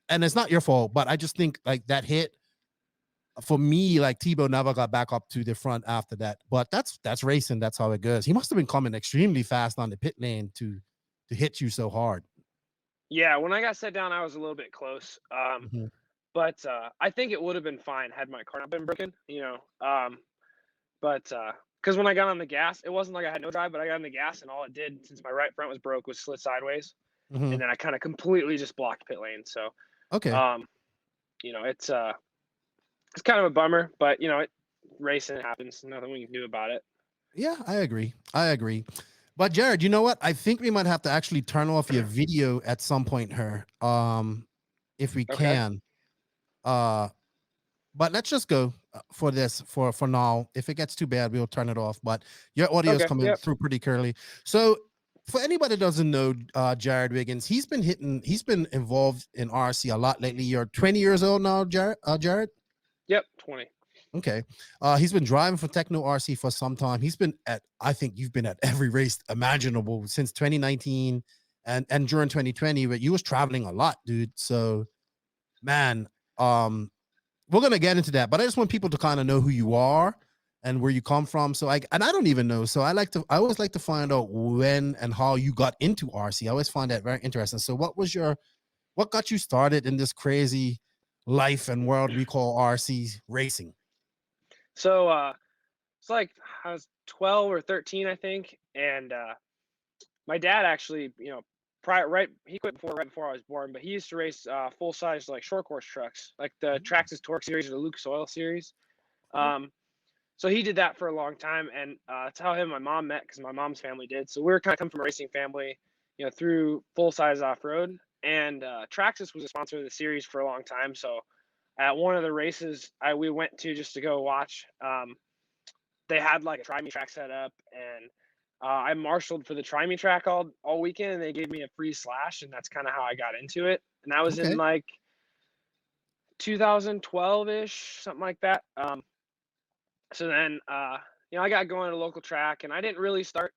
and it's not your fault, but I just think like that hit for me, like Tebow never got back up to the front after that. But that's racing. That's how it goes. He must have been coming extremely fast on the pit lane to hit you so hard. Yeah, when I got set down, I was a little bit close. But I think it would have been fine had my car not been broken, But because when I got on the gas, it wasn't like I had no drive, but I got on the gas and all it did, since my right front was broke, was slid sideways. Mhm. And then I kind of completely just blocked pit lane. So, Okay. it's kind of a bummer, but racing happens. Nothing we can do about it. Yeah, I agree. But Jared, you know what? I think we might have to actually turn off your video at some point here. If we Okay. can. But let's just go for this for now. If it gets too bad, we'll turn it off. But your audio is Okay, coming yep. through pretty clearly. So for anybody that doesn't know Jared Wiggins, he's been involved in RC a lot lately. You're 20 years old now, Jared? Yep, 20. Okay. He's been driving for Tekno RC for some time. I think you've been at every race imaginable since 2019 and during 2020, but you was traveling a lot, dude. So man, we're gonna get into that, but I just want people to kind of know who you are and where you come from. So I don't even know. So I always like to find out when and how you got into RC. I always find that very interesting. So what got you started in this crazy life and world we call RC racing? So it's like I was 12 or 13, I think, and my dad actually, he quit right before I was born, but he used to race full size like short course trucks, like the Traxxas Torque series or the Lucas Oil series. So he did that for a long time, and that's how him and my mom met, because my mom's family did. So we were kind of come from a racing family, through full size off road, and Traxxas was a sponsor of the series for a long time. So at one of the races we went to just to go watch, they had like a try-me track set up, and I marshaled for the try-me track all weekend, and they gave me a free slash, and that's kind of how I got into it. And that was in like 2012-ish, something like that. So then, I got going to a local track, and I didn't really start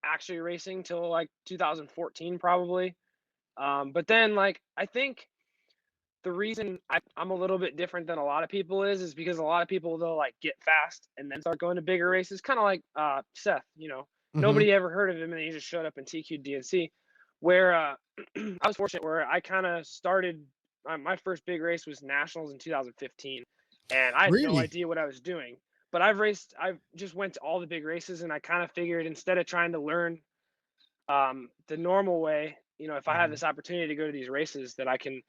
actually racing till like 2014 probably. But then, like, I think the reason I'm a little bit different than a lot of people is because a lot of people, they'll like get fast and then start going to bigger races, kind of like Seth. Nobody ever heard of him, and he just showed up in TQ DNC. Where I was fortunate, where I kind of started. My first big race was Nationals in 2015, and I had no idea what I was doing. But I've just went to all the big races, and I kind of figured, instead of trying to learn the normal way, if I have this opportunity to go to these races, that I can,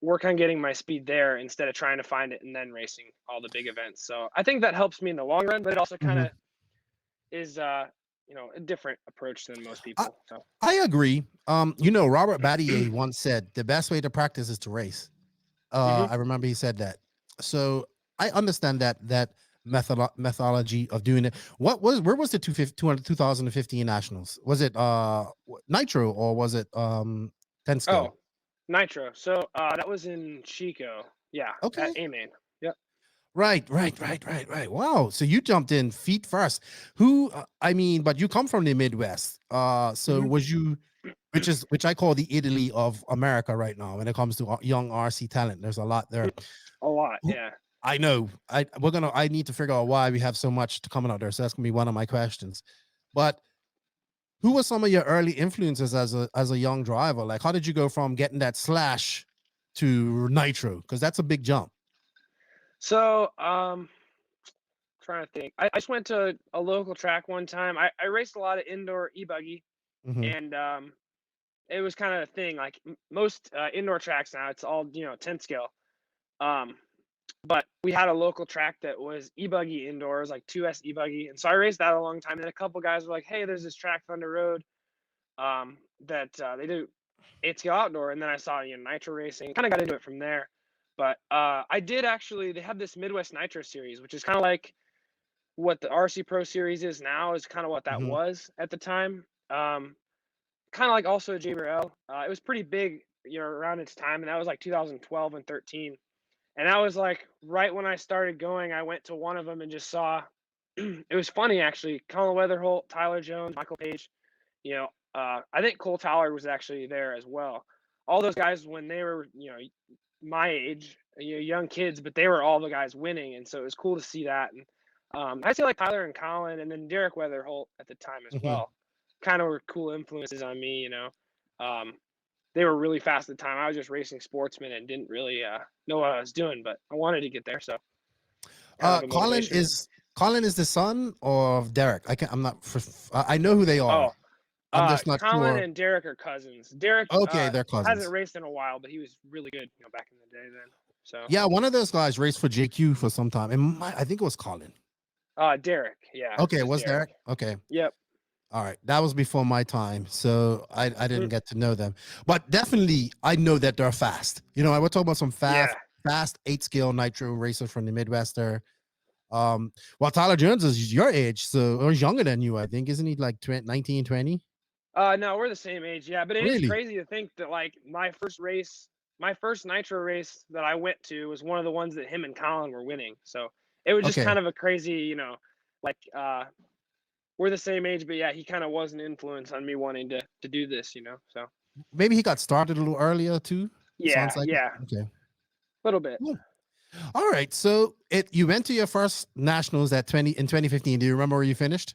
work on getting my speed there instead of trying to find it and then racing all the big events. So I think that helps me in the long run, but it also kind of is a different approach than most people. So I agree. Robert Battier once said the best way to practice is to race. I remember he said that. So I understand that methodology of doing it. Where was the 2015 Nationals? Was it Nitro or was it 10 scale? Oh, Nitro. So that was in Chico. Yeah. Okay. At A-Main. Yep. Right. Wow. So you jumped in feet first. But you come from the Midwest. So was you, which I call the Italy of America right now when it comes to young RC talent. There's a lot there. A lot, yeah. I know. I need to figure out why we have so much coming out there. So that's gonna be one of my questions. But who were some of your early influences as a young driver? Like, how did you go from getting that slash to Nitro? Because that's a big jump. So, trying to think. I just went to a local track one time. I raced a lot of indoor e-buggy, and it was kind of a thing. Like most indoor tracks now, it's all 10 scale. But we had a local track that was e-buggy indoors, like 2S e-buggy, and so I raced that a long time. And a couple guys were like, "Hey, there's this track Thunder Road that they do 8 scale outdoor," and then I saw Nitro racing. Kind of got into it from there. But I did actually. They have this Midwest Nitro series, which is kind of like what the RC Pro Series is now. Is kind of what that was at the time. Kind of like also JBL. It was pretty big, around its time, and that was like 2012 and 13. And that was like right when I started going. I went to one of them and just saw. It was funny actually. Colin Weatherholt, Tyler Jones, Michael Page. I think Cole Tallard was actually there as well. All those guys, when they were my age, young kids, but they were all the guys winning, and so it was cool to see that. And I feel like Tyler and Colin, and then Derek Weatherholt at the time as well, kind of were cool influences on me. They were really fast at the time. I was just racing sportsman and didn't really know what I was doing, but I wanted to get there. So Colin is the son of Derek. I'm not. I know who they are. Oh, I'm just not Colin sure. and Derek are cousins. Derek Okay, they're cousins. hasn't raced in a while, but he was really good, back in the day then. So Yeah, one of those guys raced for JQ for some time. I think it was Colin. Derek, yeah. Okay, it was Derek? Okay. Yep. All right. That was before my time. So I Mm-hmm. didn't get to know them. But definitely I know that they're fast. I would talk about some fast 8-scale nitro racers from the Midwest there. Well, Tyler Jones is your age, or younger than you, I think. Isn't he like 19, 20? No, we're the same age, yeah. But it is Really? crazy to think that like my first nitro race that I went to was one of the ones that him and Colin were winning. So it was just kind of a crazy, like we're the same age, but yeah, he kind of was an influence on me wanting to do this, So Maybe he got started a little earlier too. yeah, Sounds like yeah, okay. a little bit. Cool. All right. So you went to your first nationals in 2015. Do you remember where you finished?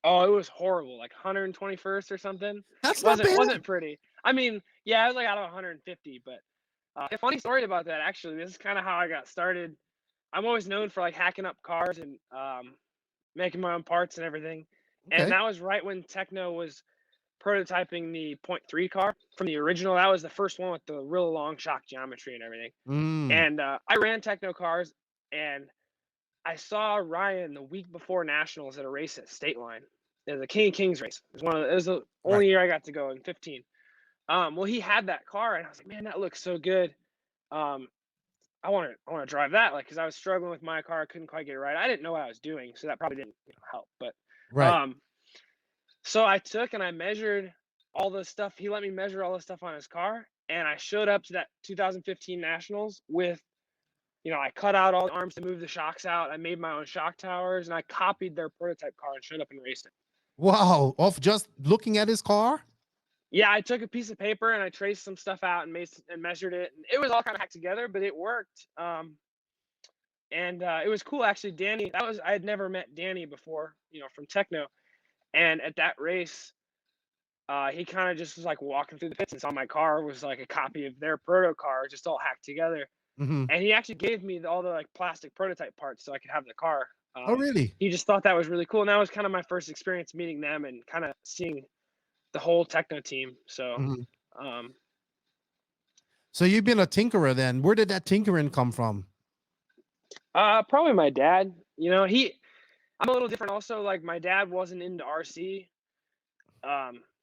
Oh, it was horrible, like 121st or something. That's not bad. Wasn't pretty. I mean, yeah, I was like out of 150, but a funny story about that actually. This is kind of how I got started. I'm always known for like hacking up cars and making my own parts and everything. Okay. And that was right when Tekno was prototyping the 0.3 car from the original. That was the first one with the real long shock geometry and everything. And I ran Tekno cars, and I saw Ryan the week before nationals at a race at State Line. It was a King of Kings race. It was the only year I got to go in 15. Well, he had that car, and I was like, man, that looks so good. I want to drive that, like, because I was struggling with my car. I couldn't quite get it right. I didn't know what I was doing, so that probably didn't help. But so I took and I measured all the stuff. He let me measure all the stuff on his car, and I showed up to that 2015 nationals with, I cut out all the arms to move the shocks out. I made my own shock towers, and I copied their prototype car and showed up and raced it. Wow! Off just looking at his car. Yeah, I took a piece of paper and I traced some stuff out and measured it. And it was all kind of hacked together, but it worked. And it was cool actually. Danny, I had never met Danny before, from Tekno. And at that race, he kind of just was like walking through the pits and saw my car was like a copy of their proto car, just all hacked together. And he actually gave me all the like plastic prototype parts so I could have the car. Oh, really? He just thought that was really cool. And that was kind of my first experience meeting them and kind of seeing the whole Tekno team. So, so you've been a tinkerer then. Where did that tinkering come from? Probably my dad. I'm a little different also. Like my dad wasn't into RC.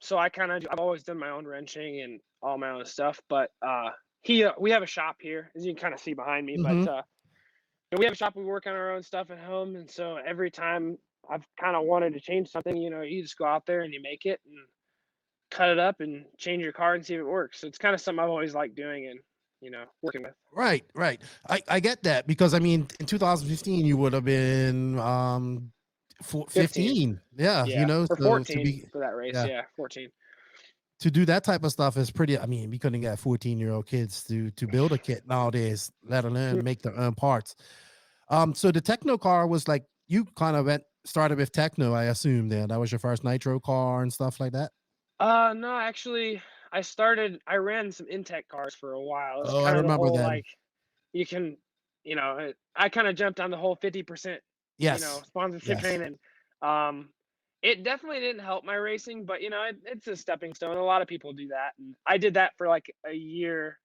So I've always done my own wrenching and all my own stuff. But we have a shop here, as you can kind of see behind me. But we have a shop. We work on our own stuff at home, and so every time I've kind of wanted to change something, you just go out there and you make it and cut it up and change your car and see if it works. So it's kind of something I've always liked doing and working with. Right. I get that because I mean in 2015 you would have been 15. Yeah, or 14 for that race. Yeah, 14. To do that type of stuff is pretty. I mean, we couldn't get 14-year-old kids to build a kit nowadays, let alone make their own parts. So the Tekno car was like you kind of started with Tekno, I assume. Then that was your first nitro car and stuff like that. No, actually, I ran some Intech cars for a while. Oh, I remember that. Like, you can, I kind of jumped on the whole 50%, sponsorship train, and it definitely didn't help my racing, but it's a stepping stone. A lot of people do that, and I did that for like a year,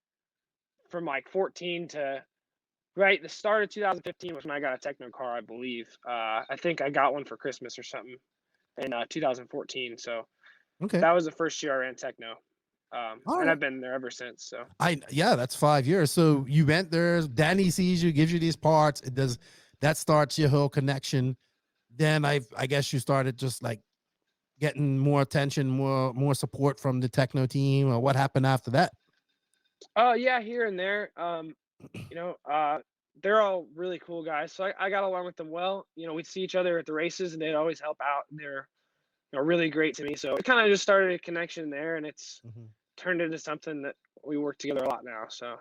from like 14 to the start of 2015 was when I got a Tekno car, I believe. I think I got one for Christmas or something in 2014. So. Okay. That was the first year I ran Tekno. And I've been there ever since. So that's 5 years. So you went there, Danny sees you, gives you these parts. That starts your whole connection. Then I guess you started just like getting more attention, more support from the Tekno team, or what happened after that? Yeah, here and there. They're all really cool guys. So I got along with them well. We'd see each other at the races and they'd always help out. And they're really great to me. So it kind of just started a connection there, and it's turned into something that we work together a lot now. So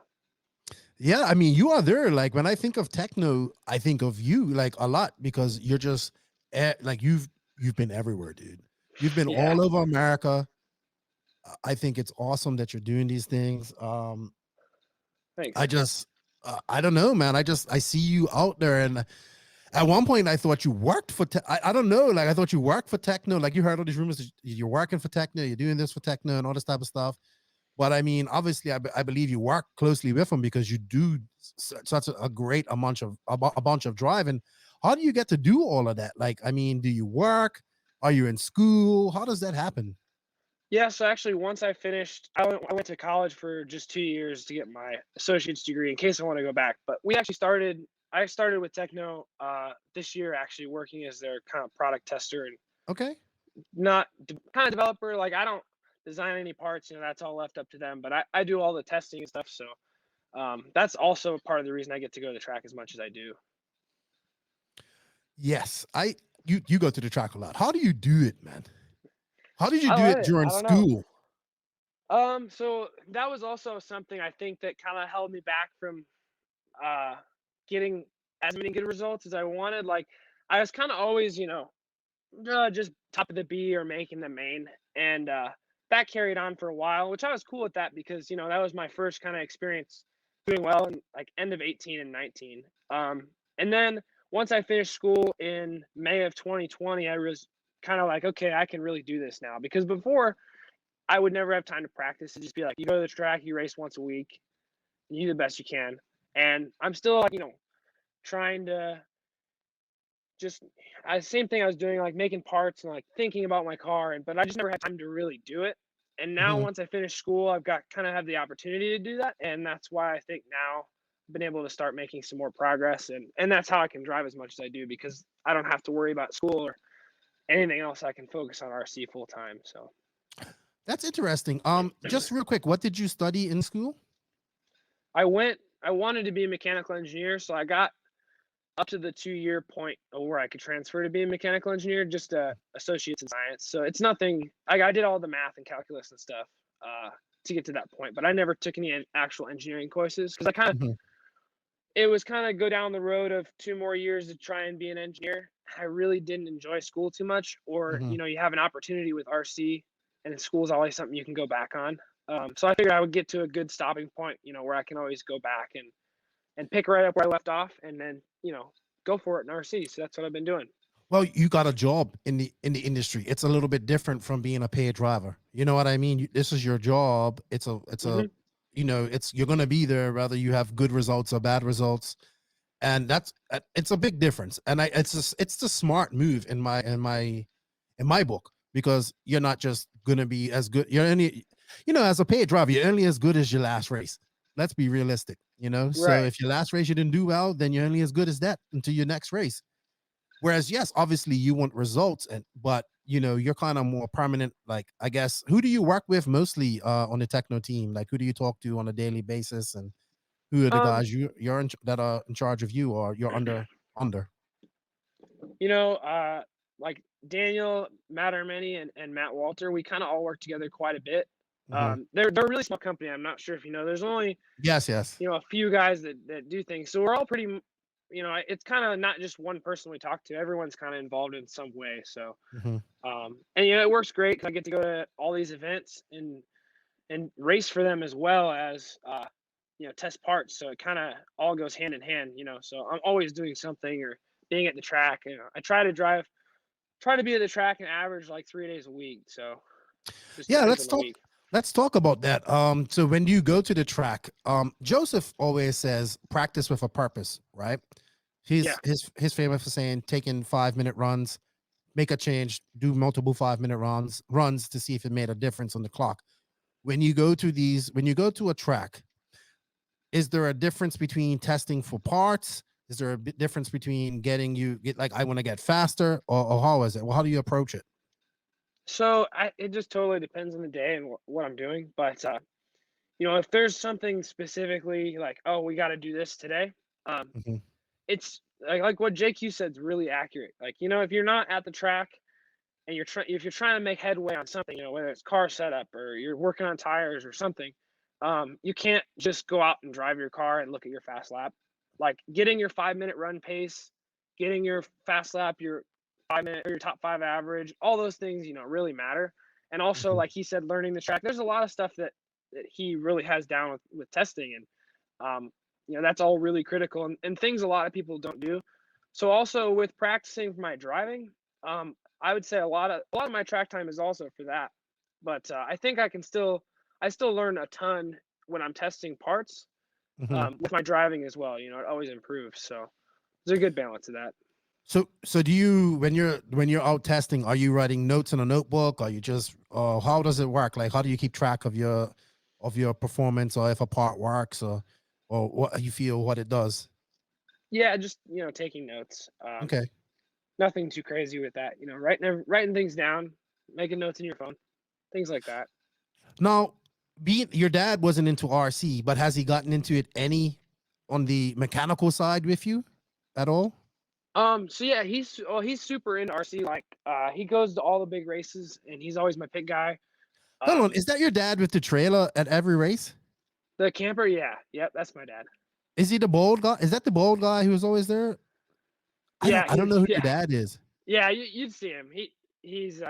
yeah, I mean, you are there. Like when I think of Tekno, I think of you like a lot because you're just like you've been everywhere, dude. You've been all over America. I think it's awesome that you're doing these things. Thanks. I don't know, man. I see you out there, and At one point, I thought you worked for. I don't know. Like I thought you worked for Tekno. Like you heard all these rumors that you're working for Tekno. You're doing this for Tekno and all this type of stuff. But I mean, obviously, I believe you work closely with them because you do such a great bunch of driving. How do you get to do all of that? Like, I mean, do you work? Are you in school? How does that happen? Yeah, so actually, once I finished, I went to college for just 2 years to get my associate's degree in case I want to go back. But I started with Tekno this year, actually working as their kind of product tester and Okay. not kind of developer. Like I don't design any parts, that's all left up to them. But I do all the testing and stuff. So that's also part of the reason I get to go to the track as much as I do. Yes, you go to the track a lot. How do you do it, man? How did you I do love it it. during I don't know. school? So that was also something I think that kind of held me back from getting as many good results as I wanted. Like I was kind of always, just top of the B or making the main, and that carried on for a while, which I was cool with that because that was my first kind of experience doing well in like end of 18 and 19. And then once I finished school in May of 2020, I was kind of like, okay, I can really do this now because before I would never have time to practice. It'd just be like you go to the track, you race once a week, you do the best you can. And I'm still like, trying to just same thing I was doing, like making parts and like thinking about my car, but I just never had time to really do it. And now Mhm. once I finish school, I've got kind of have the opportunity to do that, and that's why I think now I've been able to start making some more progress, and that's how I can drive as much as I do because I don't have to worry about school or anything else. I can focus on RC full time. So That's interesting. Just real quick, what did you study in school? I wanted to be a mechanical engineer, so I got up to the 2 year point where I could transfer to be a mechanical engineer, just associates in science. So it's nothing. I did all the math and calculus and stuff to get to that point, but I never took any actual engineering courses because Mhm. it was kind of go down the road of 2 more years to try and be an engineer. I really didn't enjoy school too much, or Mhm. you have an opportunity with RC, and school is always something you can go back on. So I figured I would get to a good stopping point, where I can always go back and pick right up where I left off, and then go for it in RC. So that's what I've been doing. Well, you got a job in the industry. It's a little bit different from being a paid driver. You know what I mean? This is your job. It's a Hmm. it's you're gonna be there whether you have good results or bad results, and that's it's a big difference. And it's the smart move in my book because you're not just gonna be as good. You're only as a paid driver, you're only as good as your last race. Let's be realistic. So Right. if your last race you didn't do well, then you're only as good as that until your next race. Whereas, yes, obviously you want results, but you're kind of more permanent. Like, I guess, who do you work with mostly on the Tekno team? Like, who do you talk to on a daily basis, and who are the Um, guys that are in charge of you or you're under? you know, uh, like Daniel, Matt Armeni, and Matt Walter, we kind of all work together quite a bit. Mhm. They're a really small company. I'm not sure if you know. There's only Yes, yes. a few guys that do things. So we're all pretty. It's kind of not just one person we talk to. Everyone's kind of involved in some way. So Mhm. and it works great 'cause I get to go to all these events and race for them as well as test parts. So it kind of all goes hand in hand. So I'm always doing something or being at the track. I try to be at the track and average like 3 days a week. So just Yeah, depends let's on the talk. week. Let's talk about that. So when you go to the track, Joseph always says practice with a purpose, right? Yeah. His famous for saying taking 5-minute runs, make a change, do multiple 5-minute runs to see if it made a difference on the clock. When you go to a track, is there a difference between testing for parts? Is there a difference between like I want to get faster, or how is it? Well, how do you approach it? So it just totally depends on the day and what I'm doing. But if there's something specifically like, oh, we got to do this today, Mhm. it's like what JQ said is really accurate. Like, if you're not at the track and if you're trying to make headway on something, whether it's car setup or you're working on tires or something, you can't just go out and drive your car and look at your fast lap. Like getting your 5-minute run pace, getting your fast lap, your 5 minute or your top five average, all those things, really matter. And also, Mhm. like he said, learning the track. There's a lot of stuff that he really has down with testing, and that's all really critical and things a lot of people don't do. So also with practicing for my driving, I would say a lot of my track time is also for that. But I think I still learn a ton when I'm testing parts Mhm. with my driving as well. It always improves. So there's a good balance of that. So do you, when you're out testing, are you writing notes in a notebook? Are you just how does it work? Like, how do you keep track of your performance, or if a part works, or what you feel what it does? Yeah, just taking notes. Okay. Nothing too crazy with that. Writing things down, making notes in your phone, things like that. Now, your dad wasn't into RC, but has he gotten into it any on the mechanical side with you at all? So yeah, he's super into RC. Like, he goes to all the big races, and he's always my pit guy. Hold on, is that your dad with the trailer at every race? The camper, yeah, yep, that's my dad. Is he the bald guy? Is that the bald guy who was always there? Yeah, I don't know who your dad is. yeah, you'd see him. He's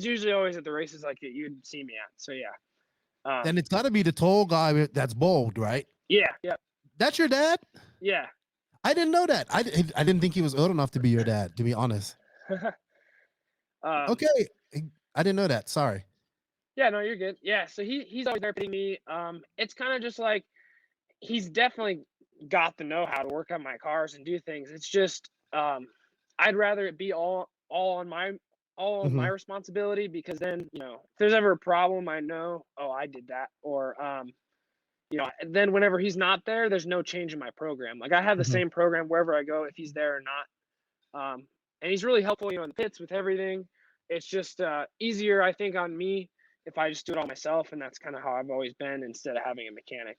usually always at the races like that you'd see me at. So yeah, Then it's got to be the tall guy that's bald, right? yeah, That's your dad? yeah. I didn't know that. I didn't think he was old enough to be your dad, to be honest. Okay, I didn't know that. Sorry. Yeah, no, you're good. Yeah, so he's always there pitting me. It's kind of just like he's definitely got the know-how to work on my cars and do things. It's just I'd rather it be all on my Mhm. responsibility, because then if there's ever a problem, I know, oh, I did that. Or then whenever he's not there, there's no change in my program. Like, I have the Mhm. same program wherever I go, if he's there or not. And he's really helpful in the pits with everything. It's just easier, I think, on me if I just do it all myself, and that's kind of how I've always been, instead of having a mechanic.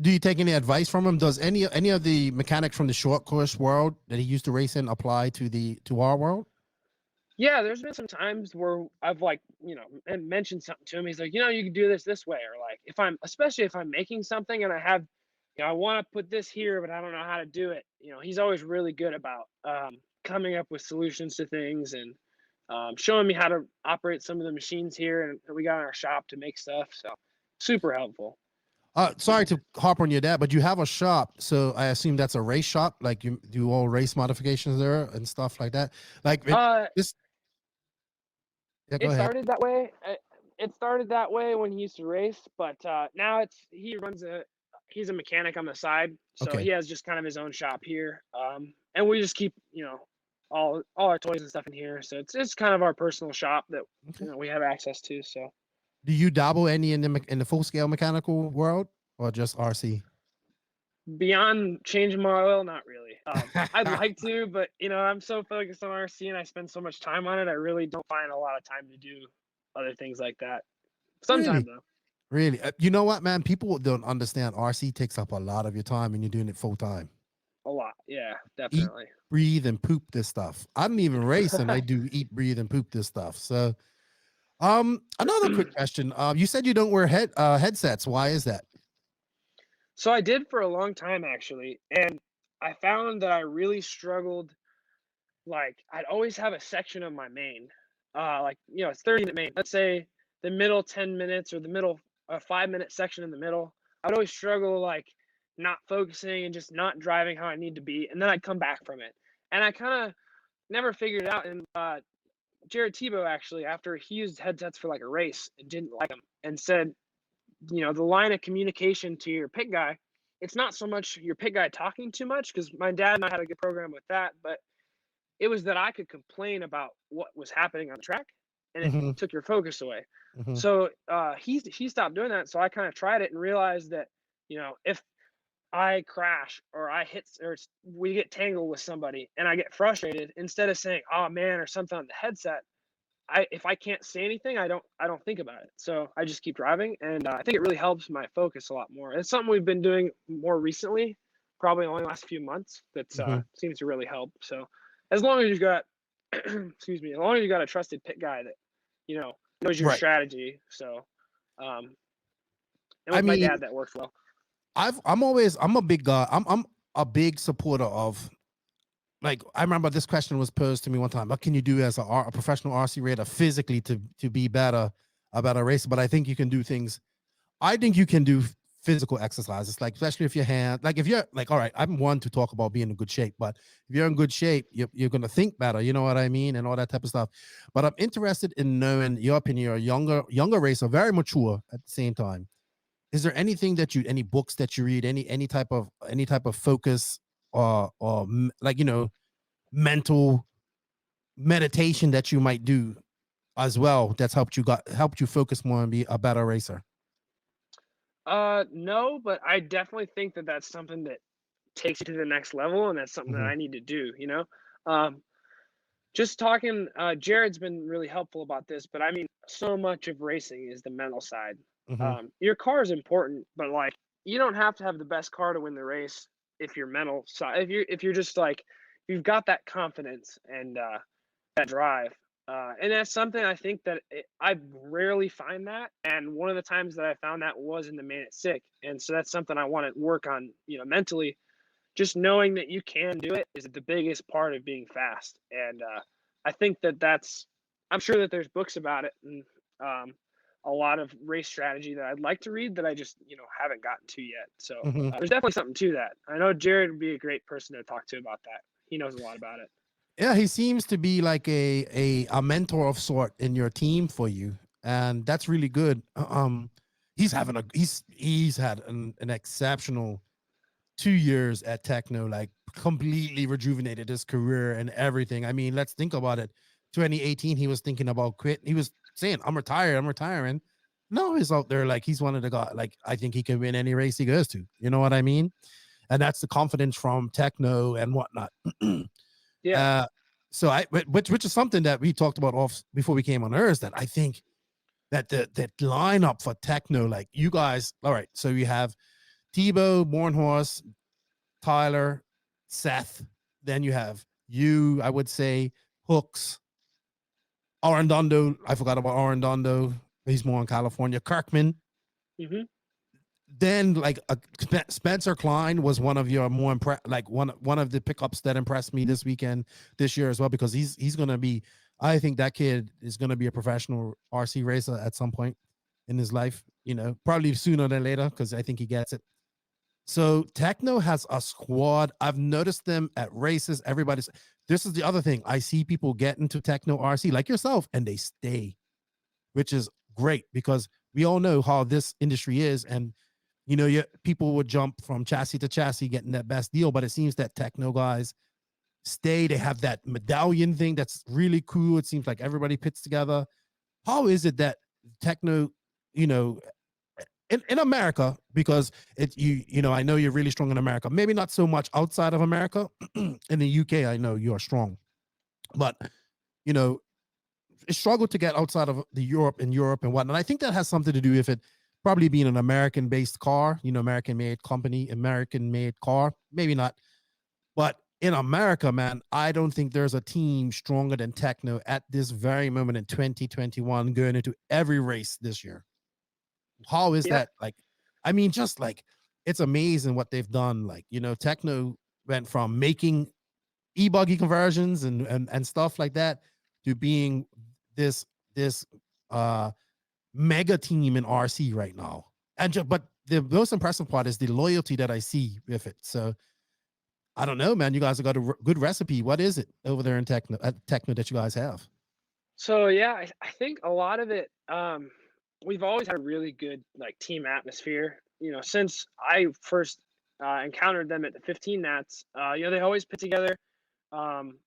Do you take any advice from him? Does any of the mechanics from the short course world that he used to race in apply to our world? Yeah, there's been some times where I've and mentioned something to him. He's like, you can do this way, or like, especially if I'm making something and I have, I want to put this here, but I don't know how to do it. He's always really good about coming up with solutions to things, and showing me how to operate some of the machines here and we got in our shop to make stuff. So super helpful. Sorry to hop on your dad, but you have a shop, so I assume that's a race shop. Like, you do all race modifications there and stuff like that. Like, this. Yeah, go It ahead. started that way. It started that way when he used to race, but now he's a mechanic on the side, so Okay. he has just kind of his own shop here. And we just keep all our toys and stuff in here, so it's kind of our personal shop that Okay. we have access to. So Do you dabble any in the full scale mechanical world, or just RC? beyond changing my oil, not really. I'd like to, but I'm so focused on RC and I spend so much time on it, I really don't find a lot of time to do other things like that. Sometimes Really? though. Really? You know what, man? People don't understand. RC takes up a lot of your time, and you're doing it full time. A lot. Yeah, Eat, definitely. breathe, and poop this stuff. I don't even race, and I do eat, breathe, and poop this stuff. So, another quick question. You said you don't wear headsets. Why is that? So I did for a long time, actually, and I found that I really struggled. Like, I'd always have a section of my main, like, it's 30-minute main. Let's say the middle 10 minutes, or the middle 5-minute section in the middle. I'd always struggle, like, not focusing and just not driving how I need to be, and then I'd come back from it. And I kind of never figured it out. And Jared Tebow, actually, after he used headsets for like a race and didn't like them, and said, the line of communication to your pit guy, it's not so much your pit guy talking too much, because my dad and I had a good program with that, but it was that I could complain about what was happening on the track, and it Mm-hmm. took your focus away. Mm-hmm. So he stopped doing that. So I kind of tried it and realized that, if I crash, or I hit, or we get tangled with somebody and I get frustrated, instead of saying, oh man, or something on the headset, if I can't say anything, I don't think about it. So I just keep driving, and I think it really helps my focus a lot more. It's something we've been doing more recently, probably only the last few months. That Mm-hmm. seems to really help. So as long as you got, excuse me, as long as you got a trusted pit guy that knows your Right. strategy. So, and I with my mean, dad, that works well. I'm a big guy. I'm a big supporter of. Like, I remember this question was posed to me one time. What can you do as a professional RC racer physically to be better, a better racer? But I think you can do things. I think you can do physical exercises, like especially if your hand, like if you're like, all right, I'm one to talk about being in good shape, but if you're in good shape, you're going to think better, you know what I mean, and all that type of stuff. But I'm interested in knowing your opinion. You're a younger racer, very mature at the same time. Is there anything that any books that you read, any type of focus, or like, mental meditation that you might do as well, that's helped you focus more and be a better racer? No, but I definitely think that that's something that takes you to the next level, and that's something that Hmm. I need to do. Just talking, Jared's been really helpful about this, but I mean, so much of racing is the mental side. Hmm. Your car is important, but like, you don't have to have the best car to win the race if your mental side, if you're just like, you've got that confidence and that drive. And that's something I think that I rarely find that. And one of the times that I found that was in the main at sick. And so that's something I want to work on, mentally. Just knowing that you can do it is the biggest part of being fast. And I think I'm sure that there's books about it and a lot of race strategy that I'd like to read that I just, haven't gotten to yet. So Hmm. there's definitely something to that. I know Jared would be a great person to talk to about that. He knows a lot about it. Yeah, he seems to be like a mentor of sort in your team for you, and that's really good. He's had an exceptional 2 years at Tekno, like completely rejuvenated his career and everything. I mean, let's think about it. 2018, he was thinking about quit. He was saying, "I'm retired. I'm retiring." No, he's out there like he's one of the guys. Like, I think he can win any race he goes to. You know what I mean? And that's the confidence from Tekno and whatnot. Yeah. uh, so which is something that we talked about off before we came on Earth. That I think that the lineup for Tekno, like you guys, all right. So you have Tebow, Bornhorst, Tyler, Seth. Then you have you, I would say, Hooks, Arredondo. I forgot about Arredondo. He's more in California. Kirkman. Hmm. Then like Spencer Klein was one of your more like one of the pickups that impressed me this year as well, because he's gonna be, I think that kid is gonna be a professional RC racer at some point in his life, probably sooner than later, because I think he gets it. So Tekno has a squad. I've noticed them at races. This is the other thing. I see people get into Tekno RC like yourself and they stay, which is great, because we all know how this industry is. And, people would jump from chassis to chassis getting that best deal. But it seems that Tekno guys stay. They have that medallion thing that's really cool. It seems like everybody pits together. How is it that Tekno, you know, in America, because I know you're really strong in America, maybe not so much outside of America. In the UK, I know you're strong, but you know, it struggled to get outside of Europe and whatnot. I think that has something to do with it probably being an American based car, American made company, American made car, maybe not. But in America, man, I don't think there's a team stronger than Tekno at this very moment in 2021 going into every race this year. How is Yeah. that? Like, I mean, just like, it's amazing what they've done. Like, Tekno went from making e-buggy conversions and stuff like that to being this uh mega team in RC right now. But the most impressive part is the loyalty that I see with it. So I don't know, man. You guys have got a good recipe. What is it over there in Tekno that you guys have? So yeah, I think a lot of it, we've always had a really good like team atmosphere. Since I first encountered them at the 15 Nats, they always put together. Um,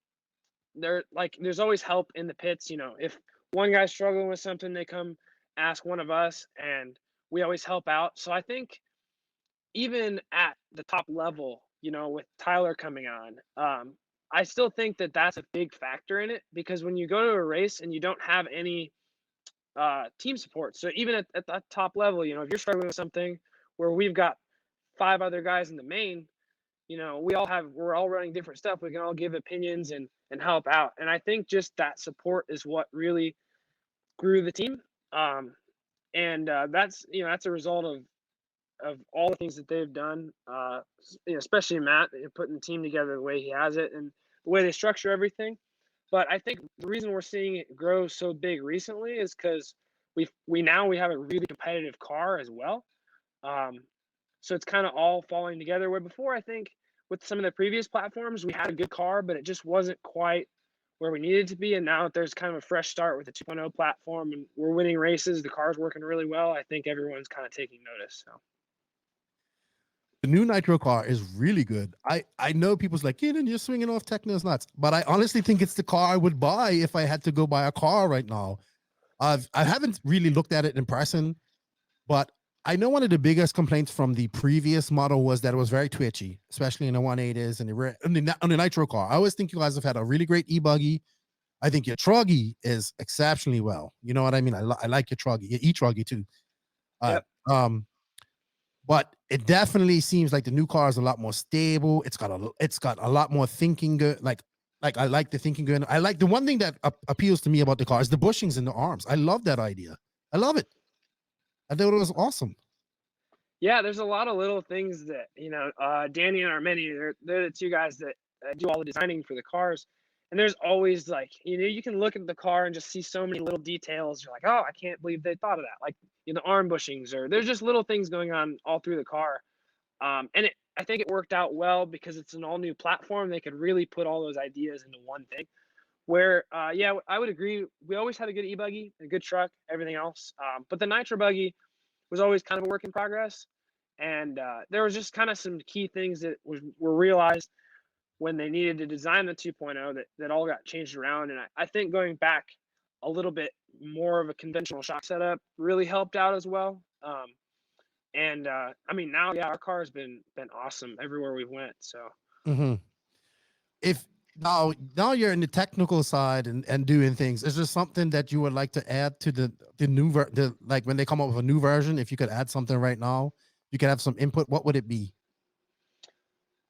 they're like, there's always help in the pits. If one guy's struggling with something, they come ask one of us, and we always help out. So I think even at the top level, with Tyler coming on, I still think that that's a big factor in it, because when you go to a race and you don't have any team support, so even at that top level, if you're struggling with something where we've got 5 other guys in the main, we're all running different stuff. We can all give opinions and help out. And I think just that support is what really grew the team. And that's a result of all the things that they've done, especially Matt, putting the team together the way he has it and the way they structure everything. But I think the reason we're seeing it grow so big recently is because we have a really competitive car as well. So it's kind of all falling together. Where before, I think with some of the previous platforms, we had a good car, but it just wasn't quite where we needed to be. And now there's kind of a fresh start with the 2.0 platform, and we're winning races. The car's working really well. I think everyone's kind of taking notice. So. The new Nitro car is really good. I know people's like, Keenan, you're swinging off Tekno's nuts, but I honestly think it's the car I would buy if I had to go buy a car right now. I haven't really looked at it in person, but I know one of the biggest complaints from the previous model was that it was very twitchy, especially in the 180s and on the Nitro car. I always think you guys have had a really great e-buggy. I think your truggy is exceptionally well. You know what I mean? I like your truggy, your e-truggy too. Yep. But it definitely seems like the new car is a lot more stable. It's got a lot more thinking good. Like I like the thinking good. I like the one thing that appeals to me about the car is the bushings in the arms. I love that idea. I love it. I thought it was awesome. Yeah, there's a lot of little things that, Danny and Armeni, they're the two guys that do all the designing for the cars. And there's always like, you can look at the car and just see so many little details. You're like, oh, I can't believe they thought of that. Like, the arm bushings, or there's just little things going on all through the car. And I think it worked out well because it's an all new platform. They could really put all those ideas into one thing. Where, yeah, I would agree. We always had a good e-buggy, a good truck, everything else. But the Nitro buggy was always kind of a work in progress. And there was just kind of some key things that were realized when they needed to design the 2.0 that all got changed around. And I think going back a little bit more of a conventional shock setup really helped out as well. I mean, now, yeah, our car has been awesome everywhere we went. So if now you're in the technical side and doing things, is there something that you would like to add to the new like when they come up with a new version? If you could add something right now, you could have some input. What would it be?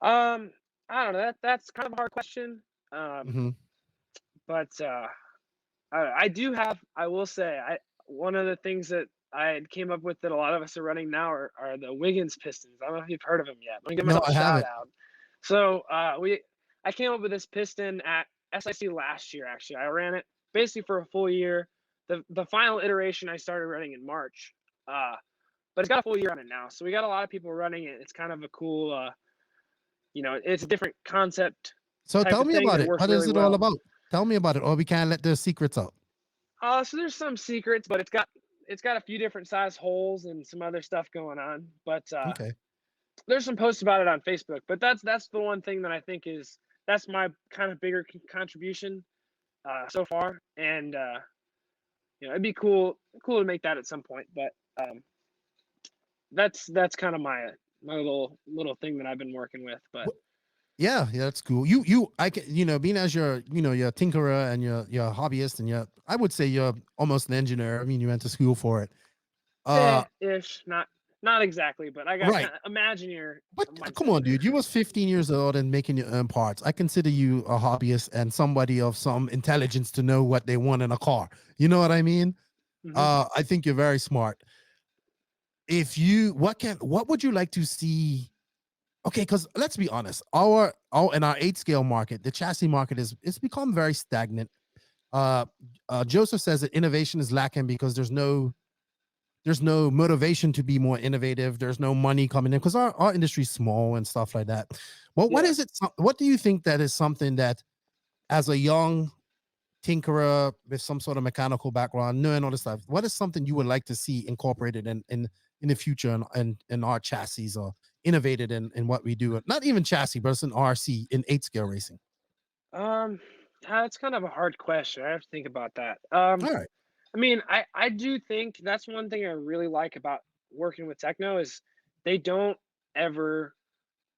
I don't know. That's kind of a hard question. But I will say, one of the things that I came up with that a lot of us are running now are the Wiggins pistons. I don't know if you've heard of them yet. Let me give myself a shout out. So I came up with this piston at SIC last year. Actually, I ran it basically for a full year. The final iteration I started running in March, but it's got a full year on it now. So we got a lot of people running it. It's kind of a cool, it's a different concept. So tell me about it. What is it all about? Tell me about it, or we can't let the secrets out. So there's some secrets, but it's got a few different size holes and some other stuff going on. But okay, there's some posts about it on Facebook. But that's the one thing that I think that's my kind of bigger contribution so far. And it'd be cool to make that at some point. But that's kind of my little thing that I've been working with. But yeah, that's cool. I can, being as you're a tinkerer and you're a hobbyist and I would say you're almost an engineer. I mean, you went to school for it. Ish, not exactly, but I got right. Imagine you're. But come on, dude. You was 15 years old and making your own parts. I consider you a hobbyist and somebody of some intelligence to know what they want in a car. You know what I mean? I think you're very smart. What would you like to see? Okay, because let's be honest, in our 8-scale market, the chassis market it's become very stagnant. Joseph says that innovation is lacking because there's no motivation to be more innovative. There's no money coming in because our industry's small and stuff like that. Well, what is it? What do you think that is something that, as a young tinkerer with some sort of mechanical background, knowing all this stuff, what is something you would like to see incorporated in the future in our chassis or innovated in what we do? Not even chassis, but it's an RC in 8-scale racing. That's kind of a hard question. I have to think about that. All right. I mean, I do think that's one thing I really like about working with Tekno is they don't ever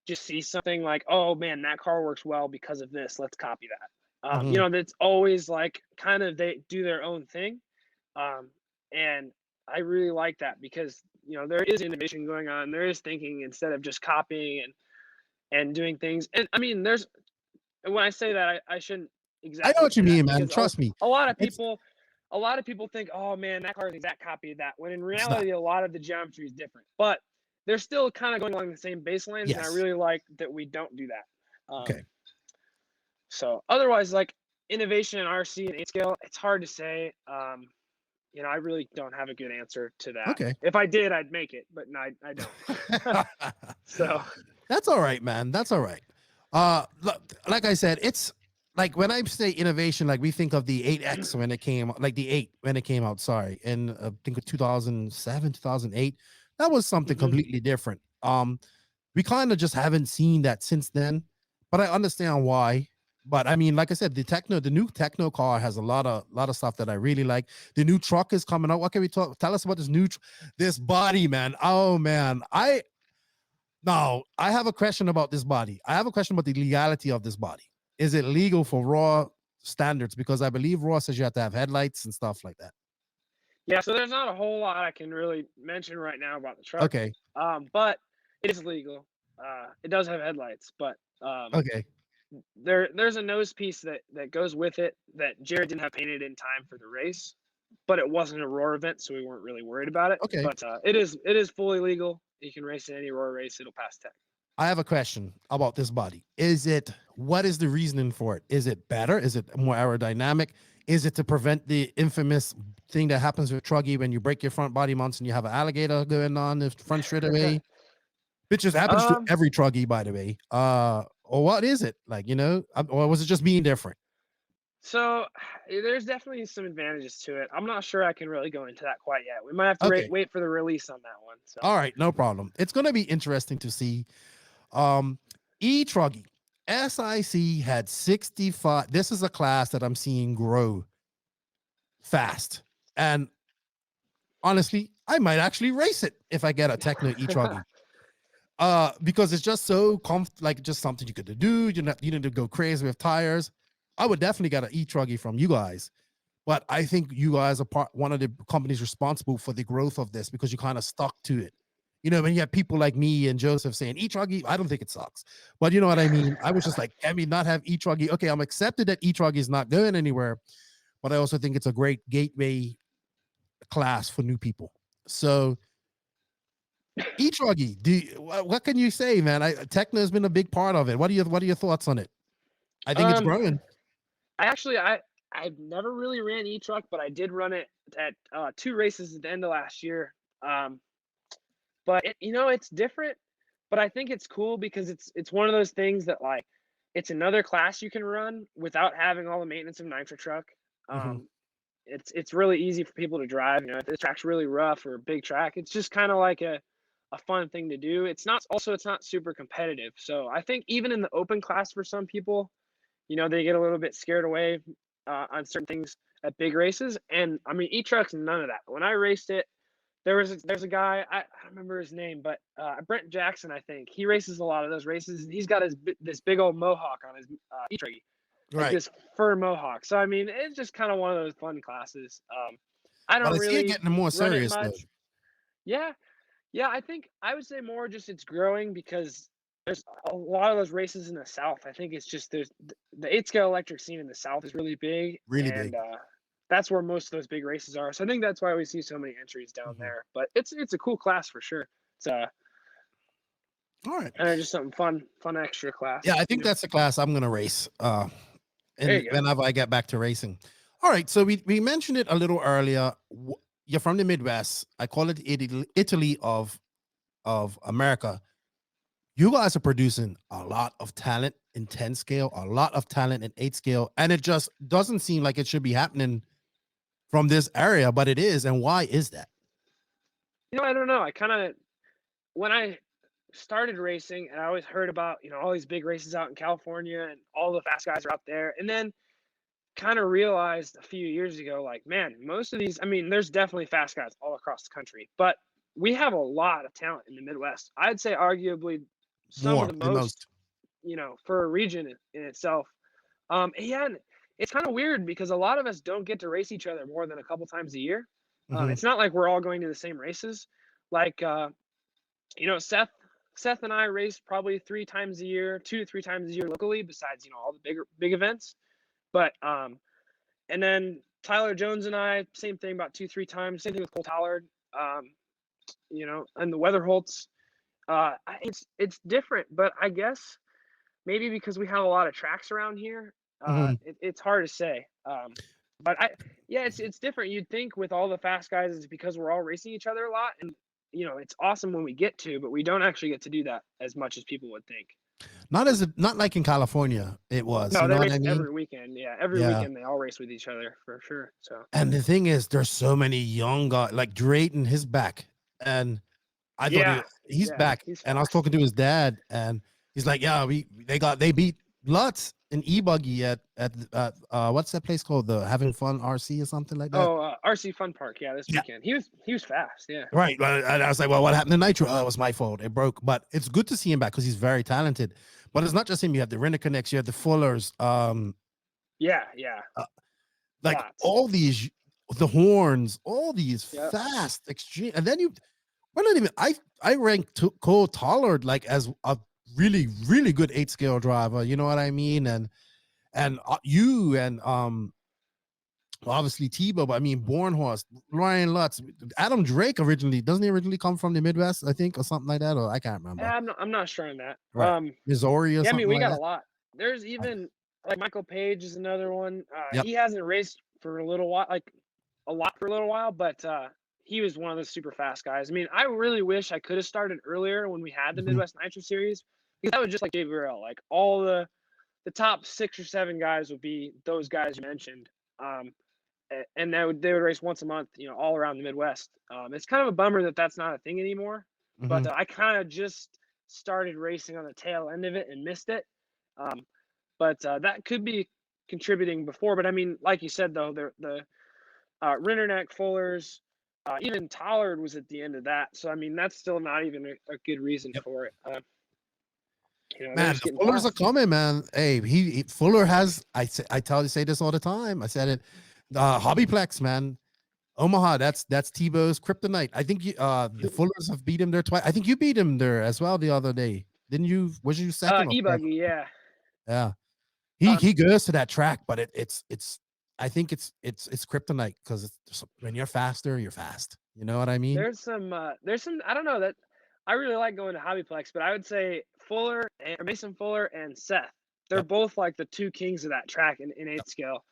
just see something like, oh man, that car works well because of this. Let's copy that. That's always like kind of they do their own thing. And I really like that because, there is innovation going on. There is thinking instead of just copying and doing things. And I mean, when I say that, I shouldn't exactly. I know what you mean, man. Trust me. A lot of people think, oh man, that car is an exact copy of that. When in reality, a lot of the geometry is different, but they're still kind of going along the same baselines. Yes. And I really like that we don't do that. Okay. So otherwise, like innovation in RC and 8-scale, it's hard to say. I really don't have a good answer to that. Okay. If I did, I'd make it, but no, I don't. So That's all right, man. That's all right. Like I said, it's like when I say innovation, like we think of the 8X when it came, like the 8 when it came out. Sorry, in I think of 2007, 2008. That was something Mhm. completely different. We kind of just haven't seen that since then, but I understand why. But I mean, like I said, the new Tekno car has a lot of stuff that I really like. The new truck is coming out. What can we talk? Tell us about this this body, man. Oh man, I have a question about this body. I have a question about the legality of this body. Is it legal for raw standards? Because I believe raw says you have to have headlights and stuff like that. yeah, so there's not a whole lot I can really mention right now about the truck. Okay. But it is legal. It does have headlights, but Okay. there's a nose piece that goes with it that Jared didn't have painted in time for the race, but it wasn't a roar event, so we weren't really worried about it. Okay. But it is fully legal. You can race in any roar race; it'll pass tech. I have a question about this body. What is the reasoning for it? Is it better? Is it more aerodynamic? Is it to prevent the infamous thing that happens with Truggy when you break your front body mounts and you have an alligator going on the front straightaway? Which just happens to every Truggy, by the way. Or what is it? Like, or was it just being different? So there's definitely some advantages to it. I'm not sure I can really go into that quite yet. We might have to wait for the release on that one. So. All right, no problem. It's going to be interesting to see. E-Truggy, SIC had 65. This is a class that I'm seeing grow fast. And honestly, I might actually race it if I get a Tekno E-Truggy. Because it's just so like just something you could do. You need to go crazy with tires. I would definitely get an E-Truggy from you guys. But I think you guys are one of the companies responsible for the growth of this because you kind of stuck to it. When you have people like me and Joseph saying E-Truggy, I don't think it sucks. But you know what I mean? I was just like, can we not have E-Truggy? Okay, I'm accepted that E-Truggy is not going anywhere. But I also think it's a great gateway class for new people. So E-Truggy, what can you say, man? Tekno has been a big part of it. What are your thoughts on it? I think it's growing. I've never really ran E-Truck, but I did run it at 2 races at the end of last year. But it's different, but I think it's cool because it's one of those things that like it's another class you can run without having all the maintenance of Nitro Truck. It's really easy for people to drive. If the track's really rough or a big track, it's just kind of like a fun thing to do. It's not super competitive. So I think even in the open class for some people, they get a little bit scared away on certain things at big races. And I mean, E-Truck's none of that. When I raced it, there's a guy, I don't remember his name, but Brent Jackson, I think. He races a lot of those races. And he's got this big old mohawk on his E-Truggy. Like this fur mohawk. So, I mean, it's just kind of one of those fun classes. I don't really see it getting more serious, though. Yeah. Yeah, I would say more just it's growing because there's a lot of those races in the South. I think it's just the 8-scale electric scene in the South is really big. And that's where most of those big races are. So I think that's why we see so many entries down there. But it's a cool class for sure. It's all right. And just something fun extra class. Yeah, I think that's the class I'm gonna race. And whenever I get back to racing. All right. So we mentioned it a little earlier. You're from the Midwest. I call it Italy of America. You guys are producing a lot of talent in 10 scale, a lot of talent in 8 scale, and it just doesn't seem like it should be happening from this area, but it is. And why is that? I don't know. When I started racing and I always heard about, all these big races out in California and all the fast guys are out there. And then kind of realized a few years ago, like, man, most of these, I mean, there's definitely fast guys all across the country, but we have a lot of talent in the Midwest. I'd say arguably some of the most, for a region in itself. And it's kind of weird because a lot of us don't get to race each other more than a couple times a year. It's not like we're all going to the same races. Like, Seth and I race probably 3 times a year, 2 to 3 times a year locally, besides, all the big events. But, and then Tyler Jones and I, same thing, about 2-3 times. Same thing with Cole Tallard, and the Weatherholts. It's different, but I guess maybe because we have a lot of tracks around here, it's hard to say. But it's different. You'd think with all the fast guys, it's because we're all racing each other a lot, and it's awesome when we get to, but we don't actually get to do that as much as people would think. Not like in California it was. No, You they know what race I mean? every weekend. Yeah, every Yeah. weekend they all race with each other for sure. So And the thing is, there's so many young guys like Drayton, his back, and I yeah, thought he's yeah, back. he's And I was fast. talking to his dad, and he's like, "Yeah, they beat Lutz in e-buggy at what's that place called? The Having Fun RC or something like that." Oh, RC Fun Park. Yeah, this Yeah. weekend he was fast. Yeah. Right. And I was like, "Well, what happened to Nitro? Oh, it was my fault. It broke." But it's good to see him back because he's very talented. But it's not just him. You have the Renner Connects, you have the Fullers, Yeah. like Lots. all these, the Horns, all these Yep. fast extreme, and then well, not even I rank Cole Tollard like as a really really good 8-scale driver. You know what I mean? And you and obviously Tebow, but I mean Bornhorst, Ryan Lutz, Adam Drake doesn't he originally come from the Midwest, I think, or something like that, or I can't remember. Yeah, I'm not sure on that. Right. Missouri or Yeah, I something mean we like got that. a lot. There's even like Michael Page is another one. Yep. He hasn't raced for a little while, like a lot for a little while, but he was one of the super fast guys. I mean, I really wish I could have started earlier when we had the Mhm. Midwest Nitro Series, because that was just like Gabriel. Like all the top 6 or 7 guys would be those guys you mentioned. And they would race once a month, all around the Midwest. It's kind of a bummer that that's not a thing anymore. But Mhm. I kind of just started racing on the tail end of it and missed it. But that could be contributing before. But I mean, like you said though, the Rinderneck, Fullers, even Tollard was at the end of that. So I mean, that's still not even a good reason Yep. for it. They're Man, just the getting Fullers are fast. coming, man. Hey, Fuller has. I say this all the time. I said it. Hobbyplex, man. Omaha. That's Tebow's kryptonite. I think the Fullers have beat him there twice. I think you beat him there as well the other day, didn't you? Was you second or third? E-buggy, yeah. Yeah. Um, He goes to that track, but it's I think it's kryptonite because when you're faster, you're fast. You know what I mean? There's some I don't know that I really like going to Hobbyplex, but I would say Mason Fuller and Seth. They're Yep. both like the two kings of that track in 8 scale.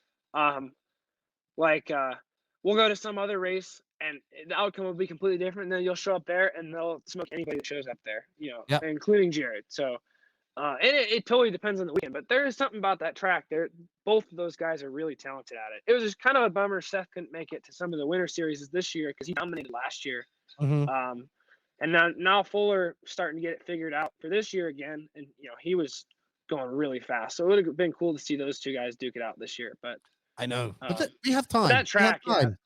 We'll go to some other race and the outcome will be completely different. And then you'll show up there and they'll smoke anybody that shows up there, Yep. including Jared. So and it totally depends on the weekend, but there is something about that track. Both of those guys are really talented at it. It was just kind of a bummer Seth couldn't make it to some of the winter series this year because he dominated last year. Mhm. And now Fuller starting to get it figured out for this year again, and he was going really fast. So it would have been cool to see those two guys duke it out this year. But I know, but um, we have time. that track, we have time.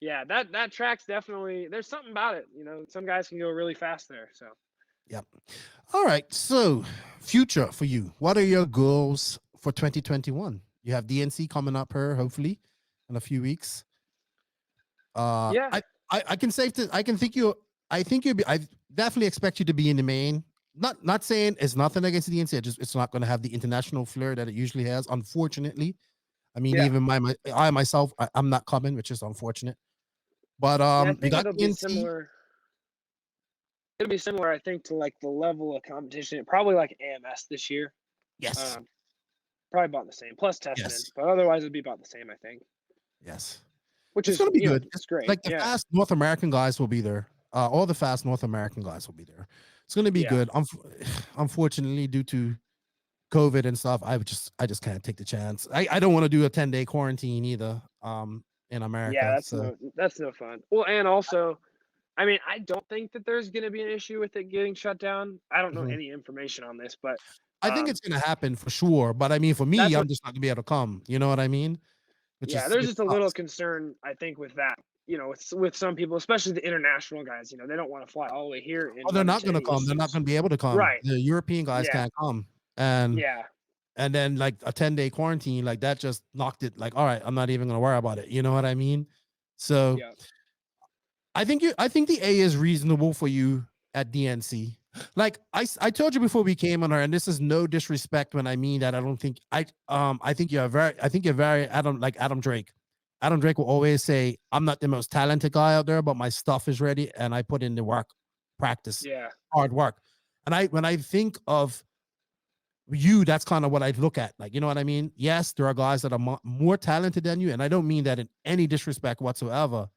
yeah, that track's definitely there's something about it. Some guys can go really fast there. So Yep. All right. So, future for you. What are your goals for 2021? You have DNC coming up here, hopefully, in a few weeks. yeah, I can think you. I think you'll be. I definitely expect you to be in the main. Not saying it's nothing against DNC. It's not going to have the international flair that it usually has. Unfortunately, I mean, Yeah. even I myself, I'm not coming, which is unfortunate. But I you think got it'll be DNC. similar. It'll be similar, I think, to like the level of competition. Probably like AMS this year. Yes. Probably about the same, plus testing, Yes. but otherwise it'd be about the same, I think. Yes. Which It's is going to be good. It's great. Like the yeah. fast North American guys will be there. All the fast North American guys will be there. It's going to be Yeah. good. Unfortunately, due to COVID and stuff, I just can't take the chance. I don't want to do a 10-day quarantine either. In America. Yeah, that's no fun. Well, and also, I mean, I don't think that there's going to be an issue with it getting shut down. I don't know Mhm. any information on this, but I think it's going to happen for sure. But I mean, for me, That's I'm what- just not going to be able to come. You know what I mean? there's just a little concern, I think, with that. With some people, especially the international guys, they don't want to fly all the way here. Oh, they're not going to come. They're not going to be able to come. Right. The European guys Yeah. can't come. And Yeah. and then like a 10-day quarantine, like that just knocked it. Like, all right, I'm not even going to worry about it. You know what I mean? So Yeah. I think the A is reasonable for you at DNC. Like I told you before we came on her, and this is no disrespect when I mean that. I think you're very Adam Drake. Adam Drake will always say, I'm not the most talented guy out there, but my stuff is ready and I put in the work, practice, Yeah. hard work. And when I think of that's kind of what I look at. Like, you know what I mean? Yes, there are guys that are more talented than you, and I don't mean that in any disrespect whatsoever,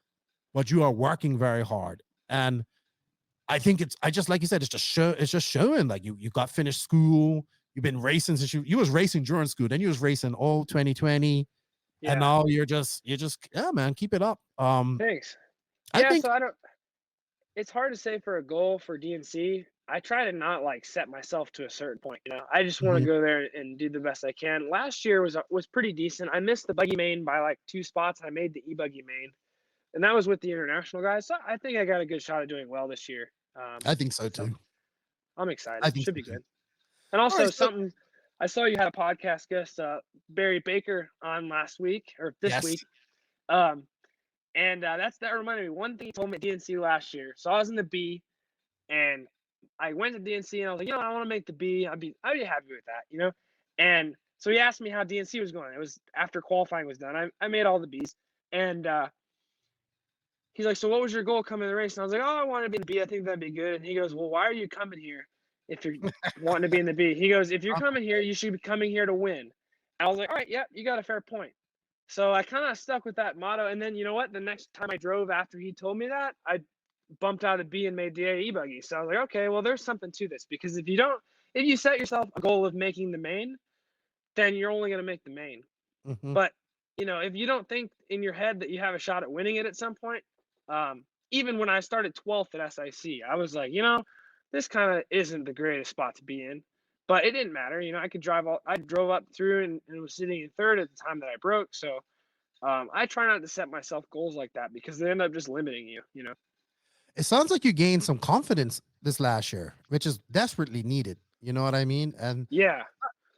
but you are working very hard. And I think I just, like you said, it's just showing like you got finished school. You've been racing since you was racing during school. Then you was racing all 2020. Yeah. And now you're just, yeah, man, keep it up. Thanks. I Yeah, think, so it's hard to say for a goal for DNC. I try to not like set myself to a certain point, I just want to Mhm. go there and do the best I can. Last year was pretty decent. I missed the buggy main by like 2 spots. I made the e-buggy main, and that was with the international guys. So I think I got a good shot at doing well this year. I think so So too. I'm I excited. think Should so be too. good. And All also right. So, something I saw you had a podcast guest, Barry Baker, on last week or this yes. week. Um, and that reminded me one thing he told me at DNC last year. So I was in the B, and I went to DNC, and I was like, I want to make the B. I'd be happy with that, And so he asked me how DNC was going. It was after qualifying was done. I made all the Bs, and he's like, so what was your goal coming to the race? And I was like, oh, I want to be in the B. I think that'd be good. And he goes, well, why are you coming here if you're wanting to be in the B? He goes, if you're coming here, you should be coming here to win. And I was like, all right, yeah, you got a fair point. So I kind of stuck with that motto. And then you know what? The next time I drove after he told me that, I bumped out of B and made the A e-buggy. So I was like, okay, well, there's something to this, because if you set yourself a goal of making the main, then you're only going to make the main. Mhm. But, if you don't think in your head that you have a shot at winning it at some point, even when I started 12th at SIC, I was like, this kind of isn't the greatest spot to be in. But it didn't matter. I drove up through and was sitting in third at the time that I broke. So I try not to set myself goals like that, because they end up just limiting you. It sounds like you gained some confidence this last year, which is desperately needed. You know what I mean? And, Yeah,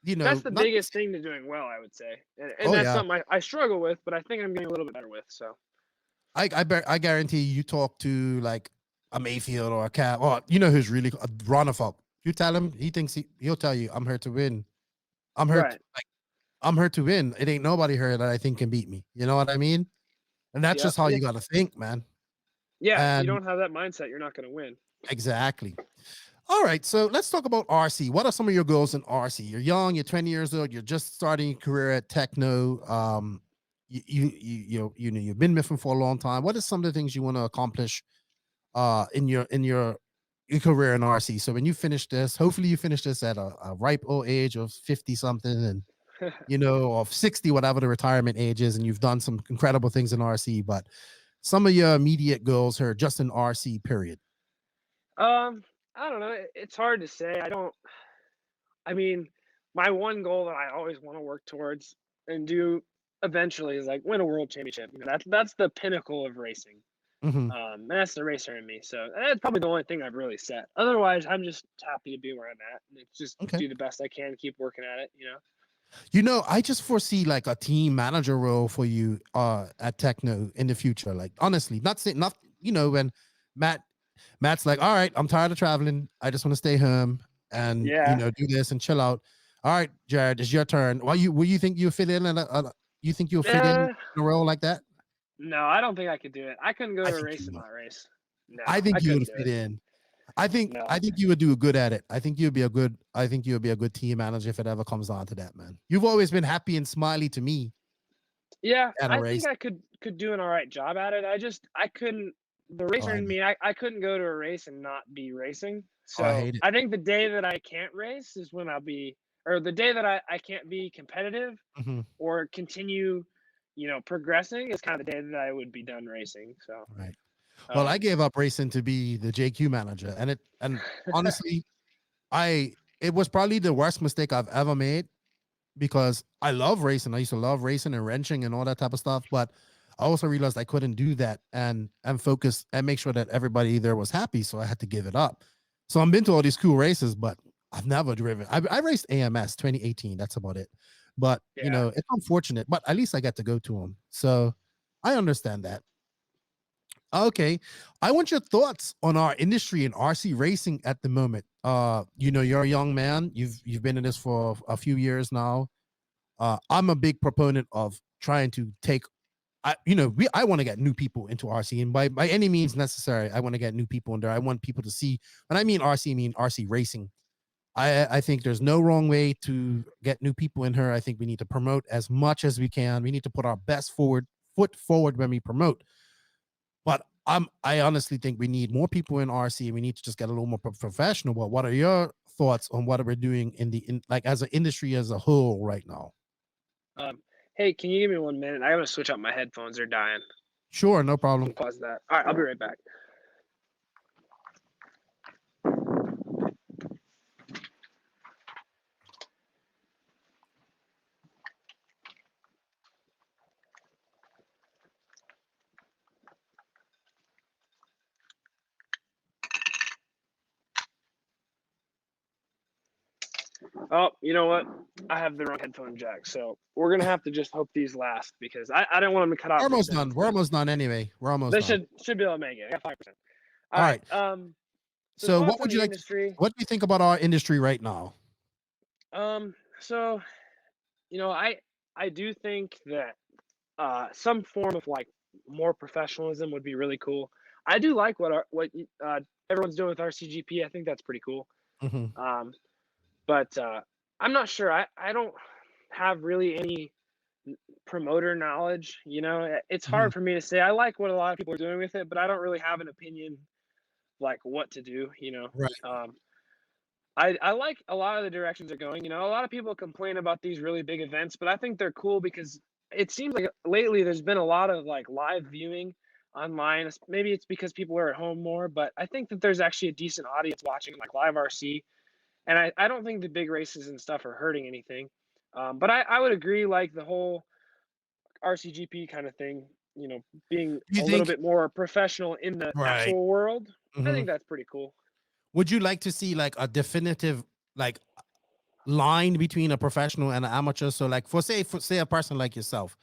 that's the not biggest thing to doing well, I would say. And Oh, that's yeah. something I struggle with, but I think I'm getting a little bit better with. So I guarantee you talk to like a Mayfield or a Cat, or who's really a Ronafop. You tell him, he'll tell you, I'm here to win. I'm here right. I'm here to win. It ain't nobody here that I think can beat me. You know what I mean? And that's Yep. just how you got to think, man. Yeah, if you And don't have that mindset, you're not going to win. exactly. All right, so let's talk about RC. What are some of your goals in RC? You're young, you're 20 years old, you're just starting your career at Tekno. You've been miffing for a long time. What are some of the things you want to accomplish in your career in RC? So when you finish this, hopefully you finish this at a ripe old age of 50 something, and of 60, whatever the retirement age is, and you've done some incredible things in RC. But some of your immediate goals are just in RC, period. I don't know. It's hard to say. I mean, my one goal that I always want to work towards and do eventually is like win a world championship. That's the pinnacle of racing. Mhm. And that's the racer in me. So that's probably the only thing I've really set. Otherwise, I'm just happy to be where I'm at. And it's just Okay. do the best I can, keep working at it. I just foresee like a team manager role for you at Tekno in the future. Like honestly, not saying not when Matt's like, all right, I'm tired of traveling. I just want to stay home and Yeah. do this and chill out. All right, Jared, it's your turn. Will you think you fit in you think you'll fit in a role like that? No, I don't think I could do it. I couldn't go I to a think race you and will. not race. No, I think I you would couldn't do fit it. in. I think No. you would do good at it. I think you'd be a good team manager if it ever comes down to that, man. You've always been happy and smiley to me Yeah, at a I race. think I could do an all right job at it. I couldn't. The racer I in know. me, I couldn't go to a race and not be racing. Oh, I So hate it. I think the day that I can't race is when or the day that I can't be competitive Mhm. or continue, progressing is kind of the day that I would be done racing. So, Right. Well, I um, gave up racing to be the JQ manager, and honestly, it was probably the worst mistake I've ever made, because I love racing. I used to love racing and wrenching and all that type of stuff, but I also realized I couldn't do that and focus and make sure that everybody there was happy. So I had to give it up. So I've been to all these cool races, but I've never driven. I raced AMS 2018. That's about it. But yeah. it's unfortunate, but at least I got to go to them. So I understand that. Okay. I want your thoughts on our industry in RC racing at the moment. You're a young man. You've been in this for a few years now. I'm a big proponent of trying to I want to get new people into RC, and by any means necessary, I want to get new people in there. I want people to see, when I mean RC, I mean RC racing. I think there's no wrong way to get new people in here. I think we need to promote as much as we can. We need to put our best foot forward when we promote. But I honestly think we need more people in RC. We need to just get a little more professional. But what are your thoughts on what we're doing like as an industry as a whole right now? Hey, can you give me 1 minute? I gotta switch out my headphones. They're dying. Sure, no problem. Pause that. All right, I'll be right back. Oh, you know what? I have the wrong headphone jack, so we're gonna have to just hope these last because I don't want them to cut out. We're almost done. We're almost done anyway. We're almost They done. should be able to make it. I got 5%. All right. So what would you like? What do you think about our industry right now? So, you know, I do think that some form of like more professionalism would be really cool. I do like what everyone's doing with RCGP. I think that's pretty cool. Mm-hmm. But I'm not sure. I don't have really any promoter knowledge. You know, it's hard for me to say. I like what a lot of people are doing with it, but I don't really have an opinion like what to do. You know, Right. I like a lot of the directions they're going. You know, a lot of people complain about these really big events, but I think they're cool because it seems like lately there's been a lot of like live viewing online. Maybe it's because people are at home more, but I think that there's actually a decent audience watching like live RC. And I don't think the big races and stuff are hurting anything. But I would agree, like the whole RCGP kind of thing, you know, being You a little think bit more professional in the right? actual world. I Mm-hmm. think that's pretty cool. Would you like to see like a definitive like line between a professional and an amateur? So like for say a person like yourself,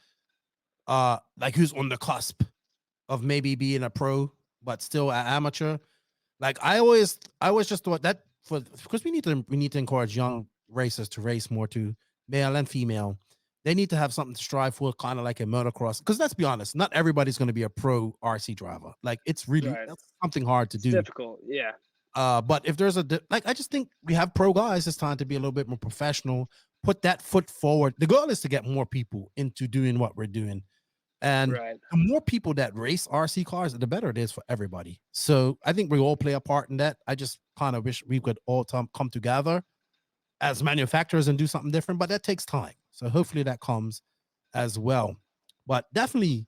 like who's on the cusp of maybe being a pro but still an amateur. Like I always just thought that because we need to encourage young racers to race more, to male and female. They need to have something to strive for, kind of like a motocross. Because let's be honest, not everybody's going to be a pro RC driver. Like it's really that's something hard to It's do. difficult, yeah. But if there's I just think we have pro guys. It's time to be a little bit more professional. Put that foot forward. The goal is to get more people into doing what we're doing, and Right. the more people that race RC cars, the better it is for everybody. So I think we all play a part in that. I just kind of wish we could all come together as manufacturers and do something different, but that takes time. So hopefully that comes as well. But definitely,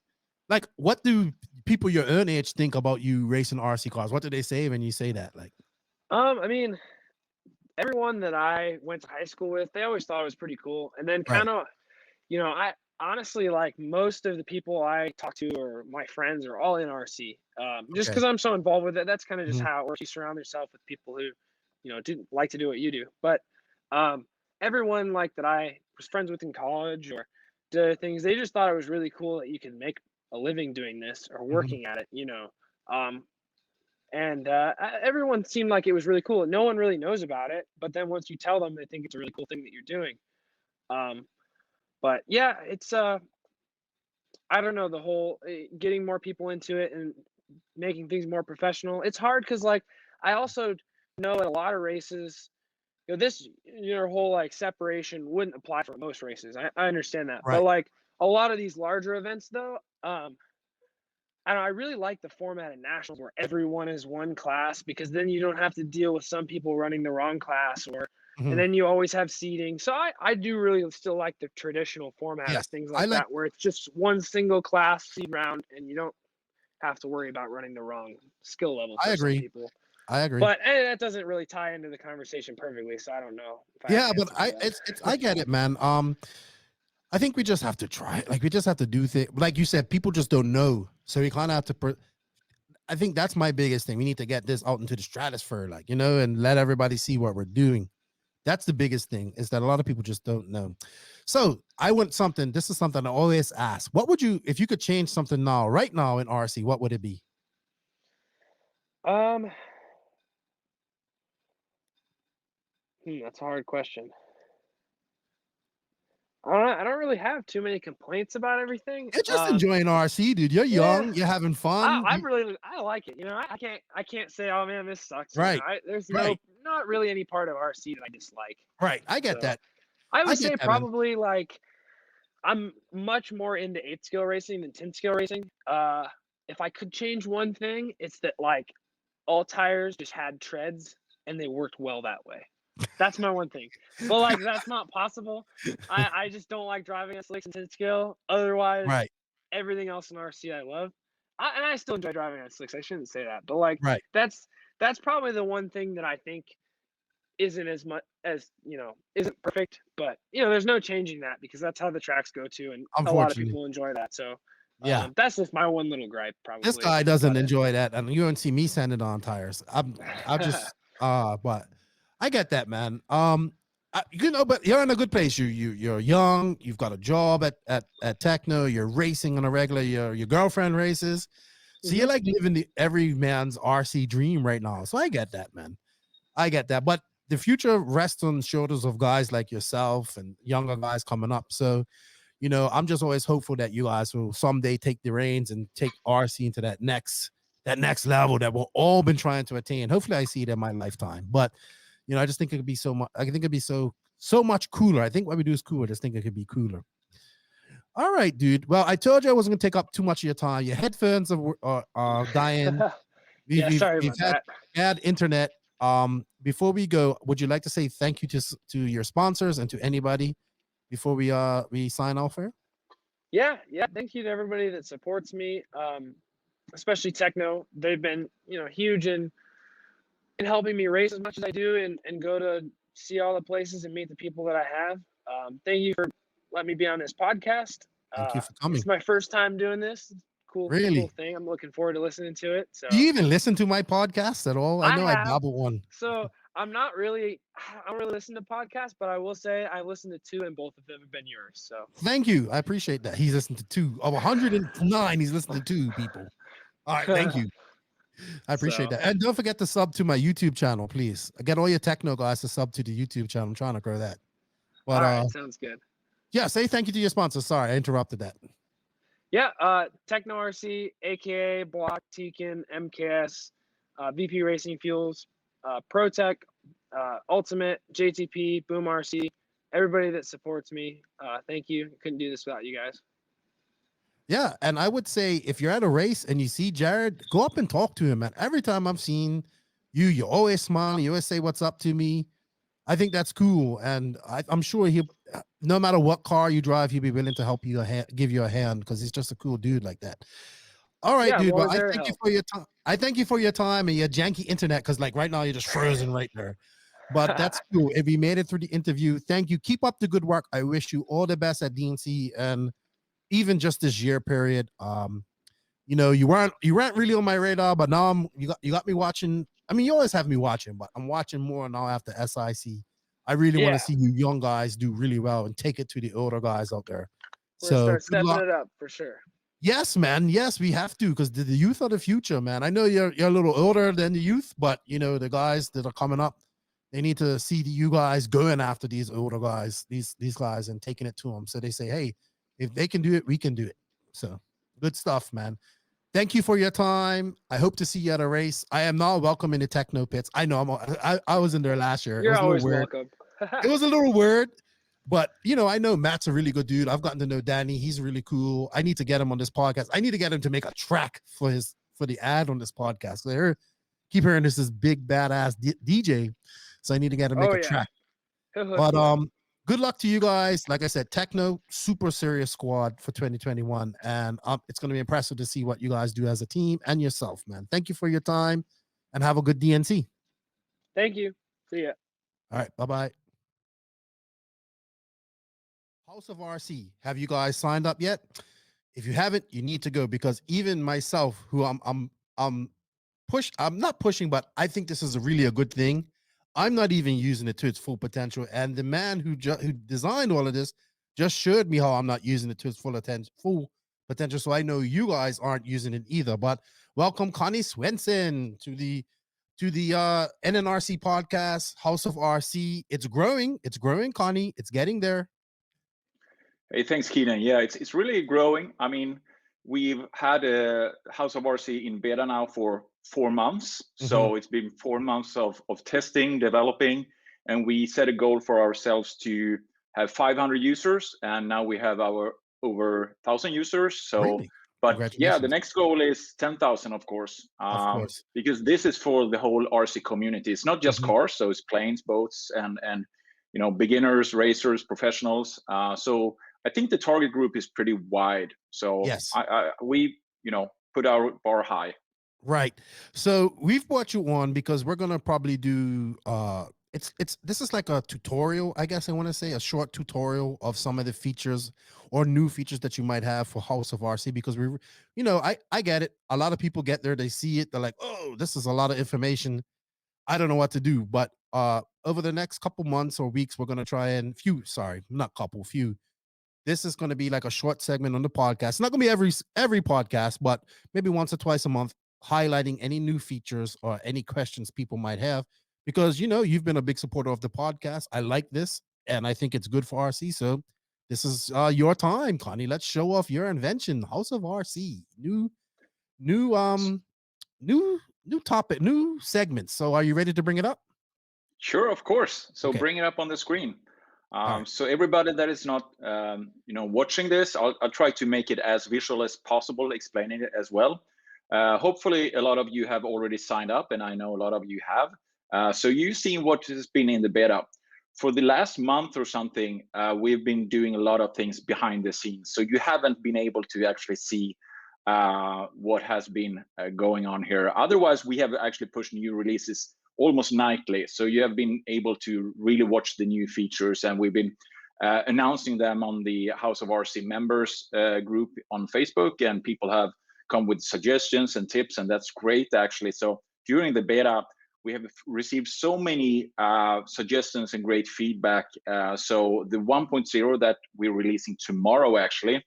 like, what do people your own age think about you racing RC cars? What do they say when you say that? Like, I mean, everyone that I went to high school with, they always thought it was pretty cool. And then kind of, you know, I honestly like most of the people I talk to or my friends are all in RC. Just because I'm so involved with it, that's kind of just how it works. You surround yourself with people who, you know, didn't like to do what you do. But everyone like that I was friends with in college or did things, they just thought it was really cool that you can make a living doing this or working at it, you know. And everyone seemed like it was really cool. No one really knows about it, but then once you tell them, they think it's a really cool thing that you're doing. But yeah, it's I don't know, the whole getting more people into it and making things more professional. It's hard because like I also know at a lot of races, you know, this your whole like separation wouldn't apply for most races. I understand that, but like a lot of these larger events though, I don't know, I really like the format of nationals where everyone is one class because then you don't have to deal with some people running the wrong class or and then you always have seating. So I do really still like the traditional format of things like that where it's just one single class seed round and you don't have to worry about running the wrong skill level for some people. I agree. But that doesn't really tie into the conversation perfectly, so I don't know. But I get it, man. I think we just have to try it. Like we just have to do things. Like you said, people just don't know, so we kind of have to. I think that's my biggest thing. We need to get this out into the stratosphere, like, you know, and let everybody see what we're doing. That's the biggest thing, is that a lot of people just don't know. So I want something. This is something I always ask. What would you, if you could change something now, right now in RC, what would it be? That's a hard question. I don't really have too many complaints about everything. You're just enjoying RC, dude. You're yeah. young. You're having fun. I like it. I can't say, oh man, this sucks. Right. There's Right. not really any part of RC that I dislike. Right. I get So, that. I would get say that, man. probably like I'm much more into 8 scale racing than 10 scale racing. If I could change one thing, it's that like all tires just had treads and they worked well that way. That's my one thing. But like that's not possible. I just don't like driving at slicks and 10 scale. Otherwise, Right. everything else in RC I love. And I still enjoy driving on slicks. I shouldn't say that, but like Right. that's probably the one thing that I think isn't as much as isn't perfect. But there's no changing that because that's how the tracks go to, and a lot of people enjoy that. So yeah, that's just my one little gripe. Probably this guy doesn't enjoy that, and you don't see me sanding on tires. I'm just but I get that, man. But you're in a good place. You're young. You've got a job at Tekno. You're racing on a regular. Your girlfriend races, so you're like living every man's RC dream right now. So I get that, man. I get that. But the future rests on the shoulders of guys like yourself and younger guys coming up. So, I'm just always hopeful that you guys will someday take the reins and take RC into that next level that we've all been trying to attain. Hopefully I see it in my lifetime. But I just think it could be so much. I think it'd be so much cooler. I think what we do is cool. I just think it could be cooler. All right, dude. Well, I told you I wasn't going to take up too much of your time. Your headphones are dying. Sorry about that. Bad internet. Before we go, would you like to say thank you to your sponsors and to anybody before we sign off here? Yeah. Thank you to everybody that supports me, especially Tekno. They've been huge in helping me race as much as I do and go to see all the places and meet the people that I have. Thank you for letting me be on this podcast. Thank you for coming. It's my first time doing this. Cool thing. I'm looking forward to listening to it. So, do you even listen to my podcast at all? I know I dabble one. So I don't really listen to podcasts, but I will say I listened to 2 and both of them have been yours. So thank you. I appreciate that. He's listened to 2 of 109. He's listened to 2 people. All right. Thank you. I appreciate that. And don't forget to sub to my YouTube channel, please. I get all your Tekno guys to sub to the YouTube channel. I'm trying to grow that. But, all right. Sounds good. Yeah. Say thank you to your sponsors. Sorry, I interrupted that. Yeah, Tekno RC, aka Block, Tekin, MKS, VP Racing Fuels, ProTech, Ultimate, JTP, Boom RC, everybody that supports me. Thank you. Couldn't do this without you guys. Yeah, and I would say if you're at a race and you see Jared, go up and talk to him, man. Every time I've seen you, you always smile. You always say what's up to me. I think that's cool, and I'm sure he'll, no matter what car you drive, he'll be willing to help you give you a hand because he's just a cool dude like that. All right, dude. Well, I thank you for your time. I thank you for your time and your janky internet because, like, right now you're just frozen right there. But that's cool. If you made it through the interview, thank you. Keep up the good work. I wish you all the best at DNC and even just this year period. You weren't really on my radar, but now you got me watching. I mean, you always have me watching, but I'm watching more now after SIC. I really want to see you young guys do really well and take it to the older guys out there. We're stepping it up for sure. Yes, man. Yes, we have to because the youth are the future, man. I know you're a little older than the youth, but the guys that are coming up, they need to see you guys going after these older guys, these guys, and taking it to them. So they say, hey, if they can do it, we can do it. So good stuff, man. Thank you for your time. I hope to see you at a race. I am now welcome in the Tekno pits. I know I was in there last year. You're always welcome. It was a little weird, but I know Matt's a really good dude. I've gotten to know Danny. He's really cool. I need to get him on this podcast. I need to get him to make a track for the ad on this podcast. So keep hearing this big badass DJ. So I need to get him to make a track. But good luck to you guys. Like I said, Tekno, super serious squad for 2021. And it's going to be impressive to see what you guys do as a team and yourself, man. Thank you for your time and have a good DNC. Thank you. See ya. All right. Bye-bye. House of RC. Have you guys signed up yet? If you haven't, you need to go because even myself, who I'm not pushing, but I think this is really a good thing. I'm not even using it to its full potential. And the man who designed all of this just showed me how I'm not using it to its full potential. So I know you guys aren't using it either. But welcome, Connie Swenson, to the NNRC podcast, House of RC. It's growing. It's growing, Connie. It's getting there. Hey, thanks, Keenan. Yeah, it's really growing. I mean, we've had a House of RC in beta now for 4 months. So it's been 4 months of testing, developing, and we set a goal for ourselves to have 500 users, and now we have our over 1,000 users. So, Really? but yeah, the Congratulations. next goal is 10,000, of course, Of course. because this is for the whole RC community. It's not just cars, so it's planes, boats, and beginners, racers, professionals. So I think the target group is pretty wide. So Yes. we put our bar high. Right. So we've brought you on because we're gonna probably do this is like a tutorial, I guess I want to say, a short tutorial of some of the features or new features that you might have for House of RC, because I get it. A lot of people get there, they see it, they're like, oh, this is a lot of information. I don't know what to do. But over the next couple months or weeks, we're gonna try and few this is going to be like a short segment on the podcast. It's not going to be every podcast, but maybe once or twice a month, highlighting any new features or any questions people might have, because you've been a big supporter of the podcast. I like this, and I think it's good for RC. So this is your time, Connie. Let's show off your invention, House of RC. New topic, new segments. So are you ready to bring it up? Sure, of course. So Okay. bring it up on the screen. Right. So everybody that is not, watching this, I'll try to make it as visual as possible, explaining it as well. Hopefully, a lot of you have already signed up, and I know a lot of you have. So you've seen what has been in the beta. For the last month or something, we've been doing a lot of things behind the scenes. So you haven't been able to actually see what has been going on here. Otherwise, we have actually pushed new releases almost nightly. So you have been able to really watch the new features, and we've been announcing them on the House of RC members group on Facebook, and people have come with suggestions and tips, and that's great actually. So during the beta, we have received so many suggestions and great feedback. So the 1.0 that we're releasing tomorrow actually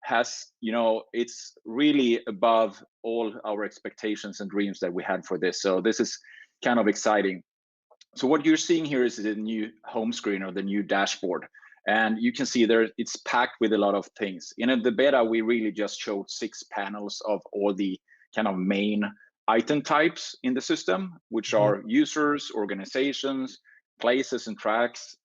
has, it's really above all our expectations and dreams that we had for this. So this is kind of exciting. So what you're seeing here is the new home screen or the new dashboard. And you can see there it's packed with a lot of things. In the beta, we really just showed 6 panels of all the kind of main item types in the system, which are users, organizations, places and tracks,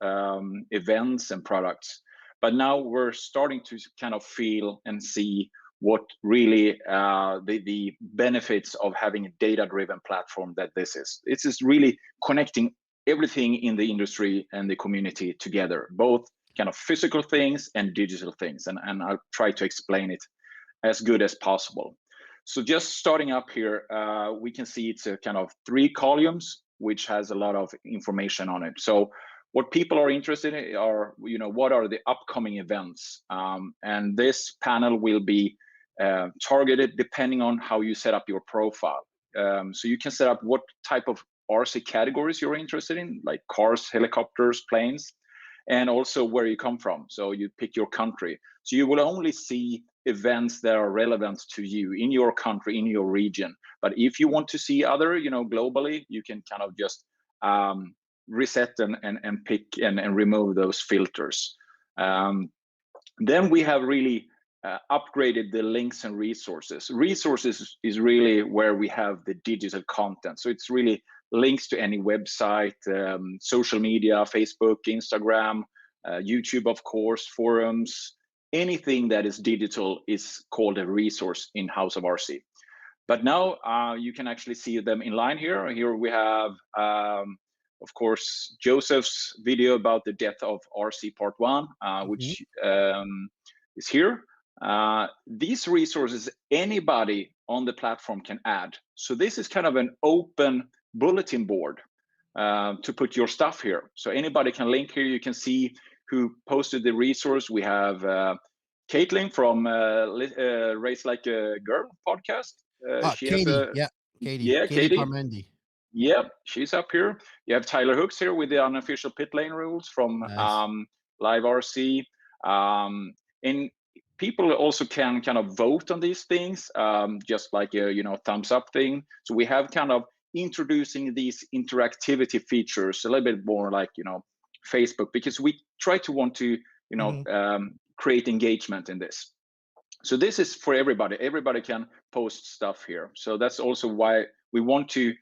events and products. But now we're starting to kind of feel and see what really the benefits of having a data-driven platform that this is. It's just really connecting everything in the industry and the community together, both kind of physical things and digital things. And I'll try to explain it as good as possible. So just starting up here, we can see it's a kind of 3 columns, which has a lot of information on it. So what people are interested in are, what are the upcoming events? And this panel will be targeted depending on how you set up your profile. So you can set up what type of RC categories you're interested in, like cars, helicopters, planes, and also where you come from. So you pick your country. So you will only see events that are relevant to you in your country, in your region. But if you want to see other, globally, you can kind of just reset and pick and remove those filters. Then we have really upgraded the links and resources. Resources is really where we have the digital content. So it's really links to any website, social media, Facebook, Instagram, YouTube, of course, forums. Anything that is digital is called a resource in House of RC. But now you can actually see them in line here. Here we have, of course, Joseph's video about the death of RC Part 1, which is here. These resources anybody on the platform can add. So this is kind of an open bulletin board to put your stuff here. So anybody can link here. You can see who posted the resource. We have Caitlin from Race Like a Girl podcast. Katie, Katie Carmendi. Yeah, she's up here. You have Tyler Hooks here with the unofficial pit lane rules from Live RC. And people also can kind of vote on these things, just like a thumbs up thing. So we have kind of introducing these interactivity features a little bit more like Facebook, because we try to want to create engagement in this. So this is for everybody. Everybody can post stuff here. So that's also why we want to,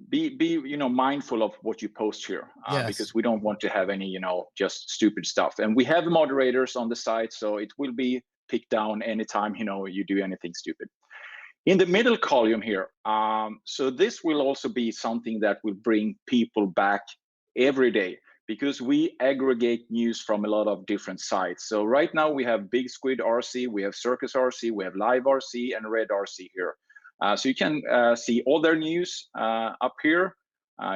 be mindful of what you post here, Yes. because we don't want to have any, just stupid stuff. And we have moderators on the site, so it will be picked down anytime, you do anything stupid. In the middle column here, so this will also be something that will bring people back every day, because we aggregate news from a lot of different sites. So right now we have Big Squid RC, we have Circus RC, we have Live RC, and Red RC here. So you can see all their news up here.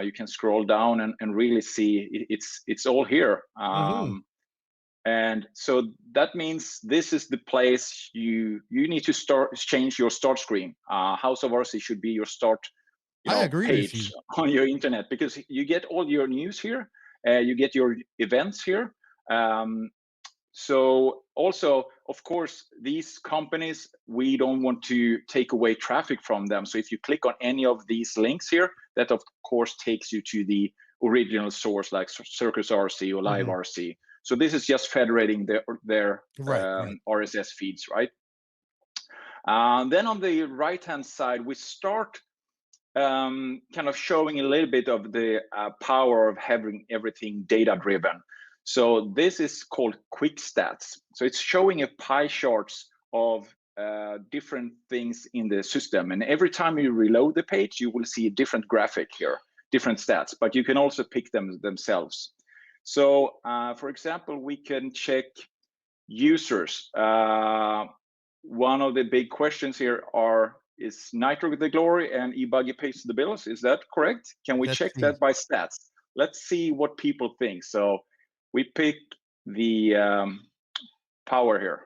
You can scroll down and really see it's all here. And so that means this is the place you need to change your start screen. House of RC should be your start I agree with page you. on your internet, because you get all your news here. You get your events here. So also, of course, these companies, we don't want to take away traffic from them. So if you click on any of these links here, that of course takes you to the original source, like Circus RC or Live RC. So this is just federating their Right. RSS feeds, right? Then on the right-hand side, we start kind of showing a little bit of the power of having everything data-driven. So this is called quick stats. So it's showing a pie charts of different things in the system. And every time you reload the page, you will see a different graphic here, different stats, but you can also pick them themselves. So for example, we can check users. One of the big questions here is Nitro the Glory and eBuggy pays the bills? Is that correct? Can we check that by stats? Let's see what people think. So we pick the power here.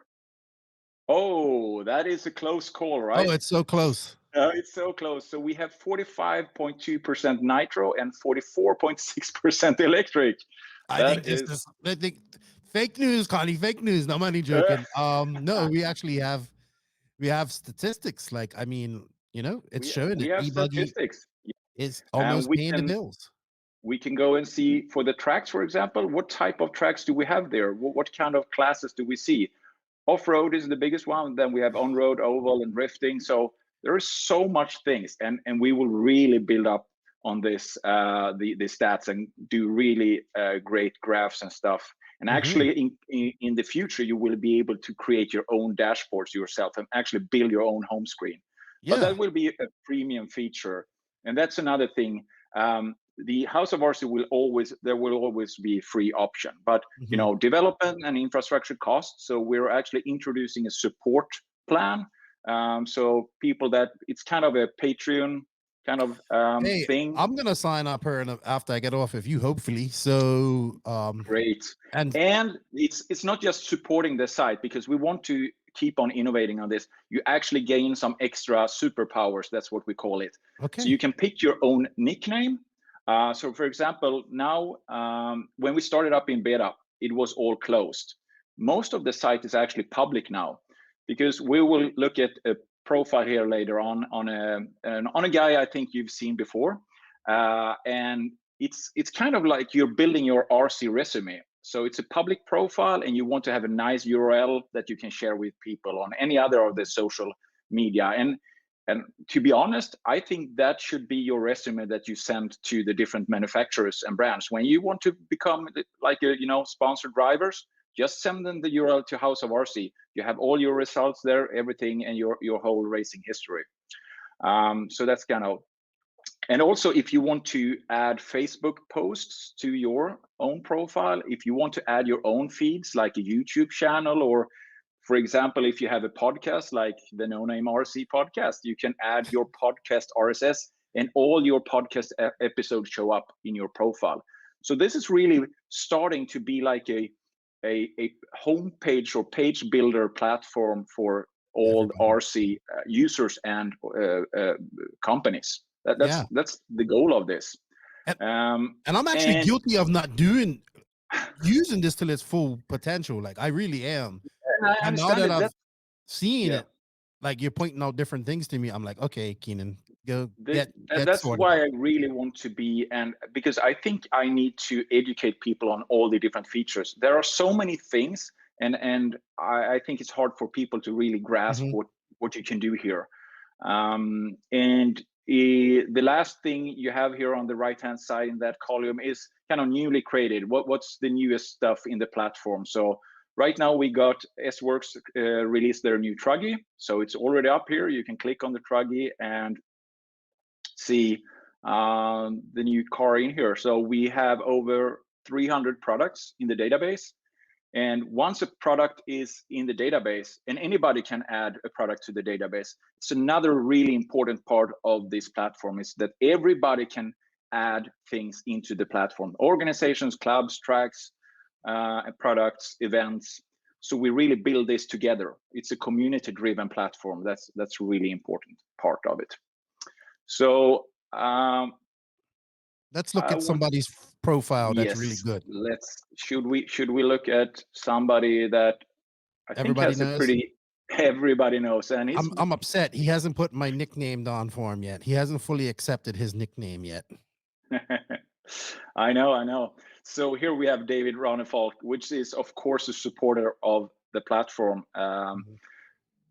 Oh, that is a close call, right? Oh, it's so close. It's so close. So we have 45.2% Nitro and 44.6% electric. I think fake news, Connie. Fake news. No money joking. No, we actually have statistics. Like, I mean, it's showing we that have eBuggy statistics. is almost paying the bills. We can go and see for the tracks, for example, what type of tracks do we have there? What kind of classes do we see? Off-road is the biggest one. Then we have on-road, oval, and drifting. So there is so much things, and we will really build up on this, the stats, and do really great graphs and stuff. And actually, in the future, you will be able to create your own dashboards yourself and actually build your own home screen. Yeah. But that will be a premium feature, and that's another thing. The House of RC will always be a free option, but development and infrastructure costs. So we're actually introducing a support plan. So people that it's kind of a Patreon kind of thing. I'm gonna sign up here after I get off of you, hopefully. So great. And it's not just supporting the site, because we want to keep on innovating on this. You actually gain some extra superpowers. That's what we call it. Okay. So you can pick your own nickname. So for example, now when we started up in beta, it was all closed. Most of the site is actually public now, because we will look at a profile here later on a guy I think you've seen before, and it's kind of like you're building your RC resume. So it's a public profile, and you want to have a nice URL that you can share with people on any other of the social media. And to be honest, I think that should be your resume that you send to the different manufacturers and brands. When you want to become like sponsored drivers, just send them the URL to House of RC. You have all your results there, everything, and your whole racing history. So that's kind of, and also if you want to add Facebook posts to your own profile, if you want to add your own feeds like a YouTube channel, or for example, if you have a podcast like the No Name RC podcast, you can add your podcast RSS, and all your podcast episodes show up in your profile. So this is really starting to be like a homepage or page builder platform for all RC users and companies. That's the goal of this. And I'm actually guilty of not using this till its full potential. Like, I really am. And now that I've seen it, like, you're pointing out different things to me, I'm like, okay, Keenan, go get that's why I really want to be, and because I think I need to educate people on all the different features. There are so many things, and I think it's hard for people to really grasp what you can do here. And the last thing you have here on the right hand side in that column is kind of newly created. What's the newest stuff in the platform? So right now we got S-Works released their new Truggy, so it's already up here. You can click on the Truggy and see the new car in here. So we have over 300 products in the database. And once a product is in the database, and anybody can add a product to the database, it's another really important part of this platform is that everybody can add things into the platform. Organizations, clubs, tracks, products, events. So we really build this together. It's a community-driven platform. That's a really important part of it. So let's look at somebody's profile that's really good. Should we look at somebody that I think has a pretty everybody knows, and I'm upset he hasn't put my nickname on for him yet. He hasn't fully accepted his nickname yet. I know. So here we have David Ronefalk, which is of course a supporter of the platform,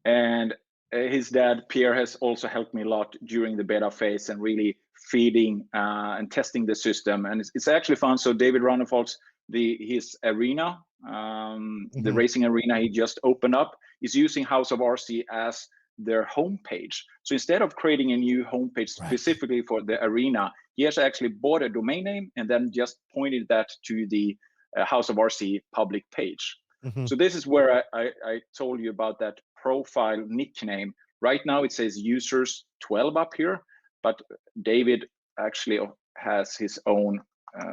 and his dad Pierre has also helped me a lot during the beta phase and really feeding and testing the system, and it's actually fun. So David Ronefalk's his arena, the racing arena he just opened up, is using House of RC as their homepage. So instead of creating a new homepage specifically for the arena, he has actually bought a domain name and then just pointed that to the House of RC public page. So this is where I told you about that profile nickname. Right now it says users 12 up here, but David actually has his own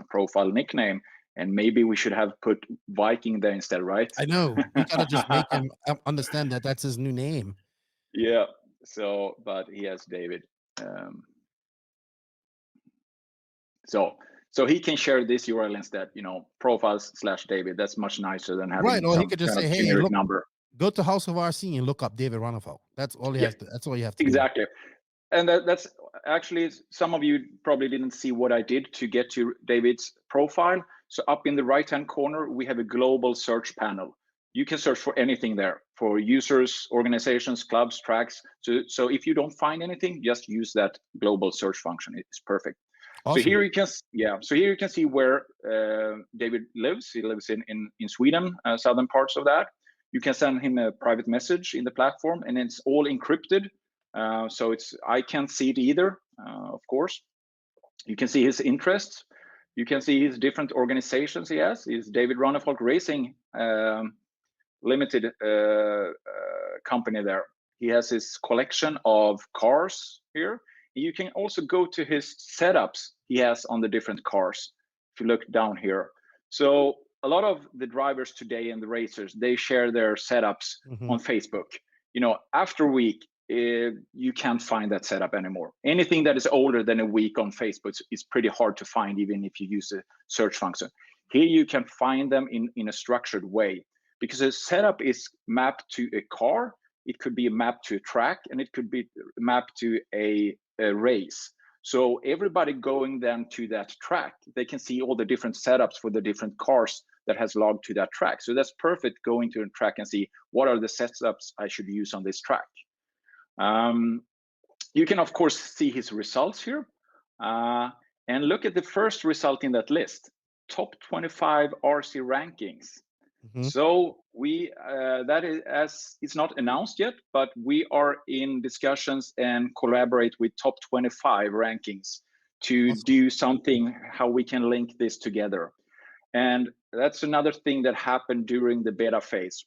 profile nickname, and maybe we should have put Viking there instead, right? I know, we gotta just make him understand that that's his new name. Yeah, so but he has David, so he can share this URL instead, profiles/David. That's much nicer than having or he could just say, hey, look, number. Go to House of RC and look up David Ronefalk. That's all he has to. That's all you have to do. Exactly. And that's actually, some of you probably didn't see what I did to get to David's profile. So up in the right hand corner we have a global search panel. You can search for anything there, for users, organizations, clubs, tracks. So if you don't find anything, just use that global search function. It's perfect. Awesome. So here you can see where David lives. He lives in Sweden, southern parts of that. You can send him a private message in the platform, and it's all encrypted. So I can't see it either, of course. You can see his interests. You can see his different organizations he has. He's David Ronefalk Racing Limited company there. He has his collection of cars here. You can also go to his setups he has on the different cars, if you look down here. So a lot of the drivers today and the racers, they share their setups on Facebook. After a week, you can't find that setup anymore. Anything that is older than a week on Facebook is pretty hard to find, even if you use a search function. Here you can find them in a structured way, because a setup is mapped to a car, it could be mapped to a track, and it could be mapped to a race. So everybody going then to that track, they can see all the different setups for the different cars that has logged to that track. So that's perfect, going to a track and see what are the setups I should use on this track. You can of course see his results here, and look at the first result in that list, top 25 RC rankings. So that is, as it's not announced yet, but we are in discussions and collaborate with top 25 rankings to do something, how we can link this together. And that's another thing that happened during the beta phase.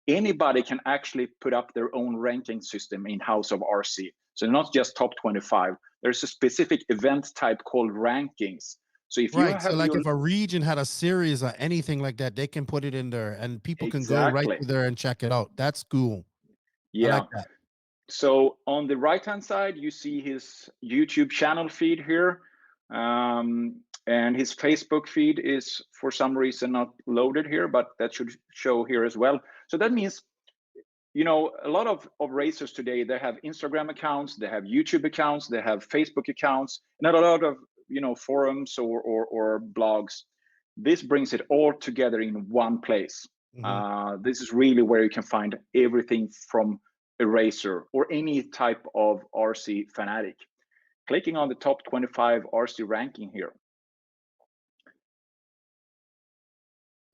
Anybody can actually put up their own ranking system in House of RC. So not just top 25. There's a specific event type called rankings. So if if a region had a series or anything like that, they can put it in there and people can go right to there and check it out. That's cool. Yeah. I like that. So on the right hand side, you see his YouTube channel feed here. And his Facebook feed is for some reason not loaded here, but that should show here as well. So that means, a lot of racers today, they have Instagram accounts, they have YouTube accounts, they have Facebook accounts, and a lot of forums or blogs. This brings it all together in one place. This is really where you can find everything from a racer or any type of RC fanatic. Clicking on the top 25 RC ranking here,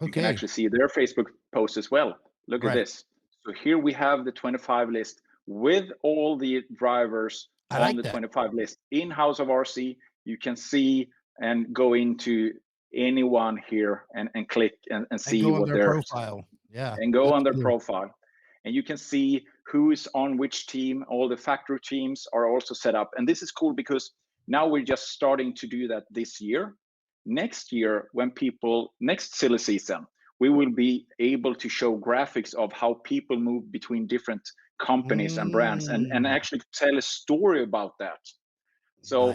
you can actually see their Facebook post as well. Look at this. So here we have the 25 list with all the drivers on the 25 list in House of RC. You can see and go into anyone here and click and see what their profile. Yeah. And go on their profile. And you can see who is on which team. All the factory teams are also set up. And this is cool because now we're just starting to do that this year. Next year, next silly season, we will be able to show graphics of how people move between different companies and brands and actually tell a story about that. So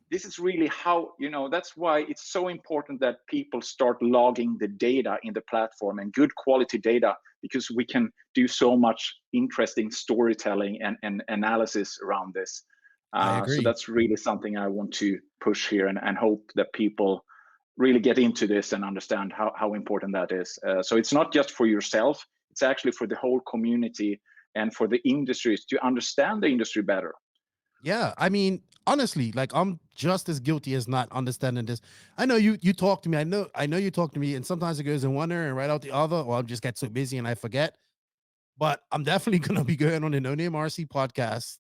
this is really how, that's why it's so important that people start logging the data in the platform and good quality data, because we can do so much interesting storytelling and analysis around this. So that's really something I want to push here and hope that people really get into this and understand how important that is. So it's not just for yourself, it's actually for the whole community and for the industries to understand the industry better. Yeah, I mean, honestly, like I'm just as guilty as not understanding this. I know you talk to me. I know you talk to me, and sometimes it goes in one ear and right out the other, or I just get so busy and I forget. But I'm definitely gonna be going on the No Name RC podcast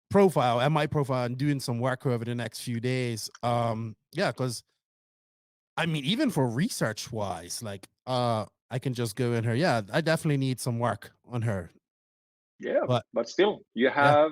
profile and my profile and doing some work over the next few days. Yeah, because I mean, even for research wise, like I can just go in her. Yeah, I definitely need some work on her. Yeah, but still, you have,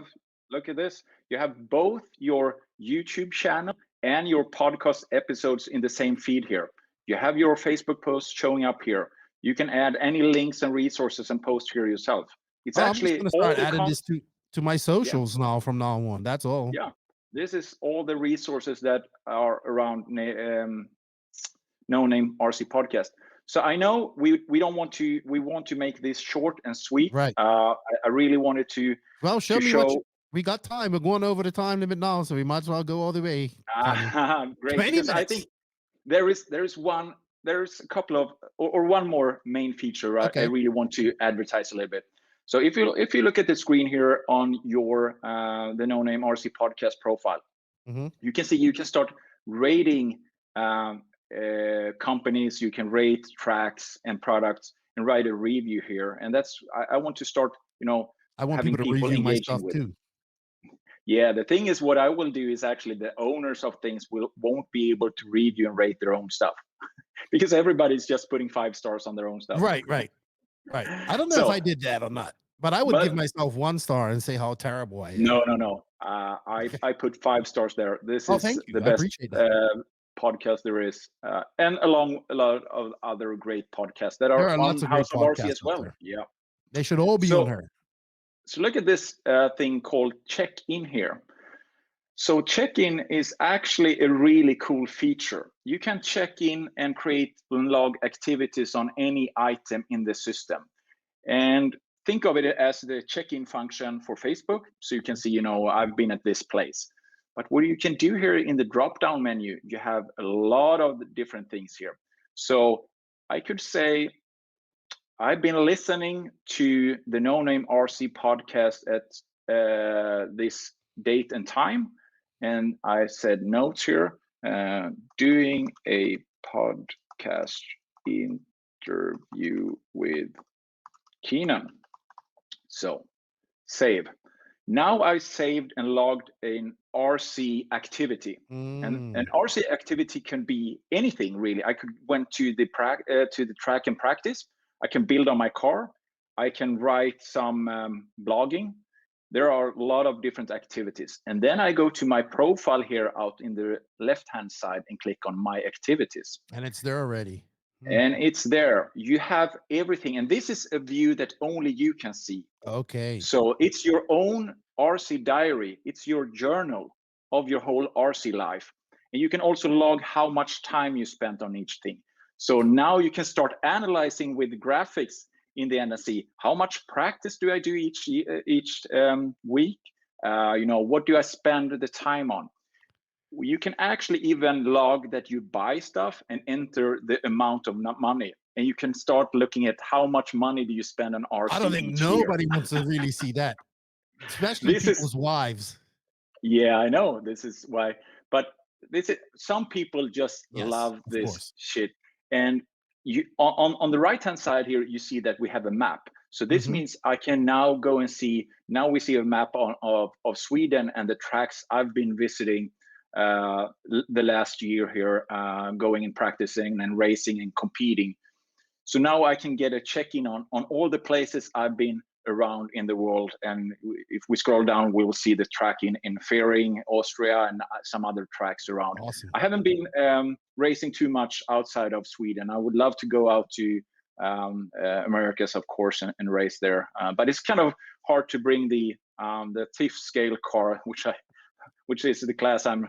look at this, you have both your YouTube channel and your podcast episodes in the same feed here. You have your Facebook posts showing up here. You can add any links and resources and post here yourself. It's actually I'm just gonna start adding this to my socials now from now on. That's all. Yeah, this is all the resources that are around No Name RC podcast. So I know we want to make this short and sweet. Right. I really wanted to. Well, show me what we got time. We're going over the time limit now, so we might as well go all the way. Great. Because I think there's a couple of or one more main feature I really want to advertise a little bit. So if you look at the screen here on your the No Name RC podcast profile, you can see you can start rating companies, you can rate tracks and products and write a review here. And that's I want to start, I want having people to review my stuff too. Yeah, the thing is, what I will do is actually the owners of things won't be able to review and rate their own stuff because everybody's just putting 5 stars on their own stuff. Right. I don't know if I did that or not, but I would give myself 1 star and say how terrible I am. No. I put 5 stars there. This is the best podcast there is, and along a lot of other great podcasts that are on House of RC as well. Yeah, they should all be on her. So look at this thing called check-in here. So check-in is actually a really cool feature. You can check in and create and log activities on any item in the system. And think of it as the check-in function for Facebook. So you can see, I've been at this place. But what you can do here in the drop-down menu, you have a lot of different things here. So I could say, I've been listening to the No Name RC podcast at this date and time. And I said notes here, doing a podcast interview with Keenan. So save. Now I saved and logged an RC activity, and an RC activity can be anything really. I could went to the track and practice. I can build on my car. I can write some blogging. There are a lot of different activities, and then I go to my profile here out in the left-hand side and click on my activities, and it's there already. And it's there. You have everything. And this is a view that only you can see. Okay. So it's your own RC diary. It's your journal of your whole RC life. And you can also log how much time you spent on each thing. So now you can start analyzing with graphics in the end and see how much practice do I do each week? What do I spend the time on? You can actually even log that you buy stuff and enter the amount of money. and you can start looking at how much money do you spend on RC I don't think each year. nobody wants to really see that, especially This is, people's wives. yeah, I know. This is why, but this is, some people just Yes, love of this course. shit. And you on the right hand side here, you see that we have a map. So this Mhm. means I can now go and see. Now we see a map of Sweden and the tracks I've been visiting the last year here, going and practicing and racing and competing. So now I can get a check-in on all the places I've been around in the world. And if we scroll down, we'll see the track in Fehring, Austria, and some other tracks around. Awesome. I haven't been racing too much outside of Sweden. I would love to go out to Americas, of course, and race there. But it's kind of hard to bring the fifth scale car, which is the class I'm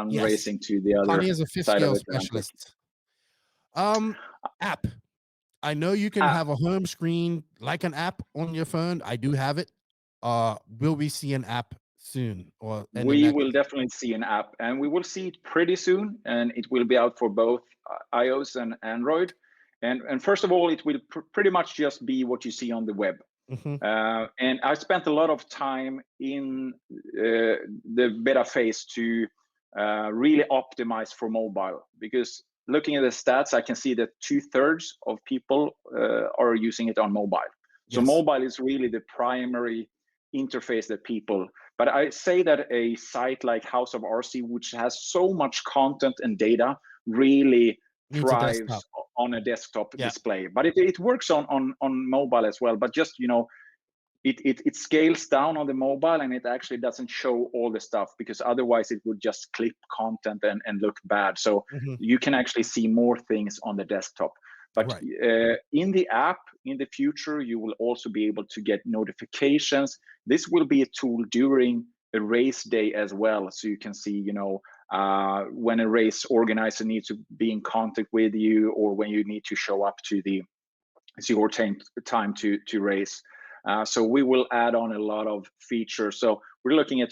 Yes. racing, to the other Connie is a fifth side of scale the Atlantic. specialist. App. I know you can have a home screen like an app on your phone. I do have it. Will we see an app soon? Or We will definitely see an app, and we will see it pretty soon, and it will be out for both iOS and Android. And first of all, it will pretty much just be what you see on the web. Mhm. And I spent a lot of time in the beta phase to really optimize for mobile, because looking at the stats, I can see that 2/3 of people are using it on mobile. So Yes. mobile is really the primary interface that people, but I say that a site like House of RC, which has so much content and data, really Needs a thrives desktop. on a desktop Yeah. display. But it works on mobile as well. But just, it scales down on the mobile, and it actually doesn't show all the stuff, because otherwise it would just clip content and look bad. So Mhm. you can actually see more things on the desktop. But Right. in the app, in the future, you will also be able to get notifications. This will be a tool during a race day as well. So you can see, when a race organizer needs to be in contact with you, or when you need to show up to it's your time to race. So we will add on a lot of features. So we're looking at,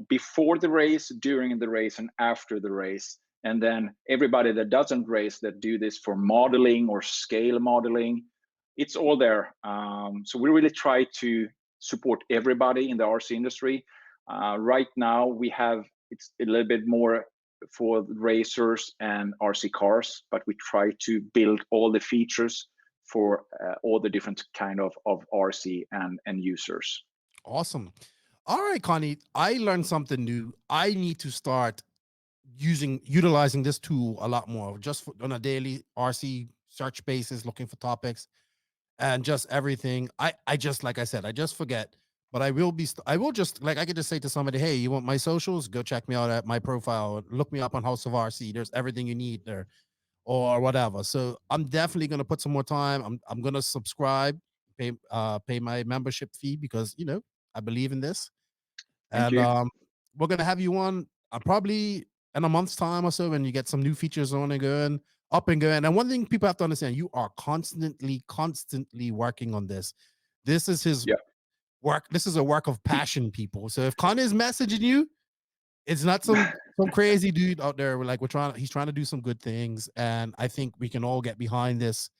before the race, during the race, and after the race. And then everybody that doesn't race, that do this for modeling or scale modeling, it's all there. So we really try to support everybody in the RC industry. Right now, it's a little bit more for racers and RC cars, but we try to build all the features for all the different kind of RC and users. Awesome. All right, Connie, I learned something new. I need to start utilizing this tool a lot more, just on a daily RC search basis, looking for topics and just everything. I just, like I said, I just forget, but I will just, like, I could just say to somebody, hey, you want my socials? Go check me out at my profile. Look me up on House of RC. There's everything you need there, or whatever. So I'm definitely gonna put some more time. I'm gonna subscribe, pay my membership fee, because I believe in this. Thank And you. we're gonna have you on probably in a month's time or so, when you get some new features on and going up and going. And one thing people have to understand, you are constantly working on this. This is his work. This is a work of passion, people. So if Connor is messaging you, it's not some crazy dude out there. He's trying to do some good things. And I think we can all get behind this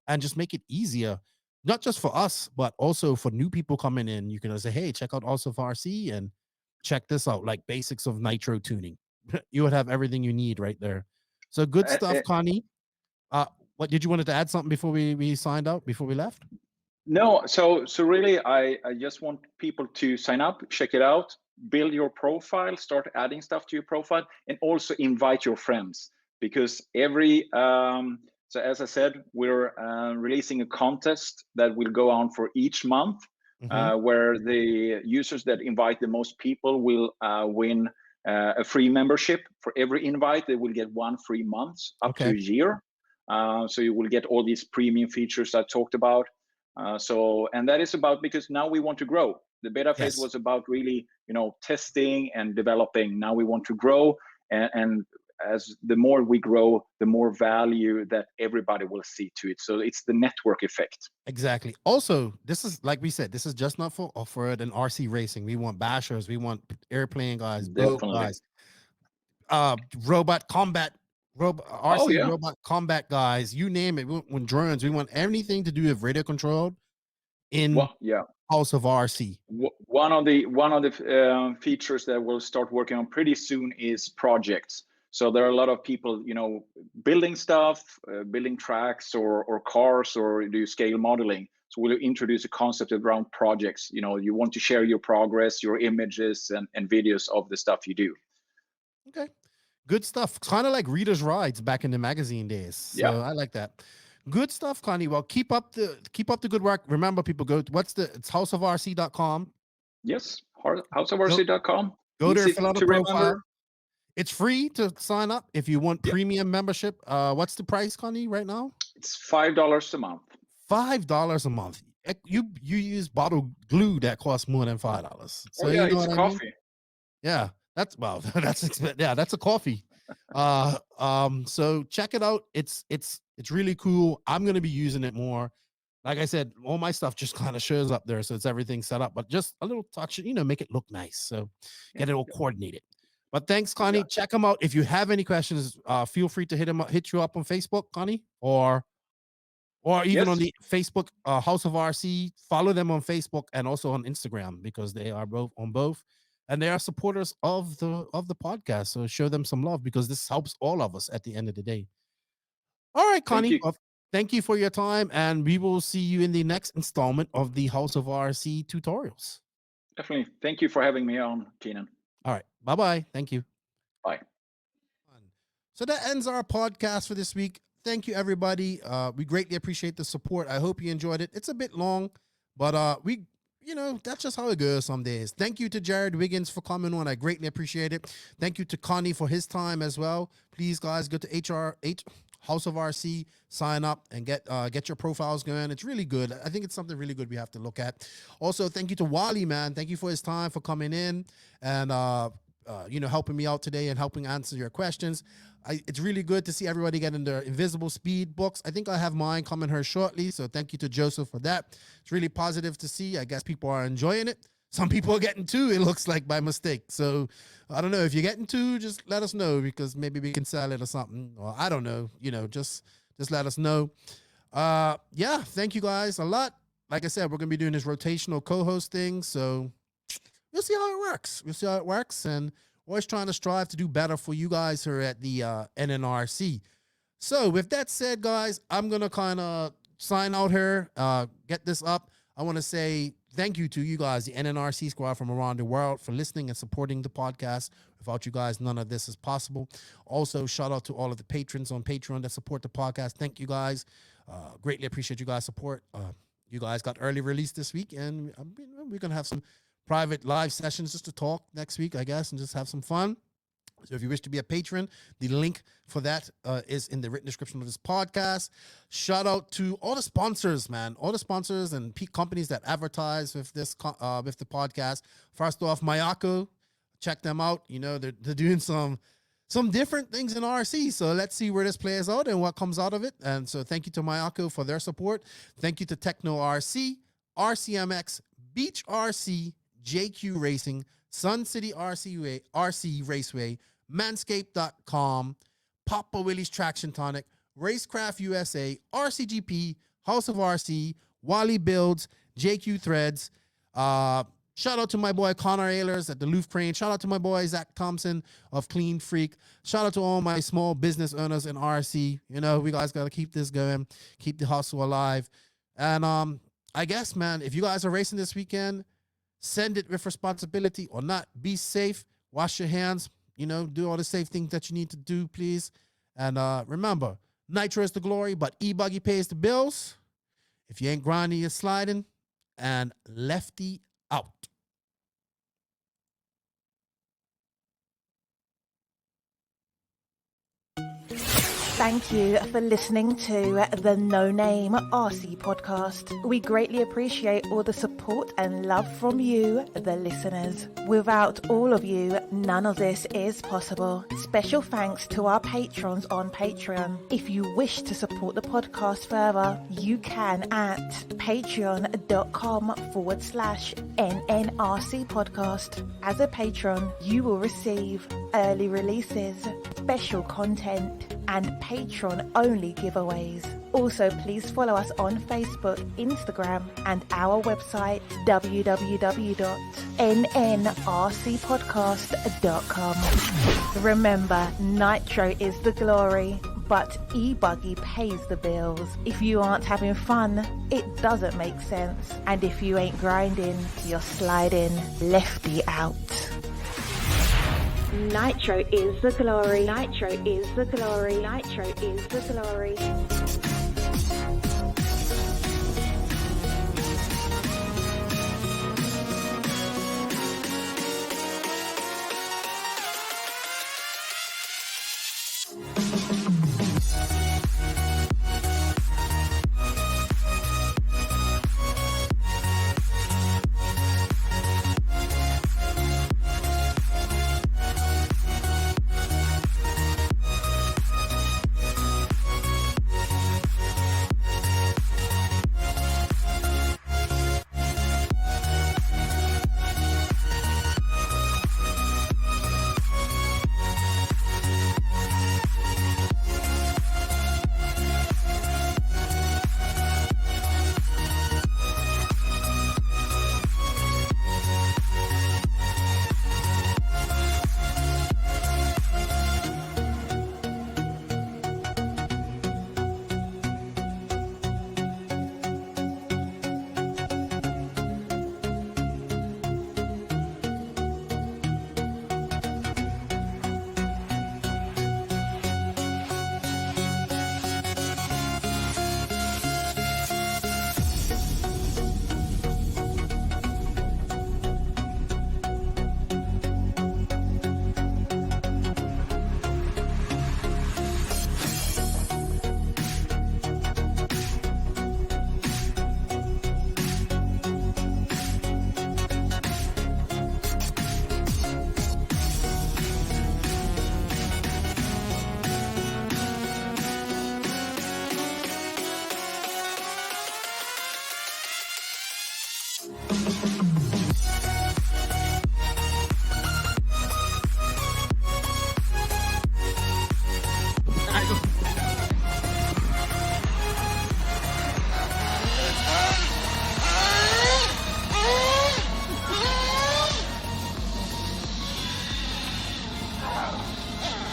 and just make it easier, not just for us, but also for new people coming in. You can say, hey, check out also for RC and check this out, like basics of nitro tuning. You would have everything you need right there. So good stuff, Connie. What did you wanted to add something before we signed out, before we left? No, so really, I just want people to sign up, check it out, build your profile, start adding stuff to your profile, and also invite your friends, because so as I said, we're releasing a contest that will go on for each month, where the users that invite the most people will win a free membership. For every invite, they will get 1 free month up to a year. So you will get all these premium features I talked about. And that is about, because now we want to grow. The beta phase was about really, testing and developing. Now we want to grow, and as the more we grow, the more value that everybody will see to it. So it's the network effect. Exactly. Also, this is, like we said, this is just not for off-road and RC racing. We want bashers, we want airplane guys, boat guys, robot combat RC yeah. robot combat guys, you name it. When drones, we want anything to do with radio controlled in Well, yeah. House of RC. One of the features that we'll start working on pretty soon is projects. So there are a lot of people, building stuff, building tracks or cars, or do scale modeling. So we'll introduce a concept around projects. You want to share your progress, your images and videos of the stuff you do. Okay, good stuff. Kind of like Reader's Rides back in the magazine days. So Yeah. I like that. Good stuff, Connie. Well, keep up the good work. Remember, people, it's houseofrc.com. Yes, houseofrc.com. Go there, Easy fill out a to profile. remember. It's free to sign up if you want Yeah. premium membership. What's the price, Connie, right now? It's $5 a month. $5 a month. You use bottle glue that costs more than $5. So yeah, you know it's what I coffee. mean? Yeah, that's a coffee. So check it out. It's really cool. I'm gonna be using it more. Like I said, all my stuff just kind of shows up there, so it's everything set up, but just a little touch, make it look nice. So get it all coordinated. But thanks, Connie. Yeah. Check them out. If you have any questions, feel free to hit you up on Facebook, Connie, or even on the Facebook House of RC. Follow them on Facebook and also on Instagram, because they are both on both, and they are supporters of the podcast. So show them some love, because this helps all of us at the end of the day. All right, Connie. Thank you for your time, and we will see you in the next installment of the House of RC tutorials. Definitely. Thank you for having me on, Keenan. All right. Bye-bye. Thank you. Bye. So that ends our podcast for this week. Thank you, everybody. We greatly appreciate the support. I hope you enjoyed it. It's a bit long, but that's just how it goes some days. Thank you to Jared Wiggins for coming on. I greatly appreciate it. Thank you to Connie for his time as well. Please, guys, go to HR8 House of RC, sign up and get your profiles going. It's really good. I think it's something really good we have to look at. Also, thank you to Wally, man. Thank you for his time, for coming in and helping me out today and helping answer your questions. It's really good to see everybody getting their Invisible Speed books. I think I have mine coming here shortly, so thank you to Joseph for that. It's really positive to see. I guess people are enjoying it. Some people are getting 2, it looks like, by mistake. So I don't know. If you're getting 2, just let us know, because maybe we can sell it or something. Or I don't know. Just let us know. Thank you guys a lot. Like I said, we're going to be doing this rotational co-host thing, so we'll see how it works. And always trying to strive to do better for you guys here at the NNRC. So with that said, guys, I'm going to kind of sign out here, get this up. I want to say thank you to you guys, the NNRC squad from around the world, for listening and supporting the podcast. Without you guys, none of this is possible. Also, shout out to all of the patrons on Patreon that support the podcast. Thank you guys. Greatly appreciate you guys' support. You guys got early release this week, and we're going to have some private live sessions just to talk next week, I guess, and just have some fun. So if you wish to be a patron, the link for that is in the written description of this podcast. Shout out to all the sponsors, man. All the sponsors and companies that advertise with this with the podcast. First off, Mayako. Check them out. They're doing some different things in RC. So let's see where this plays out and what comes out of it. And so thank you to Mayako for their support. Thank you to Tekno RC, RCMX, Beach RC, JQ Racing, Sun City RC Raceway, Manscaped.com, Papa Willie's Traction Tonic, Racecraft USA, RCGP, House of RC, WallieBuilds, JQ Threads. Shout out to my boy Connor Ehlers at the Loof Crane. Shout out to my boy Zach Thompson of Clean Freak. Shout out to all my small business owners in RC. We guys got to keep this going, keep the hustle alive. And I guess, man, if you guys are racing this weekend, send it with responsibility or not. Be safe. Wash your hands. Do all the safe things that you need to do, please. And remember, Nitro is the glory, but E-Buggy pays the bills. If you ain't grinding, you're sliding. And Lefty out. Thank you for listening to the No Name RC podcast. We greatly appreciate all the support and love from you, the listeners. Without all of you, none of this is possible. Special thanks to our patrons on Patreon. If you wish to support the podcast further, you can at patreon.com/NNRC podcast. As a patron, you will receive early releases, special content, and Patreon-only giveaways. Also, please follow us on Facebook, Instagram, and our website, www.nnrcpodcast.com. Remember, Nitro is the glory, but e-buggy pays the bills. If you aren't having fun, it doesn't make sense. And if you ain't grinding, you're sliding. Lefty out. Nitro is the glory. Nitro is the glory. Nitro is the glory.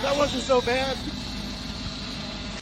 That wasn't so bad.